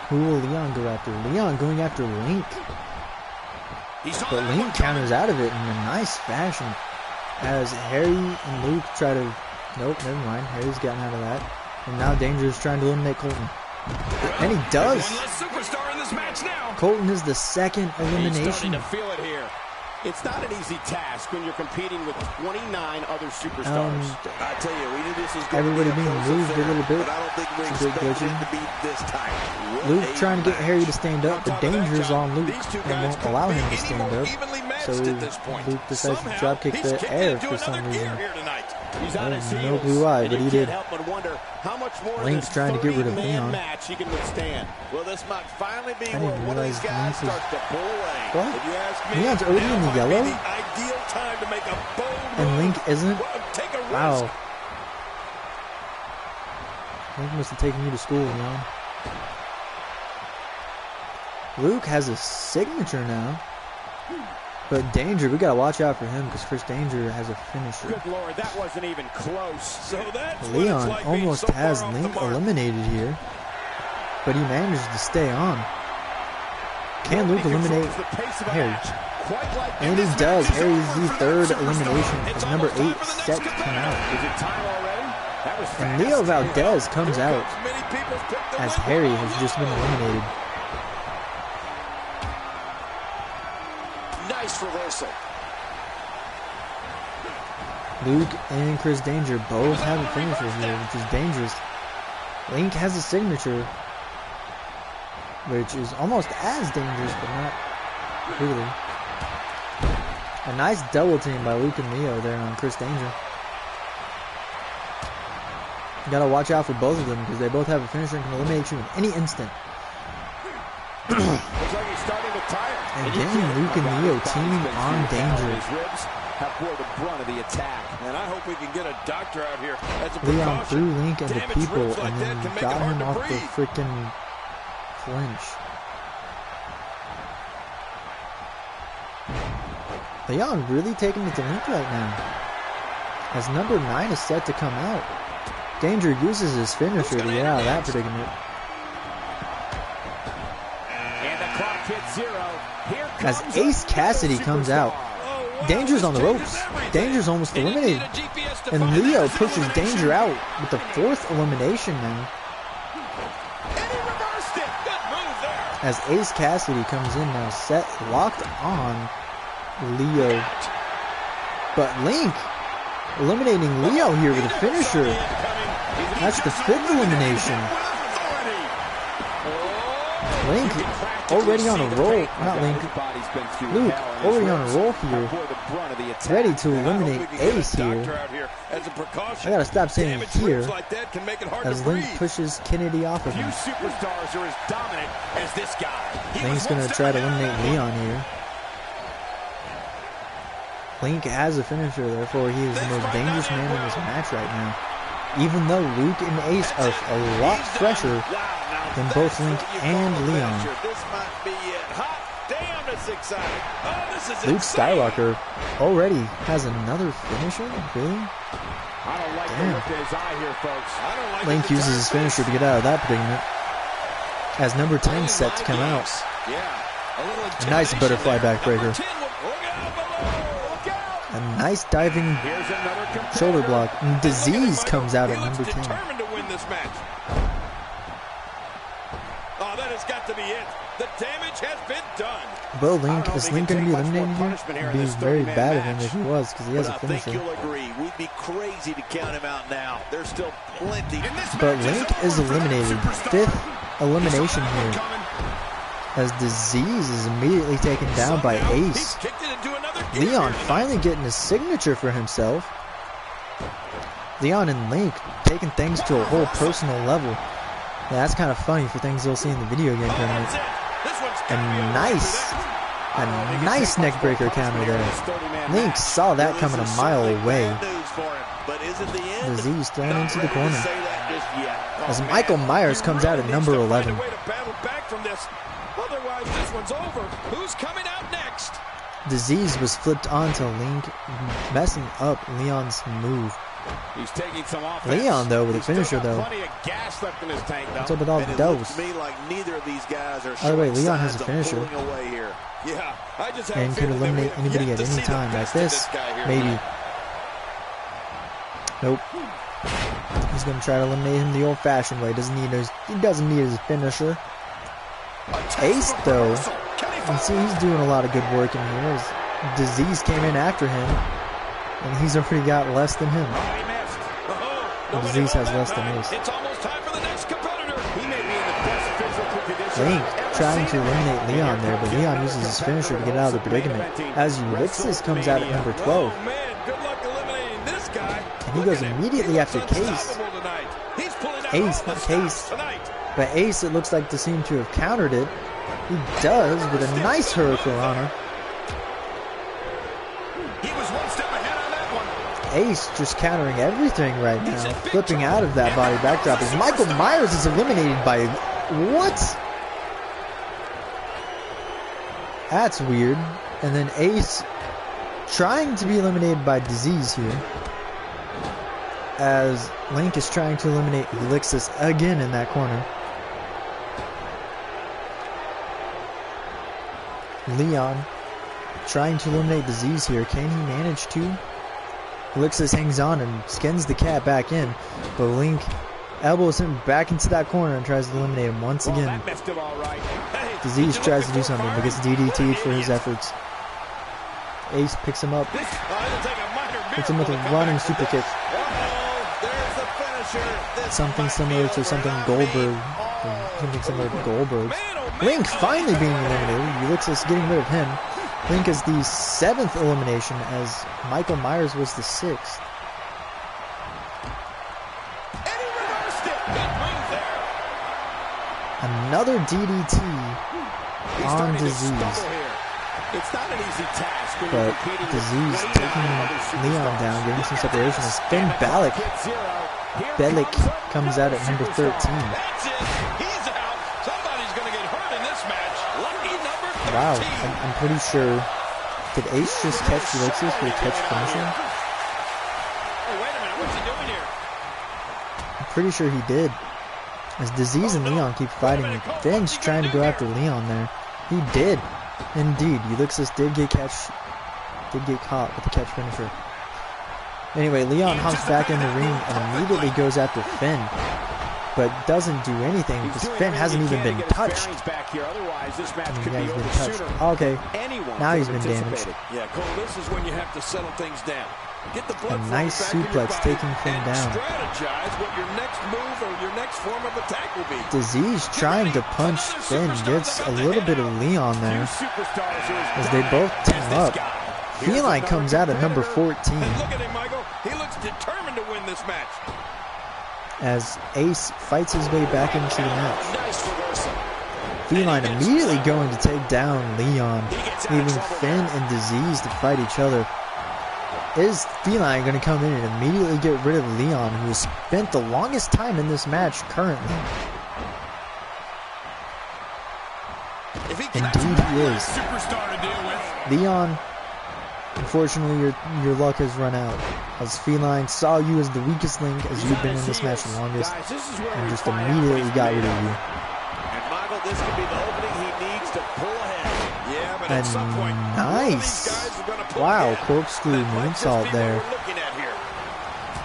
Who will Leon go after? Leon going after Link. But Link counters out of it in a nice fashion. As Harry and Luke try to... Nope, never mind. Harry's gotten out of that. And now Danger is trying to eliminate Colton. And he does! One less superstar in this match now. Colton is the second He's starting elimination. to feel it here. It's not an easy task when you're competing with 29 other superstars. I tell you, we knew this was going Everybody to be being close moved a affair, little bit. but I don't think we It's a bit expected glitchy. it to be this tight. Luke trying to get Harry to stand up, but Danger's on Luke and won't allow him to stand up. So Luke decides to dropkick the air for some reason. He's on his No heels, blue eye, and but you he can't did. help but wonder how much more of Link's this trying to get rid of 30-man Leon. match he can withstand. Well, this might finally be I where didn't one of these realize guys Link was- starts to pull away. What? If you ask me, Leon's already in the now might yellow? be the ideal time to make a bold And move. Link isn't? Well, take a Wow. risk. Link must have taken you to school, Leon. Luke has a signature now. But Danger, we gotta watch out for him because Chris Danger has a finisher. Good Lord, that wasn't even close. So that's what it's Leon like being almost so has far off the Link mark. eliminated here. But he managed to stay on. Can Luke eliminate Harry? And he does. Harry is the third elimination as number 8 set to come out. Is it time already? That was And fast. Leo Valdez comes out Many people's picked the as win. Harry has just been eliminated. Nice reversal. Luke and Chris Danger both have a finisher here, which is dangerous. Link has a signature, which is almost as dangerous, but not really. A nice double team by Luke and Leo there on Chris Danger. You gotta watch out for both of them because they both have a finisher and can eliminate you in any instant. Looks like he's starting to tire. Again, Luke and Leo teaming on Danger. His ribs have bore the brunt of the attack. And I hope we can get a doctor out here as a Leon precaution. threw Link into Damaged people ribs like and that then can make got it hard him to off the breathe. freaking clinch. Leon really taking it to Link right now. As number 9 is set to come out. Danger uses his finisher to get out of that predicament. And the clock hits 0. Here As comes Ace another Cassidy comes out. Oh, wow, Danger's this on the changes ropes. everything. Danger's almost And you eliminated. need a GPS to And find Leo that pushes elimination. Danger out with the 4th elimination now. And he reversed it. Good move there. As Ace Cassidy comes in now, set locked on Leo. But Link eliminating Leo here with a finisher. That's the 5th elimination. Link already on a roll. Not Link. Luke already on a roll here. Ready to eliminate Ace here. I gotta stop saying here as Link pushes Kennedy off of Few him. superstars are as dominant as this guy. Link's gonna try to eliminate Leon here. Link has a finisher, therefore he is the most dangerous man in this match right now. Even though Luke and Ace are a lot fresher than both Link and Leon. This might be it. Hot damn, it's exciting. Oh, this is Luke insane. Skywalker already has another finisher? Really? I don't like Damn. the look in his eye here, folks. I don't like Link it uses his finisher to get out of that predicament. As number 10 set to come out. Yeah, a little A nice intimidation butterfly there. backbreaker. Number 10 will- Look out below. Look out. A nice diving Here's another competitor. shoulder block. And Disease Michael, comes out he at looks number 10. determined to win this match. Oh, that has got to to be it. The damage has been done. Will Link, is Link going to be eliminated here? It'd be very bad of him if he was, because he has a finisher. I think you'll agree. We'd be crazy to count him out now. There's still plenty. But Link is eliminated. 5th elimination here. As Disease is immediately taken down by Ace. Leon finally getting his signature for himself. Leon and Link taking things to a whole personal level. Yeah, that's kind of funny for things you'll see in the video game tournament. A nice neck breaker counter there. Link saw that coming a mile away. Disease thrown into the corner. As Michael Myers comes out at number 11. Otherwise, this one's over. Who's coming out next? Disease was flipped onto Link, messing up Leon's move. He's taking some offense. Leon, though, with a finisher, though. Plenty of gas left in his tank, though. What's up with all the dose? By the way, Leon has a finisher. Yeah, I just And could eliminate anybody at any time. Like this, maybe. Nope. He's going to try to eliminate him the old-fashioned way. He doesn't need his finisher. Ace, though, you see he's doing a lot of good work in here. As Disease came in after him, and he's already got less than him. Disease has less than Ace. It's almost time for the next competitor. He may be in the best physical condition. Link trying to eliminate Leon there, but Leon uses his finisher to get out of the predicament. As Ulixis comes out at number 12. Oh, man, good luck eliminating this guy. And he goes immediately after Case. Ace, not Case. But Ace, it looks like to seem to have countered it. He does with a nice Hurricanrana. He was one step ahead on that one. Ace just countering everything right now. Flipping out of that body backdrop. As Michael Myers is eliminated by... What? That's weird. And then Ace trying to be eliminated by Disease here. As Link is trying to eliminate Ulixis again in that corner. Leon trying to eliminate Disease here. Can he manage to? Ulixis hangs on and skins the cat back in, but Link elbows him back into that corner and tries to eliminate him once again. Disease tries to do something but gets DDT'd for his efforts. Ace picks him up, hits him with a running super kick. Something similar to something Goldberg, or something similar to Goldberg's. Link finally being eliminated. Ulixis getting rid of him. Link is the 7th elimination as Michael Myers was the 6th. Another DDT on Disease. It's not an easy task, but Disease taking Leon down, getting some separation as Finn Balor comes out at number 13. Wow, I'm pretty sure. Did Ace just catch Ulixis for a catch finisher? Hey, wait a minute, what's he doing here? I'm pretty sure he did. As Disease and Leon keep fighting, Finn's trying to go after Leon there. He did. Indeed, Ulixis did get caught with the catch finisher. Anyway, Leon hops back in the ring and immediately goes after Finn, but doesn't do anything because Finn hasn't even been touched. Okay, now he's been damaged. Yeah, Cole, this is when you have to settle things down. Get the blood a nice suplex taking Finn down. Strategize what your next move or your next form of attack will be. Disease trying to punch Finn gets a little bit of Leon there as they both team up. Feline comes out at number 14. Look at him, Michael. He looks determined to win this match. As Ace fights his way back into the match. Feline immediately going to take down Leon, leaving Finn and Disease to fight each other. Is Feline going to come in and immediately get rid of Leon, who has spent the longest time in this match currently? Indeed he is. Leon, unfortunately your luck has run out, as Feline saw you as the weakest link as you've been in this match the longest, and just immediately got rid of you. And Michael, this could be the opening he needs to pull ahead. Yeah, but at some point, nice. Wow, corkscrew moonsault there.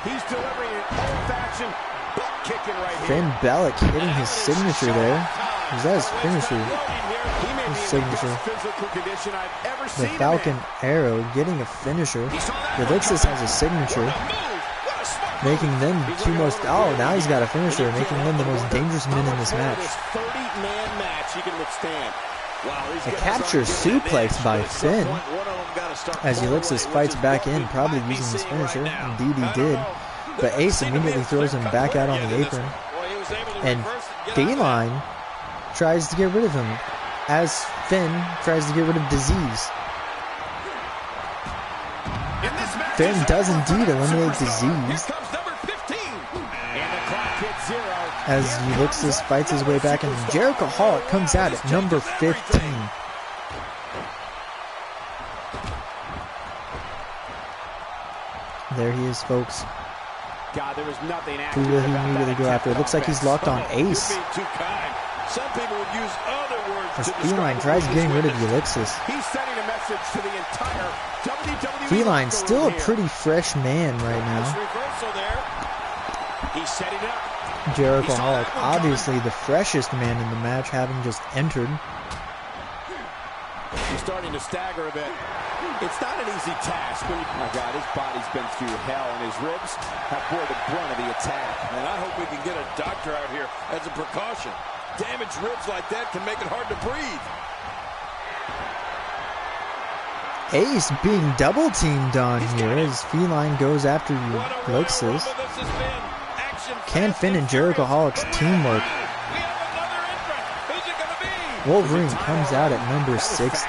He's delivering an old-fashioned butt kicking right here. Finn Balor hitting his signature there. Is that his finisher? His signature. The Falcon Arrow getting a finisher. Ulysses has a signature, making them two most. Oh, now he's got a finisher, making them the most dangerous men in this match. 30-man match he can withstand. A capture suplex by Finn as Ulysses fights back in, probably using his finisher. Indeed he did. But Ace immediately throws him back out on the apron. And Feline tries to get rid of him as Finn tries to get rid of Disease. Finn does indeed eliminate Disease as Ulysses fights his way back, and Jericho Holic comes out at number 15. There he is, folks. God, there was nothing. Who will he immediately go after? It looks like he's locked on Ace. Some people would use other words As to Feline tries getting rid of Ulysses. He's sending a message to the entire WWE. Feline still a pretty fresh man right now. reversal there. He's setting up. Jericho Holic, obviously the freshest man in the match, having just entered. He's starting to stagger a bit. It's not an easy task. When you, my God, his body's been through hell, and his ribs have bore the brunt of the attack. And I hope we can get a doctor out here as a precaution. Damaged ribs like that can make it hard to breathe. Ace being double teamed on here as Feline goes after Ulysses. Can Finn and Jericho Holic's teamwork? Wolverine comes out at number 16.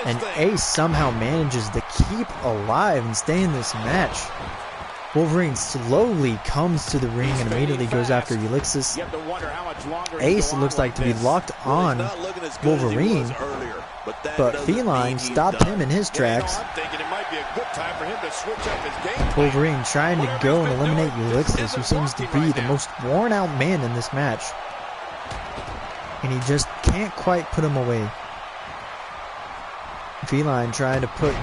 And Ace somehow manages to keep alive and stay in this match. Wolverine slowly comes to the ring and immediately goes after Ulysses. Ace looks like to be locked on Wolverine, but Feline stopped him in his tracks. Wolverine trying to go and eliminate Ulysses, who seems to be the most worn out man in this match. And he just can't quite put him away. Feline trying to put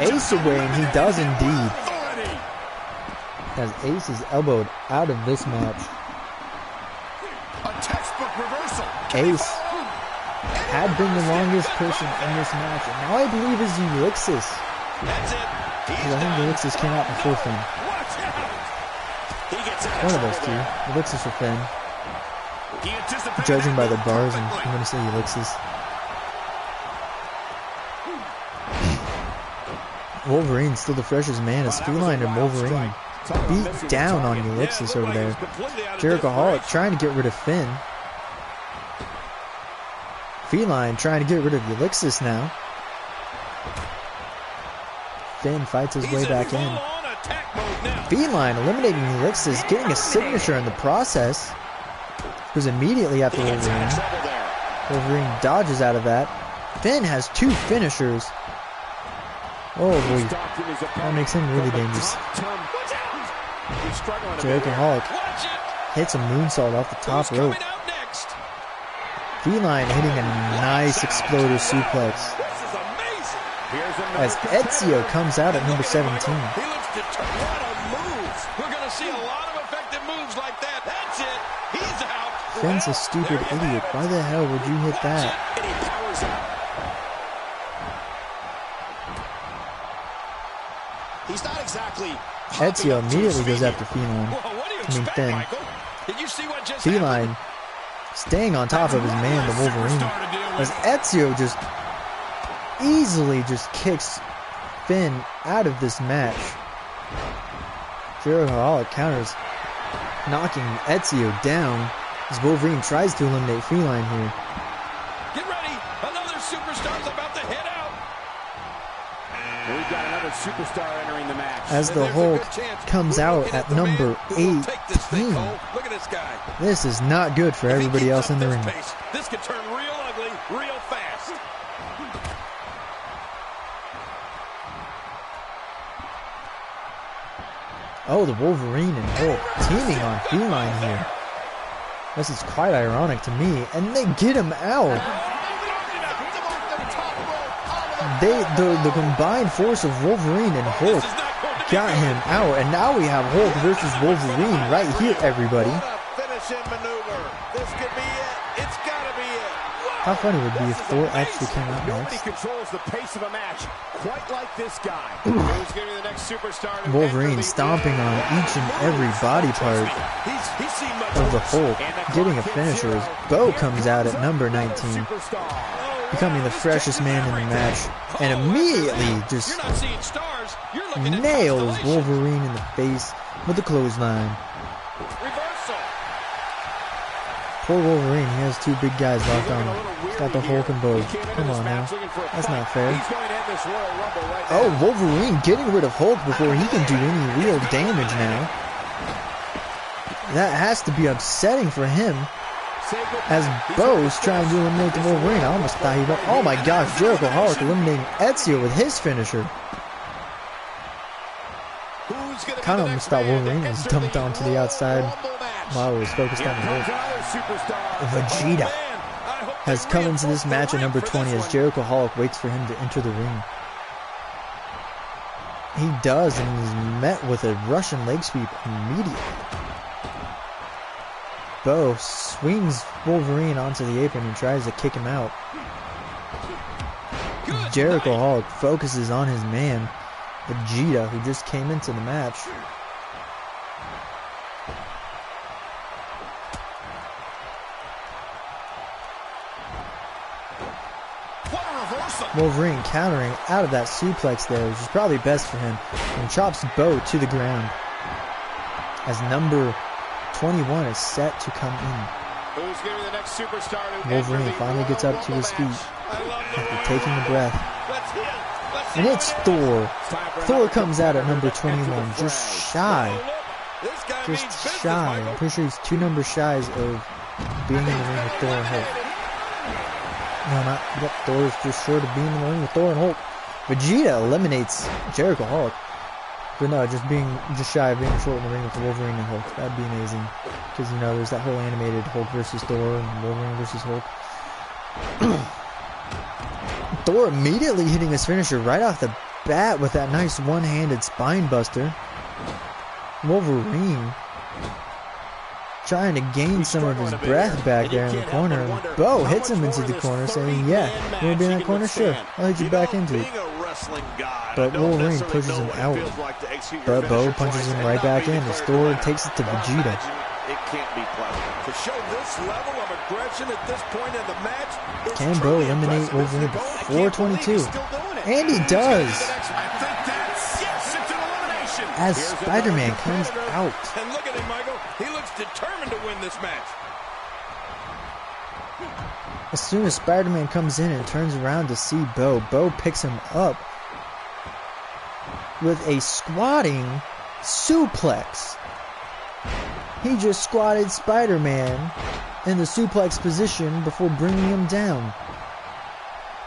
Ace away, and he does indeed. As Ace is elbowed out of this match. Ace had been the longest person in this match, and now I believe is Ulysses. Because I think Ulysses came out before Finn. One of those two, Ulysses or Finn. Judging by the bars, I'm going to say Ulysses. Wolverine's still the freshest man as Feline and Wolverine beat down on Ulysses over there. Jericho Holic trying to get rid of Finn. Feline trying to get rid of Ulysses now. Finn fights his way back in. Feline eliminating Ulysses, getting a signature in the process. Goes immediately after Wolverine. Wolverine dodges out of that. Finn has two finishers. Oh boy, that makes him really dangerous. Jericho Holic hits a moonsault off the top rope. Feline hitting a nice exploder suplex. As Ezio comes out at number 17. We're going to see a lot of effective moves like that. That's it. He's out. Finn's a stupid idiot. Why the hell would you hit that? He's not exactly. Ezio immediately goes after Feline. Finn. Feline staying on top of his man, the Wolverine. As Ezio just easily just kicks Finn out of this match. Jericho Holic counters, knocking Ezio down as Wolverine tries to eliminate Feline here. Get ready. Another superstar's about to head out. We've got another superstar entering the match. As the Hulk comes out at number 18. Look at this guy. This is not good for everybody else in the ring. This could turn real ugly real fast. Oh, the Wolverine and Hulk teaming on Feline here. This is quite ironic to me. And they get him out. The combined force of Wolverine and Hulk got him out. And now we have Hulk versus Wolverine right here, everybody. Finishing maneuver. over. This could be it. It's gotta be it. How funny would it be if Thor actually came out Nobody next? controls the pace of a match quite like this guy. Who's going to be the next superstar to Wolverine stomping on each and every body part He's seen much of the worse. Hulk, getting a finisher as Bo comes out at number 19, becoming the freshest man in the match, and immediately just You're not seeing stars. You're looking at nails constellations. Wolverine in the face with a clothesline. Reversal. Poor Wolverine, he has two big guys locked on him. He's got the Hulk and Bo. Come on now. That's not fair. He's going to end this Royal Rumble right Oh, now. Wolverine getting rid of Hulk before he can do any real damage now. That has to be upsetting for him, as Bo's trying to eliminate the Wolverine. I almost thought he would. Oh my gosh, Jericho Hulk eliminating Ezio with his finisher. Who's gonna be Kind the of next almost thought man to Wolverine was enter dumped the onto the outside Rumble match? while it was focused on the Hulk. Another superstar. Vegeta Man, I hope has they come into reinforce this the match at ring number for 20 this as one. Jericho Hulk waits for him to enter the ring. He does, and is met with a Russian leg sweep immediately. Bo swings Wolverine onto the apron and tries to kick him out. Good Jericho night. Hulk focuses on his man, Vegeta, who just came into the match. What a reversal. Wolverine countering out of that suplex there, which is probably best for him, and chops Bo to the ground as number 21 is set to come in. Who's going to be the next superstar to Wolverine enter the finally gets Royal up to Rumble his feet match? I love the after taking a breath. Let's see it. Let's see And what it's it is. Thor. Time for Thor another comes out at competitor number to enter the 21, just fray. shy. Oh, look. This guy means Just business, shy. Michael. I'm pretty sure he's 2 numbers shy of being in the ring with Thor and Hulk. No, not. Yep, Thor is just short of being in the ring with Thor and Hulk. Vegeta eliminates Jericho Hulk. But no, just shy of being short in the ring with Wolverine and Hulk. That'd be amazing. Because, you know, there's that whole animated Hulk versus Thor and Wolverine versus Hulk. Thor immediately hitting his finisher right off the bat with that nice one-handed spine buster. Wolverine trying to gain some of his breath back there in the corner. And Bo hits him into the corner saying, yeah, you want to be in that corner? Sure, I'll hit you back into it. Being a wrestling guy, But I don't Wolverine necessarily pushes know him what it out. feels like to execute your But Bo finisher punches twice him and right not back be in as declared Thor winner. takes it to Well, I Vegeta. imagine it can't be pleasant. To show this level of aggression at this point in the match, it's Can Bo truly eliminate impressive, isn't Wolverine it, Bo? I before can't believe 22? he's still doing it. And he does! I think that's yes, it's an elimination. As Here's Spider-Man another comes competitor. out. And look at him, Michael. He looks determined to win this match. As soon as Spider-Man comes in and turns around to see Bo, Bo picks him up with a squatting suplex. He just squatted Spider-Man in the suplex position before bringing him down.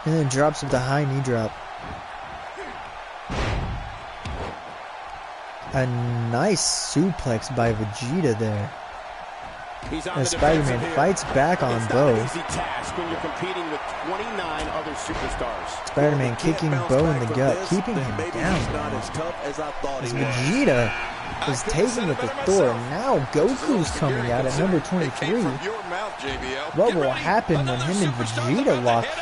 And then drops with a high knee drop. A nice suplex by Vegeta there. He's on As the Spider-Man defensive here. fights back on It's Bo. not an easy task when you're competing with 29 other superstars. Spider-Man Can't kicking bounce Bo in back the from gut, this, keeping then him maybe down. he's not as tough as I thought As he was. Vegeta is taking with the Thor. Now Goku's coming out at number 23. It came from your mouth, JBL. What Get will ready. happen when Another him and superstar's Vegeta about to lock? head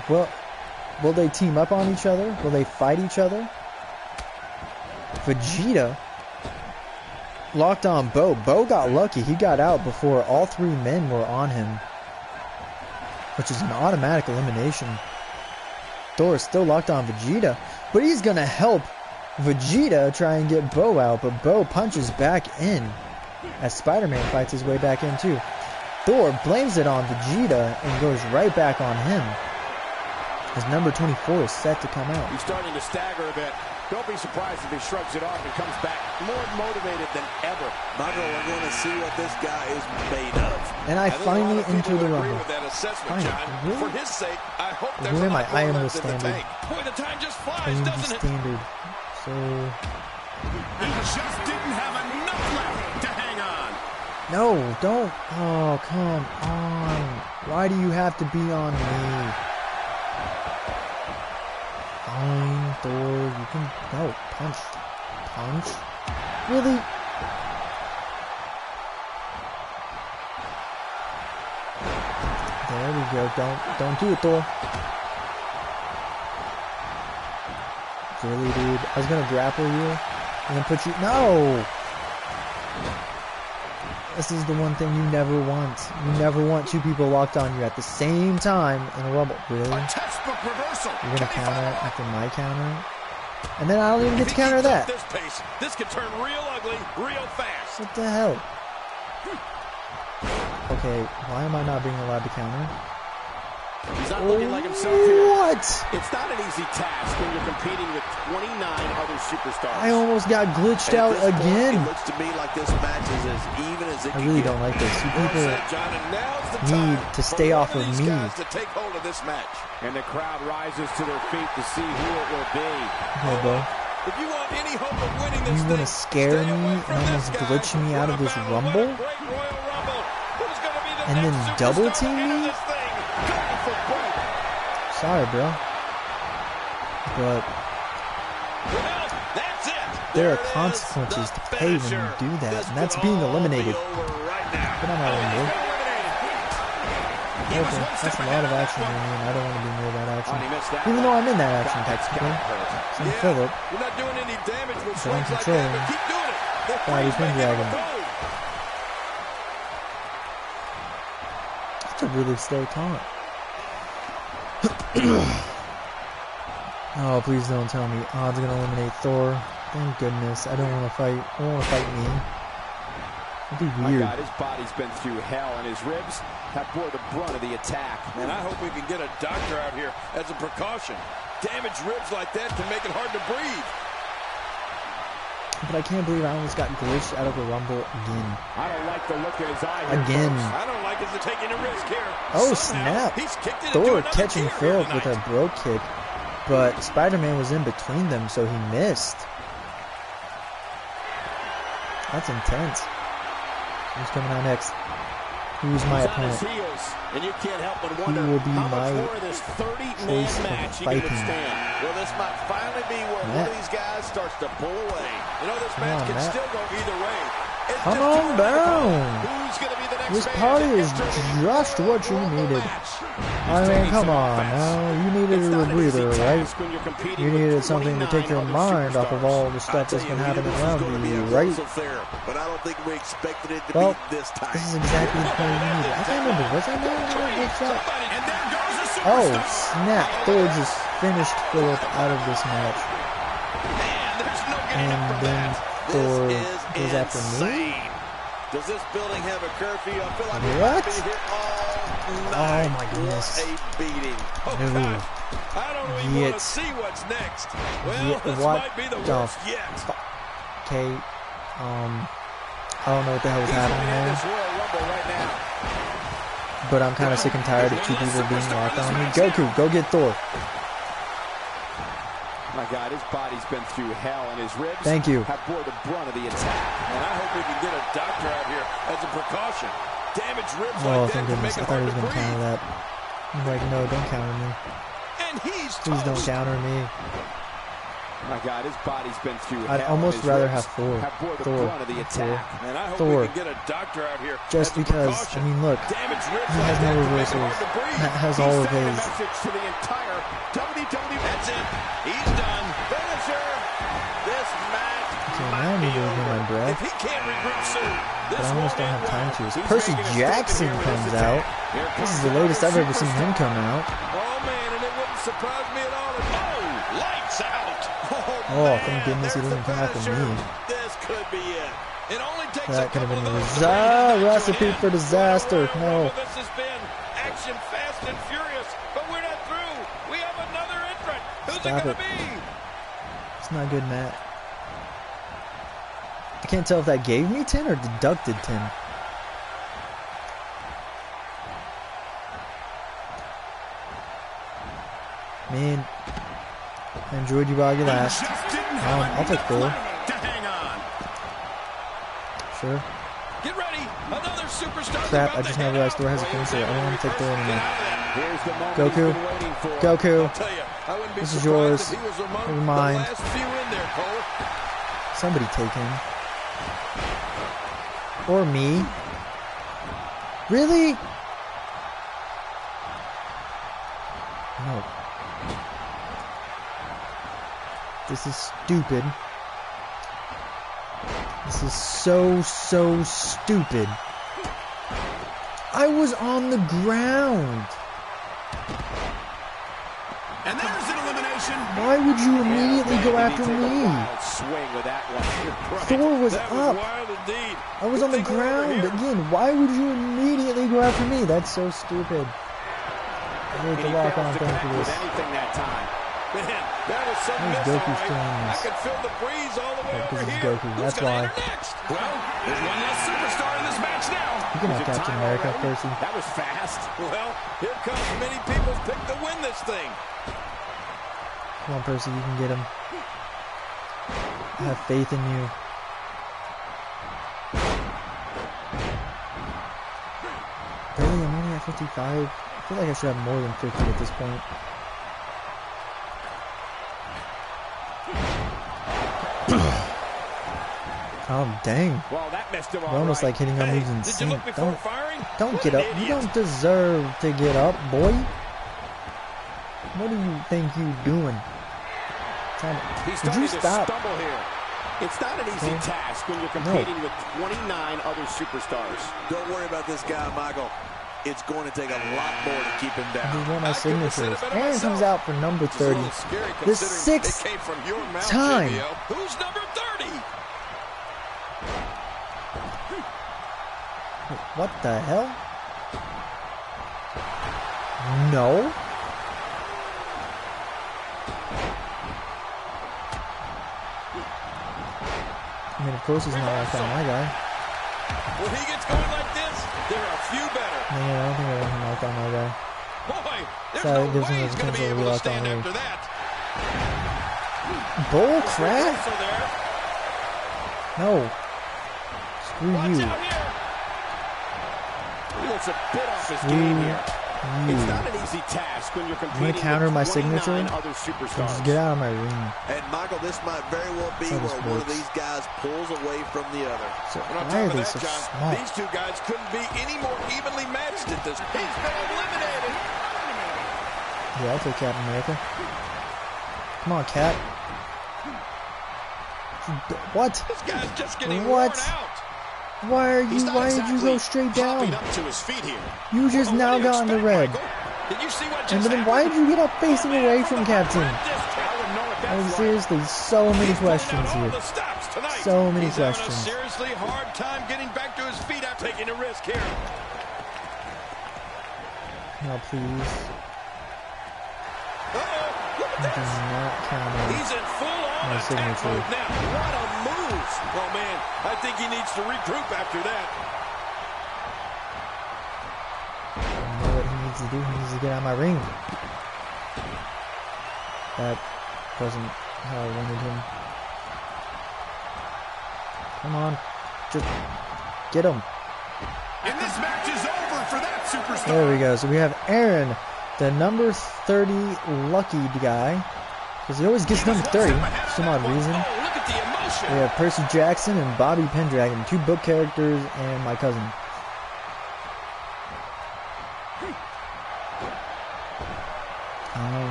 out. Well, will they team up on each other? Will they fight each other? Vegeta locked on Bo. Bo got lucky. He got out before all 3 men were on him, which is an automatic elimination. Thor is still locked on Vegeta, but he's going to help Vegeta try and get Bo out, but Bo punches back in as Spider-Man fights his way back in too. Thor blames it on Vegeta and goes right back on him as number 24 is set to come out. He's starting to stagger a bit. Don't be surprised if he shrugs it off and comes back more motivated than ever. Michael, we're going to see what this guy is made of. And I I think a lot finally of people enter the would agree Rumble. with that assessment, Finally, John. really? For his sake, I hope there's Where a am I? lot I more am the left in the standard. tank. Boy, the time just I flies, am the doesn't it? standard. So, He just didn't have enough left to hang on. no, don't. Oh, come on. Why do you have to be on me? Fine, Thor, you can. No, punch. Punch? Really? There we go. Don't do it, Thor. Really, dude? I was gonna grapple you and then put you. No! This is the one thing you never want. You never want two people locked on you at the same time in a rumble. Really? A textbook reversal. You're gonna counter it after my counter? And then I don't even get to counter that. This pace, this could turn real ugly, real fast. What the hell? Okay, why am I not being allowed to counter? He's not looking like himself here. What? It's not an easy task when you're competing with 29 other superstars. I almost got glitched out again. It looks to me like this match is as even as it I really don't like this. You people need to stay off of me. To take hold of this match. And the crowd rises to their feet to see who it will be. Okay, bro. If you want any hope of winning this You gonna scare me and almost glitch me out of this rumble? And then double team me? Sorry, bro. But there are consequences to pay when you do that, and that's being eliminated. But I'm not rumble. Okay, that's a lot of action in me, and I don't want to be near that action. Even though I'm in that action, technically. So I'm Philip. You're not doing any damage with But I'm swings like controlling. that, but keep doing it. God, he's been dragging. That's a really slow taunt. Oh, please don't tell me Odd's gonna eliminate Thor. Thank goodness. I don't want to fight. I don't want to fight me. It'd be weird. My God, his body's been through hell, and his ribs have bore the brunt of the attack. And I hope we can get a doctor out here as a precaution. Damaged ribs like that can make it hard to breathe. But I can't believe I almost got glitched out of the Rumble again. I don't like the look in his eye here, Again. folks. I don't like us taking a risk here. Oh, Somehow, snap. He's kicked it Thor into catching another gear Philip with tonight. a bro kick. But Spider-Man was in between them, so he missed. That's intense. Who's coming out next? Who's my He's on his opponent? heels, and you can't help but wonder Who will be how my much more of this 30-man choice of match he can fighting? withstand. Well, this might finally be where one Matt. of these guys starts to pull away. You know, this Come match on, can Matt. still go either way. It's Come just too on early to call. down. Who's going to be the next This man party to is enter the just what you Rumble needed. match? I mean, come on now. You needed It's a not an breather, easy right? task when you're competing You with needed something to take your 29 mind other off of superstars. all the stuff that's been happening around you, right? But I don't think we expected it to Well, be this tight. this is exactly the play you needed. I can't remember. Was I there? And there goes the Oh, superstar. snap. Thor just finished Philip out of this match. Man, there's no getting And up from then that. Thor This goes is after me? insane. Does this building have a curfew? I feel like we What? might be here all night. Oh, my goodness. What a beating. Oh, No. gosh. I don't even want Yet. to see what's next. Well, Yet this what might be the the worst yet. Okay. I don't know what the hell was happening in there. this Royal Rumble right now. But I'm kind of sick and tired of two people being locked on me. Goku, go get Thor. My God, his body's been through hell, and his ribs Thank you. have bore the brunt of the attack. And I hope we can get a doctor out here as a precaution. Damaged ribs Oh, like that thank can goodness. make I it thought he hard was to going to counter breathe. that. I'm like, no, don't counter me. And he's Please don't toast. counter me. My God, his body's been through I'd hell. almost and his rather ribs have Thor. have bore the Thor. brunt of the attack. And I hope Thor. we can get a doctor out here Just as a because, precaution. I mean, look, Damaged ribs he like has that no can make it reversals. hard to breathe. Matt has He's all of sending a his. message to the entire WWE. That's it. He's done. Finisher. This match. Okay, now I need to regain my If breath. he can't regroup soon, But this I almost won't don't have end time well. to. He's Percy making a Jackson statement here with comes this out. attack. Here This comes is the latest I've ever seen him come out. Oh man, and it wouldn't surprise me at all. Oh, lights out. Oh, thank goodness he didn't come after me. This could be it. It only takes That a could have couple been of a those to bring it recipe to an for end. disaster. No. This has been action fast and furious, but we're not through. We have another entrant. Who's Stop it going it. to be? It's not good, Matt. I can't tell if that gave me 10 or deducted 10. Man, I enjoyed you while you last. I'll take Thor. To hang on. Sure. Get ready. Another superstar. Crap, I just now realized Thor has a finisher. I don't want to take Thor anymore. Here's the moment Goku. he's been waiting for. Goku. Tell you, I wouldn't be This is surprised yours. if he was among Never mind. the last few in there, Cole. Somebody take him. Or me. Really? No. This is stupid. This is so stupid. I was on the ground. And there's an elimination. Why would you immediately go after me? Swing with that one. Thor was That up. was wild indeed. I was on the Good thing we're over ground. here. Again, why would you immediately go after me? That's so stupid. I need to lock on thing for this. Anything that time. Man, that was some Where's miss, all Goku's right. doing I this? could feel the breeze all the way Yeah, 'cause over it's here. Goku, Who's that's gonna why. enter next? Well, there's one less superstar in this match now. You can have Captain America, Percy. That was fast. Well, here comes many people's pick to win this thing. Come on, Percy, you can get him. I have faith in you. Really, I'm only at 55. I feel like I should have more than 50 at this point. Oh, dang. Well, that missed him all We're almost right. like hitting our moves in Did you sync. look before firing? Don't What get an up. You idiot. don't deserve to get up, boy. What do you think you doing? He's Would you starting to stop? stumble here. It's not an easy Okay. task when you're competing with 29 other superstars. Don't worry about this guy, Michael. It's going to take a lot more to keep him down. This is one of my I couldn't have said signatures. it better Aaron myself. comes out for number It's a little 30. scary The considering sixth it came from your mouth, time. JBL. Who's number 30? What the hell? No. I mean, of course he's not like that, my guy. When he gets going like this, there are a few better. No, I don't think I want him like that, my guy. Boy, there's So it no gives him way the he's going to be potential to able be to locked on stand me. after that. Bull crap? Also there. No. Screw Watch you. out here. He looks a bit off his Screw game here. It's you. not an easy task when you're I'm competing gonna counter with my 29 signature. other So superstars. just get out of my ring. And Michael, this might very well be So this where one of works. these guys pulls away from the other. So And on why top are of they that, so John, small? these two guys couldn't be any more evenly matched at this point. He's been eliminated. Yeah, I'll take Captain America. Come on, Cap. What? This guy's just getting What? worn out. Why He's not did you exactly go straight hopping down? up to his feet here. You just Well, now what do you got in the expect, red. Michael? Did you see what And just then happened? why did you get up facing Oh, man, away from the Captain? red district. I wouldn't know what I that's mean, like. seriously, so many He's pulling questions out all here. the stops tonight. So many He's having questions. a seriously hard time getting back to his feet after taking a risk here. Now, please. Uh-oh, look at Do this. not count on. He's in full-on My attack signature. mode now. What a move. Oh, man, I think he needs to regroup after that. I know what he needs to do. He needs to get out of my ring. That wasn't how I wanted him. Come on. Just get him. And this match is over for that superstar. There we go. So we have Aaron, the number 30 lucky guy. Because he always gets number 30 for some odd reason. Oh, look at the emotion. We have Percy Jackson and Bobby Pendragon, two book characters, and my cousin.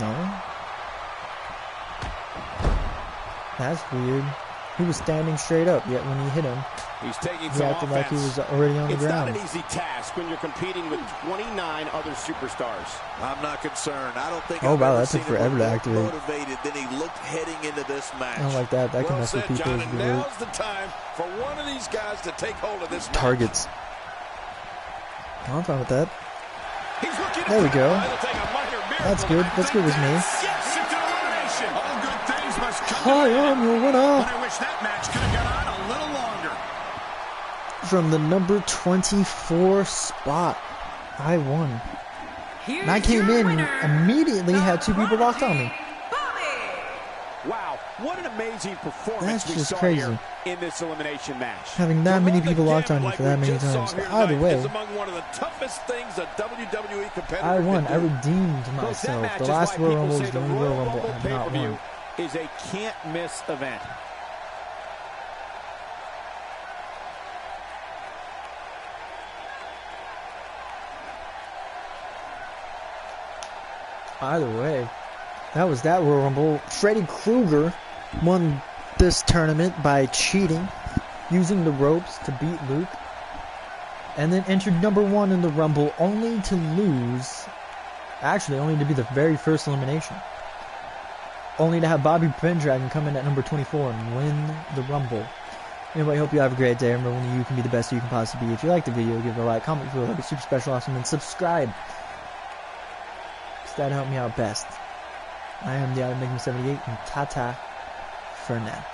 No. That's weird. He was standing straight up, yet when he hit him, He's taking he some acted like he offense. was already on the It's not ground. an easy task when you're competing with 29 other superstars. I'm not concerned. I don't think Oh, I've wow, ever that took seen him forever to more activate. motivated than he looked heading into this match. I don't like that. That can Well mess with said, people's John, and now's the time for one of these guys to take hold of this match. targets. I'm fine with that. He's looking There we go. It'll take a minor miracle. That's good. That's good with me. Yes, into elimination. All good things must come Hi, to an I'm end. your winner. But I wish that match could have gone on a little longer. From the number 24 spot, I won. Here's And I came your in winner, immediately, had two people locked on me. Bobby. Wow, what an amazing performance That's we just saw crazy. here in this elimination match. Having that many people locked on you Like for that we many just saw times. here But either tonight way, is among one of the toughest things a WWE competitor I won. can I do. redeemed Folks, that myself. match The is last why Royal people Rumble say was the the only Royal Royal Rumble Rumble I have not pay-per-view won. is a can't-miss event. Either way, that was that Royal Rumble. Freddy Krueger won this tournament by cheating, using the ropes to beat Luke, and then entered #1 in the Rumble, only to lose. Actually, only to be the very first elimination. Only to have Bobby Pendragon come in at number 24 and win the Rumble. Anyway, I hope you have a great day. Remember, when you can be the best you can possibly be. If you like the video, give it a like, comment, feel like it's super special, awesome, and subscribe. That'd help me out best. I am the Iron Making 78, and ta-ta for now.